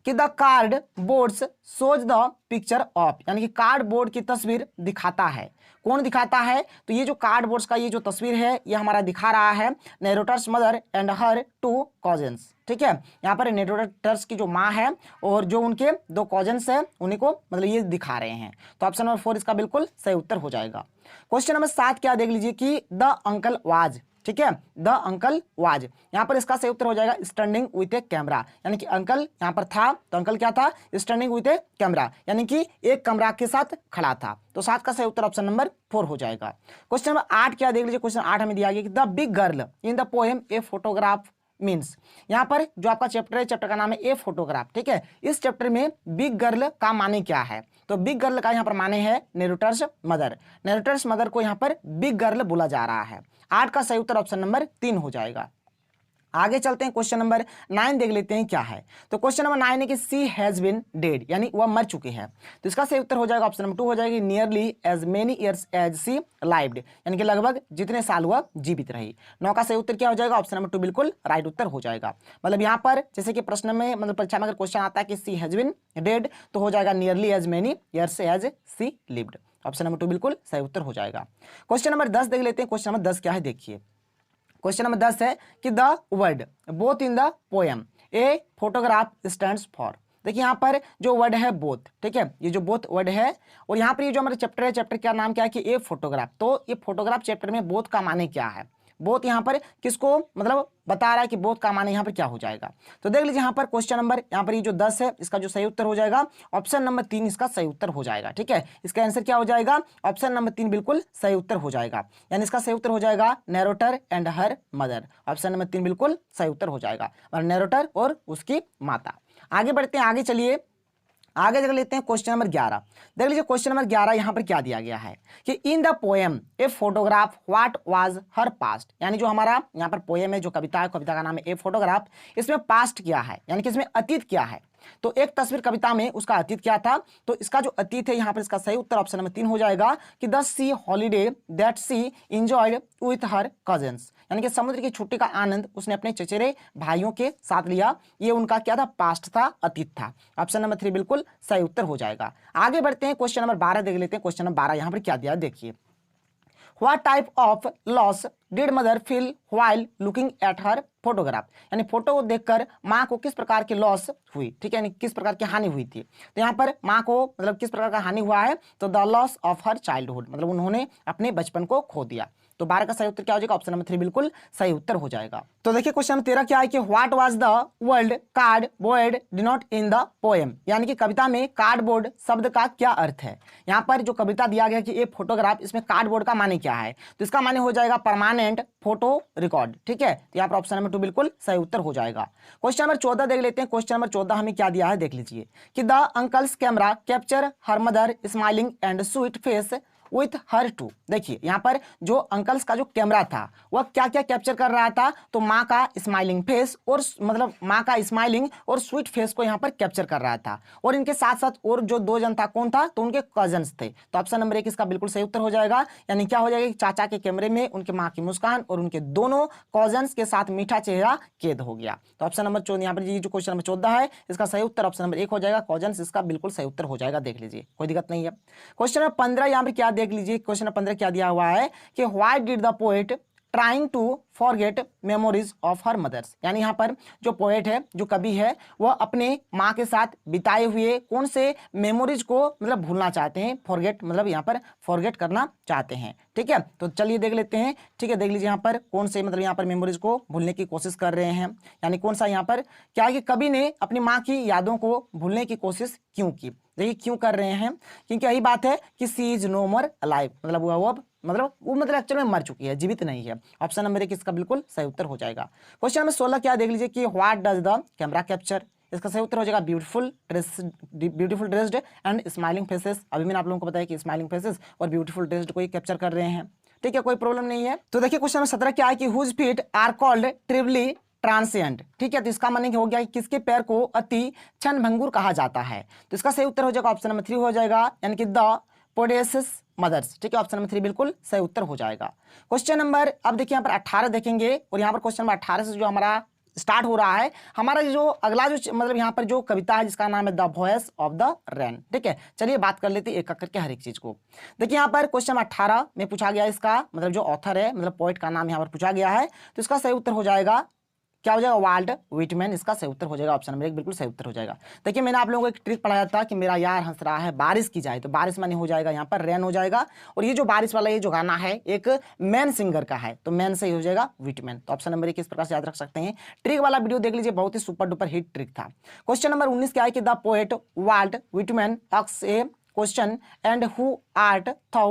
कि the card boards shows the picture of, यानी कि कार्ड बोर्ड की तस्वीर दिखाता है। कौन दिखाता है, तो ये जो कार्ड बोर्ड्स का ये जो तस्वीर है ये हमारा दिखा रहा है नैरेटर्स मदर एंड हर 2 कॉजन्स। ठीक है, यहाँ पर नैरेटर्स की जो माँ है और जो उनके 2 कॉजन्स है उन्हीं को मतलब ये दिखा रहे हैं। तो ऑप्शन नंबर 4 इसका बिल्कुल सही उत्तर हो जाएगा। क्वेश्चन नंबर 7 क्या देख लीजिए कि द अंकल वाज, ठीक है, द अंकल वाज, यहाँ पर इसका सही उत्तर हो जाएगा स्टैंडिंग विथ ए कैमरा, यानी कि अंकल यहाँ पर था, तो अंकल क्या था, स्टैंडिंग विथ ए कैमरा, यानी कि एक कैमरा के साथ खड़ा था। तो 7 का सही उत्तर ऑप्शन नंबर 4 हो जाएगा। क्वेश्चन नंबर 8 क्या देख लीजिए, क्वेश्चन 8 हमें दिया गया कि the big girl in the poem a photograph means, यहाँ पर जो आपका चैप्टर है, चैप्टर का नाम है ए फोटोग्राफ। ठीक है, इस चैप्टर में बिग गर्ल का माने क्या है, तो बिग गर्ल का यहाँ पर माने है नैरेटर्स मदर। नैरेटर्स मदर को यहाँ पर बिग गर्ल बोला जा रहा है। 8 का सही उत्तर ऑप्शन नंबर 3 हो जाएगा। आगे चलते हैं, क्वेश्चन नंबर 9 देख लेते हैं क्या है। तो क्वेश्चन नंबर 9 है कि सी हैज बीन डेड, यानी वह मर चुकी है। तो इसका सही उत्तर हो जाएगा ऑप्शन नंबर 2 हो जाएगी nearly as many years as she lived, यानी कि लगभग जितने साल वह जीवित रही। 9 का सही उत्तर क्या हो जाएगा, ऑप्शन नंबर 2 बिल्कुल राइट उत्तर हो जाएगा। मतलब यहाँ पर जैसे कि प्रश्न में मतलब परीक्षा में अगर क्वेश्चन आता है कि सी हैज बीन डेड तो हो जाएगा nearly as many years as she lived. Option number 2 बिल्कुल सही उत्तर हो जाएगा। क्वेश्चन नंबर 10 देख लेते हैं। क्वेश्चन नंबर 10 क्या है देखिए, क्वेश्चन नंबर 10 है कि the word both in the poem a photograph stands for. देखिए यहाँ पर जो वर्ड है बोथ, ठीक है, ये जो बोथ वर्ड है और यहाँ पर ये जो हमारा चैप्टर है, चैप्टर का नाम क्या है कि ए फोटोग्राफ। तो ये फोटोग्राफ चैप्टर में बोथ का माने क्या है, बोथ यहाँ पर किसको मतलब बता रहा है कि बोथ का माने यहाँ पर क्या हो जाएगा। तो देख लीजिए यहाँ पर क्वेश्चन नंबर यहाँ पर ये जो 10 है इसका जो सही उत्तर हो जाएगा ऑप्शन नंबर 3 इसका सही उत्तर हो जाएगा। ठीक है, इसका आंसर क्या हो जाएगा, ऑप्शन नंबर 3 बिल्कुल सही उत्तर हो जाएगा, यानी इसका सही उत्तर हो जाएगा narrator and her mother. Option number 3 बिल्कुल सही उत्तर हो जाएगा, मतलब नैरेटर और उसकी माता। आगे बढ़ते हैं, आगे चलिए आगे देख लेते हैं क्वेश्चन नंबर 11। देख लीजिए क्वेश्चन नंबर 11 यहाँ पर क्या दिया गया है कि in the poem a photograph what was her past, यानी जो हमारा यहाँ पर पोएम है, जो कविता है, कविता का नाम है ए फोटोग्राफ, इसमें पास्ट क्या है, यानी कि इसमें अतीत क्या है। तो एक तस्वीर कविता में उसका अतीत क्या था, तो इसका जो अतीत है यहाँ पर इसका सही उत्तर ऑप्शन नंबर 3 हो जाएगा कि the sea holiday that she enjoyed with her cousins, यानी कि समुद्र की छुट्टी का आनंद उसने अपने चचेरे भाइयों के साथ लिया। ये उनका क्या था, पास्ट था, अतीत था। ऑप्शन नंबर 3 बिल्कुल सही उत्तर हो जाएगा। आगे बढ़ते हैं, क्वेश्चन नंबर 12 देख लेते हैं। क्वेश्चन नंबर 12 यहाँ पर क्या दिया देखिए, what type of loss did mother feel while looking at her photograph, यानी फोटो को देखकर माँ को किस प्रकार की लॉस हुई, ठीक है, यानी किस प्रकार की हानि हुई थी। तो यहाँ पर माँ को मतलब किस प्रकार का हानि हुआ है, तो the loss of her childhood, मतलब उन्होंने अपने बचपन को खो दिया। तो 12 का सही उत्तर क्या हो जाएगा, ऑप्शन नंबर 3 बिल्कुल सही उत्तर हो जाएगा। तो देखिए क्वेश्चन नंबर 13 क्या है कि what was the word card board denote in the poem, यानी कि कविता में कार्डबोर्ड शब्द का क्या अर्थ है। यहाँ पर जो कविता दिया गया कि ये फोटोग्राफ, इसमें कार्डबोर्ड का माने क्या है, तो इसका माने हो जाएगा परमानेंट फोटो रिकॉर्ड। ठीक है, तो यहाँ पर ऑप्शन नंबर 2 बिल्कुल सही उत्तर हो जाएगा। क्वेश्चन नंबर 14 देख लेते हैं। क्वेश्चन नंबर 14 हमें क्या दिया है देख लीजिए कि the uncle's camera capture her mother smiling and sweet face with her two. देखिए यहाँ पर जो अंकल्स का जो कैमरा था वह क्या क्या कैप्चर कर रहा था, तो माँ का स्माइलिंग फेस और मतलब माँ का स्माइलिंग और स्वीट फेस को यहाँ पर कैप्चर कर रहा था। और इनके साथ साथ और जो 2 जन था कौन था, तो उनके कजन्स थे। तो ऑप्शन नंबर 1 इसका बिल्कुल सही उत्तर हो जाएगा, यानी क्या हो जाएगा, चाचा के कैमरे में उनके माँ की मुस्कान और उनके दोनों कजन्स के साथ मीठा चेहरा कैद हो गया। तो ऑप्शन नंबर 14 यहाँ पर ये जो क्वेश्चन नंबर 14 है इसका सही उत्तर ऑप्शन नंबर 1 हो जाएगा, कजन्स इसका बिल्कुल सही उत्तर हो जाएगा। देख लीजिए कोई दिक्कत नहीं है। क्वेश्चन नंबर 15 यहाँ पर क्या देख लीजिए, क्वेश्चन नंबर 15 क्या दिया हुआ है कि why did the poet trying to forget memories of her mother's. यानी यहाँ पर जो पोएट है, जो कवि है, वह अपने माँ के साथ बिताए हुए कौन से मेमोरीज को मतलब भूलना चाहते हैं। फॉरगेट मतलब यहाँ पर फॉरगेट करना चाहते हैं। ठीक है, तो चलिए देख लेते हैं। ठीक है, देख लीजिए यहाँ पर कौन से मतलब यहाँ पर मेमोरीज को भूलने की कोशिश कर रहे हैं। यानी कौन सा यहाँ पर क्या है कि कवि ने अपनी माँ की यादों को भूलने की कोशिश क्यों की। देखिए क्यों कर रहे हैं, क्योंकि यही बात है कि सी इज नो मोर अलाइव, मतलब वो अब मतलब एक्चुअल में मर चुकी है, जीवित नहीं है। ऑप्शन नंबर 1 इसका बिल्कुल सही उत्तर हो जाएगा। क्वेश्चन नंबर 16 क्या देख लीजिए कि what does the camera capture. इसका सही उत्तर हो जाएगा beautiful dressed and smiling faces. अभी मैंने आप लोगों को बताया कि स्माइलिंग फेसेस और ब्यूटीफुल ड्रेस्ड को ही कैप्चर कर रहे हैं। ठीक है, कोई प्रॉब्लम नहीं है। तो देखिए क्वेश्चन नंबर 17 क्या है कि whose feet are called trivially transient. ठीक है, तो इसका मतलब हो गया कि किसके पैर को अति क्षणभंगुर कहा जाता है। तो इसका सही उत्तर हो जाएगा ऑप्शन नंबर 3 हो जाएगा, यानी कि द पोडेसिस मदर्स। ठीक है, ऑप्शन नंबर 3 बिल्कुल सही उत्तर हो जाएगा। क्वेश्चन नंबर अब देखिए यहाँ पर 18 देखेंगे, और यहाँ पर क्वेश्चन नंबर 18 से जो हमारा स्टार्ट हो रहा है हमारा जो अगला जो मतलब यहाँ पर जो कविता है जिसका नाम है the voice of the rain. ठीक है, चलिए बात कर लेते हैं एक एक करके हर एक चीज को। देखिए यहाँ पर क्वेश्चन नंबर 18 में पूछा गया, इसका मतलब जो ऑथर है मतलब पोएट का नाम यहाँ पर पूछा गया है, तो इसका सही उत्तर हो जाएगा क्या हो जाएगा, वाल्ट व्हिटमैन। इसका सही उत्तर हो जाएगा ऑप्शन नंबर 1 बिल्कुल सही उत्तर हो जाएगा। देखिए मैंने आप लोगों को एक ट्रिक पढ़ाया था कि मेरा यार हंस रहा है बारिश की जाए, तो बारिश माने हो जाएगा यहाँ पर रेन हो जाएगा। और ये जो बारिश वाला ये जो गाना है एक मैन सिंगर का है, तो मैन सही हो जाएगा व्हिटमैन। तो ऑप्शन नंबर 1 इस प्रकार से याद रख सकते हैं। ट्रिक वाला वीडियो देख लीजिए, बहुत ही सुपर डुपर हिट ट्रिक था। क्वेश्चन नंबर 19 क्या है कि the poet Walt Whitman asks a question and who art thou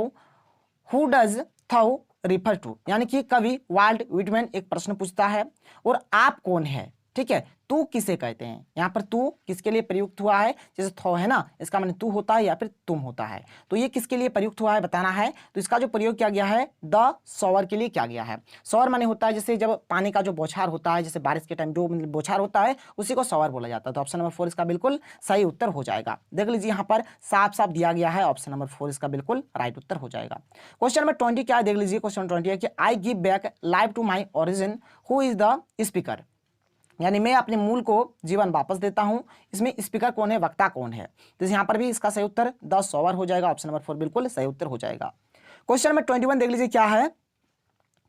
who does thou refer to. यानी कि कवि वाल्ट व्हिटमैन एक प्रश्न पूछता है और आप कौन है। ठीक है, तू किसे कहते हैं। यहाँ पर तू किसके लिए प्रयुक्त हुआ है, जैसे थो है ना, इसका मतलब तू होता है या फिर तुम होता है, तो ये किसके लिए प्रयुक्त हुआ है बताना है। तो इसका जो प्रयोग किया गया है द शॉवर के लिए किया गया है। शॉवर माने होता है जैसे जब पानी का जो बौछार होता है, जैसे बारिश के टाइम जो बौछार होता है उसी को शॉवर बोला जाता है। तो ऑप्शन नंबर 4 इसका बिल्कुल सही उत्तर हो जाएगा। देख लीजिए यहाँ पर साफ साफ दिया गया है, ऑप्शन नंबर 4 इसका बिल्कुल राइट उत्तर हो जाएगा। क्वेश्चन नंबर 20 क्या है देख लीजिए। क्वेश्चन 20 है कि I give back life to my origin who is the speaker. यानी मैं अपने मूल को जीवन वापस देता हूं। इसमें स्पीकर कौन है, वक्ता कौन है, तो यहाँ पर भी इसका सही उत्तर द शॉवर हो जाएगा। ऑप्शन नंबर 4 बिल्कुल सही उत्तर हो जाएगा। क्वेश्चन नंबर 21 देख लीजिए क्या है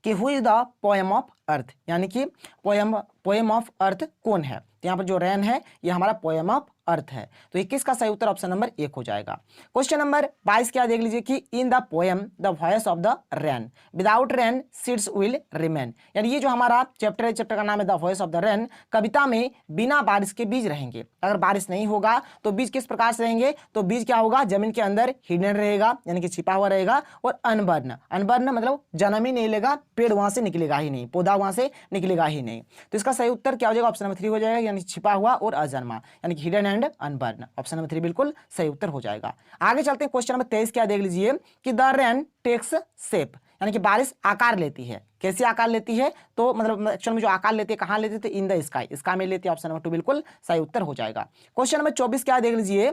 कि who is the poem of earth. यानी कि पोएम ऑफ अर्थ कौन है। तो यहाँ पर जो रेन है ये हमारा पोएम ऑफ अर्थ है, तो 21 का सही उत्तर ऑप्शन नंबर 1 हो जाएगा। क्वेश्चन नंबर 22 क्या देख लीजिए कि in the poem the voice of the rain without rain seeds will remain. यानी ये जो हमारा चैप्टर है, चैप्टर का नाम है the voice of the rain. कविता में बिना बारिश के बीज रहेंगे। अगर बारिश नहीं होगा तो बीज किस प्रकार से रहेंगे, तो बीज क्या होगा, जमीन के अंदर हिडन रहेगा, यानी कि छिपा हुआ रहेगा। और अनबर्न, अनबर्न मतलब जन्म ही नहीं लेगा, पेड़ वहां से निकलेगा ही नहीं, पौधा वहां से निकलेगा ही नहीं। तो इसका सही उत्तर क्या हो जाएगा, ऑप्शन नंबर 3 हो जाएगा, यानी छिपा हुआ और अजन्मा, यानी कि hidden and unburn. Option number 3 बिल्कुल सही उत्तर हो जाएगा। आगे चलते हैं क्वेश्चन नंबर 23 क्या देख लीजिए कि द रेन टेक्स शेप। यानी कि बारिश आकार लेती है। कैसे आकार लेती है, तो मतलब एक्चुअल में जो आकार लेती है कहां लेती है, तो इन द स्काई, स्काई में लेती है। ऑप्शन नंबर 2 बिल्कुल सही उत्तर हो जाएगा। क्वेश्चन नंबर 24 क्या देख लीजिए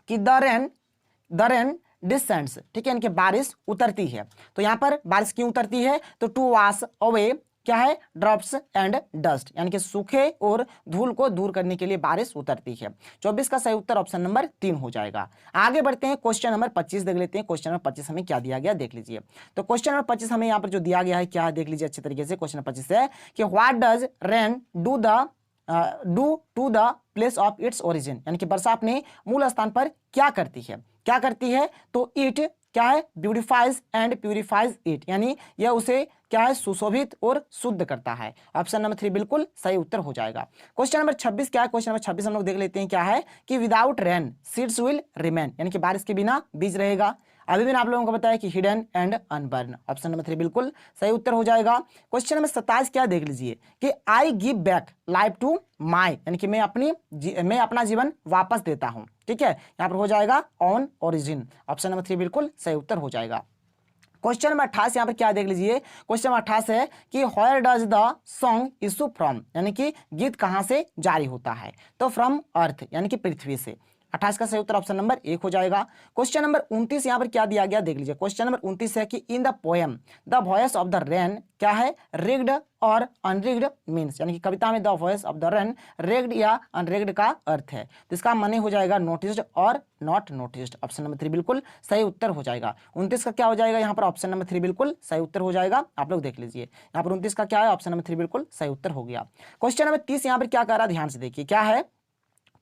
कि द रेन डिसेंड्स। ठीक है, यानी कि बारिश उतरती है। तो यहां पर बारिश क्यों उतरती है, तो टू वॉश अवे क्या है, ड्रॉप्स एंड डस्ट, यानी कि सूखे और धूल को दूर करने के लिए बारिश उतरती है। 24 का सही उत्तर ऑप्शन नंबर 3 हो जाएगा। आगे बढ़ते हैं, क्वेश्चन नंबर 25 देख लेते हैं। क्वेश्चन नंबर 25 हमें क्या दिया गया देख लीजिए। तो क्वेश्चन नंबर 25 हमें यहाँ पर जो दिया गया है क्या देख लीजिए अच्छे तरीके से। क्वेश्चन नंबर 25 है कि what does rain do to the place of its origin. यानी कि वर्षा अपने मूल स्थान पर क्या करती है, क्या करती है, तो इट क्या है, ब्यूटिफाइज एंड प्यूरिफाइज इट, यानी यह उसे क्या है, सुशोभित और शुद्ध करता है। ऑप्शन नंबर 3 बिल्कुल सही उत्तर हो जाएगा। क्वेश्चन नंबर 26 क्या है, क्वेश्चन नंबर 26 हम लोग देख लेते हैं क्या है कि without rain seeds will remain, यानी कि बारिश के बिना बीज रहेगा। अभी मैंने आप लोगों को बताया कि hidden and unburn. Option number 3 बिल्कुल सही उत्तर हो जाएगा। क्वेश्चन नंबर 27 क्या देख लीजिए कि I give back life to my, यानी कि मैं अपना जीवन वापस देता हूं। ठीक है, यहां पर हो जाएगा ऑन ओरिजिन। ऑप्शन नंबर 3 बिल्कुल सही उत्तर हो जाएगा। क्वेश्चन नंबर 28 यहाँ पर क्या देख लीजिए। क्वेश्चन नंबर 28 है कि where does the song issue from, यानी कि गीत कहां से जारी होता है, तो फ्रॉम अर्थ, यानी कि पृथ्वी से। 28 का सही उत्तर ऑप्शन नंबर 1 हो जाएगा। क्वेश्चन नंबर 29 यहाँ पर क्या दिया गया देख लीजिए। क्वेश्चन नंबर 29 है कि in the poem the voice of the rain क्या है, रिग्ड और अनरिग्ड मीन्स, यानी कि कविता में the voice of the rain rigged या अनरिग्ड का अर्थ है, तो इसका माने हो जाएगा नोटिस्ड और नॉट नोटिस्ड। ऑप्शन नंबर 3 बिल्कुल सही उत्तर हो जाएगा। 29 का क्या हो जाएगा यहाँ पर, ऑप्शन नंबर 3 बिल्कुल सही उत्तर हो जाएगा। आप लोग देख लीजिए यहाँ पर 29 का क्या है, ऑप्शन नंबर 3 बिल्कुल सही उत्तर हो गया। क्वेश्चन नंबर 30 यहाँ पर क्या कर रहा है, ध्यान से देखिए, क्या है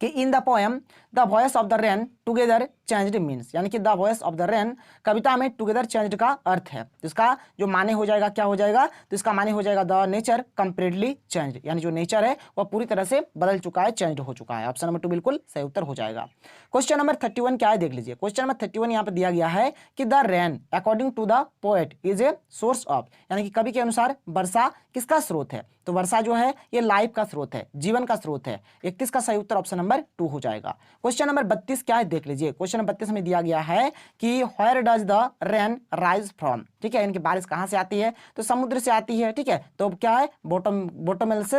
कि in the poem the voice of the rain together changed means, यानी कि the voice of the rain कविता में टुगेदर चेंज्ड का अर्थ है, तो इसका जो माने हो जाएगा क्या हो जाएगा, तो इसका माने हो जाएगा द नेचर कंप्लीटली चेंज्ड, यानी जो नेचर है वह पूरी तरह से बदल चुका है, चेंज्ड हो चुका है। ऑप्शन नंबर 2 बिल्कुल सही उत्तर हो जाएगा। क्वेश्चन नंबर 31 क्या है देख लीजिए। क्वेश्चन नंबर 31 यहाँ पर दिया गया है कि the rain according to the poet is a source of, यानी कि कवि के अनुसार वर्षा किसका स्रोत है, तो वर्षा जो है ये लाइफ का स्रोत है, जीवन का स्रोत है। 31 का सही उत्तर ऑप्शन नंबर 2 हो जाएगा। क्वेश्चन नंबर 32 क्या है देख लीजिए। क्वेश्चन नंबर 32 में दिया गया है कि where does the rain rise from, ठीक है, इनकी बारिश कहां से आती है, तो समुद्र से आती है, ठीक है, तो क्या है बॉटमलेस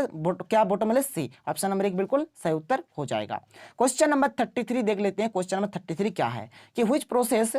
सी। ऑप्शन नंबर 1 बिल्कुल सही उत्तर हो जाएगा। क्वेश्चन नंबर 33 देख लेते हैं। क्वेश्चन नंबर 33 क्या है कि व्हिच प्रोसेस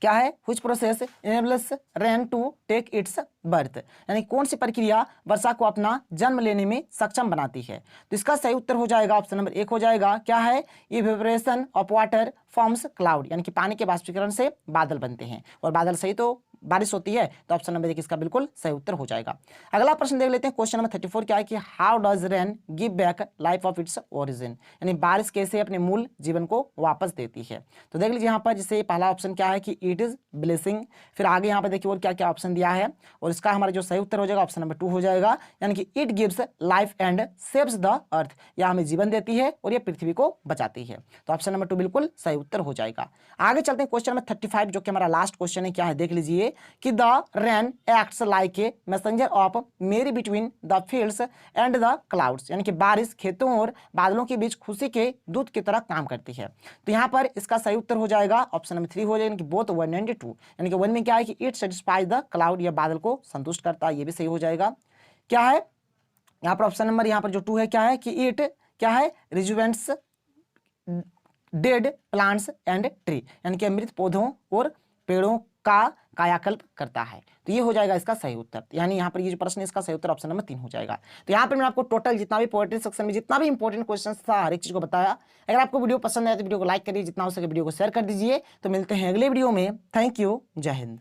क्या है, which process enables rain to take its birth, यानी कौन सी प्रक्रिया वर्षा को अपना जन्म लेने में सक्षम बनाती है, तो इसका सही उत्तर हो जाएगा ऑप्शन नंबर 1 हो जाएगा। क्या है, evaporation of water forms cloud, यानी कि पानी के बाष्पीकरण से बादल बनते हैं, और बादल सही तो बारिश होती है, तो ऑप्शन नंबर 1 इसका बिल्कुल सही उत्तर हो जाएगा। अगला प्रश्न देख लेते हैं। क्वेश्चन नंबर 34 क्या है कि how does rain give back life of its origin, यानी बारिश कैसे अपने मूल जीवन को वापस देती है, तो देख लीजिए यहाँ पर जैसे पहला ऑप्शन क्या है कि इट इज ब्लेसिंग, फिर आगे यहाँ पर देखिए और क्या क्या ऑप्शन दिया है, और इसका हमारा जो सही उत्तर हो जाएगा ऑप्शन नंबर 2 हो जाएगा, यानी कि it gives life and saves the earth, यह हमें जीवन देती है और यह पृथ्वी को बचाती है, तो ऑप्शन नंबर 2 बिल्कुल सही उत्तर हो जाएगा। आगे चलते हैं क्वेश्चन नंबर 35 जो कि हमारा लास्ट क्वेश्चन है। क्या है देख लीजिए कि the rain acts like a messenger of मेरी between the fields and the clouds, यानी कि बारिश खेतों और बादलों के बीच खुशी के दूत की तरह काम करती है, तो यहाँ पर इसका सही उत्तर हो जाएगा ऑप्शन नंबर 3 हो जाएगा, यानी कि बोथ 1 एंड 2, यानी कि 1 में क्या है कि इट सेटिस्फाइज द क्लाउड, यह बादल को संतुष्ट करता है, ये भी सही हो जाएगा। क्या है यहाँ पर ऑप्शन नंबर यहाँ पर जो 2 है क्या है कि इट क्या है रिजुवेंट्स डेड प्लांट्स एंड ट्री, यानी कि मृत पौधों और पेड़ों का कायाकल्प करता है, तो ये हो जाएगा इसका सही उत्तर, यानी यहाँ पर ये जो प्रश्न है इसका सही उत्तर ऑप्शन नंबर 3 हो जाएगा। तो यहाँ पर मैंने आपको टोटल जितना भी पोएट्री सेक्शन में जितना भी इंपॉर्टेंट क्वेश्चन था हर एक चीज को बताया। अगर आपको वीडियो पसंद आए तो वीडियो को लाइक करिए, जितना हो सके वीडियो को शेयर कर दीजिए। तो मिलते हैं अगले वीडियो में। थैंक यू, जय हिंद।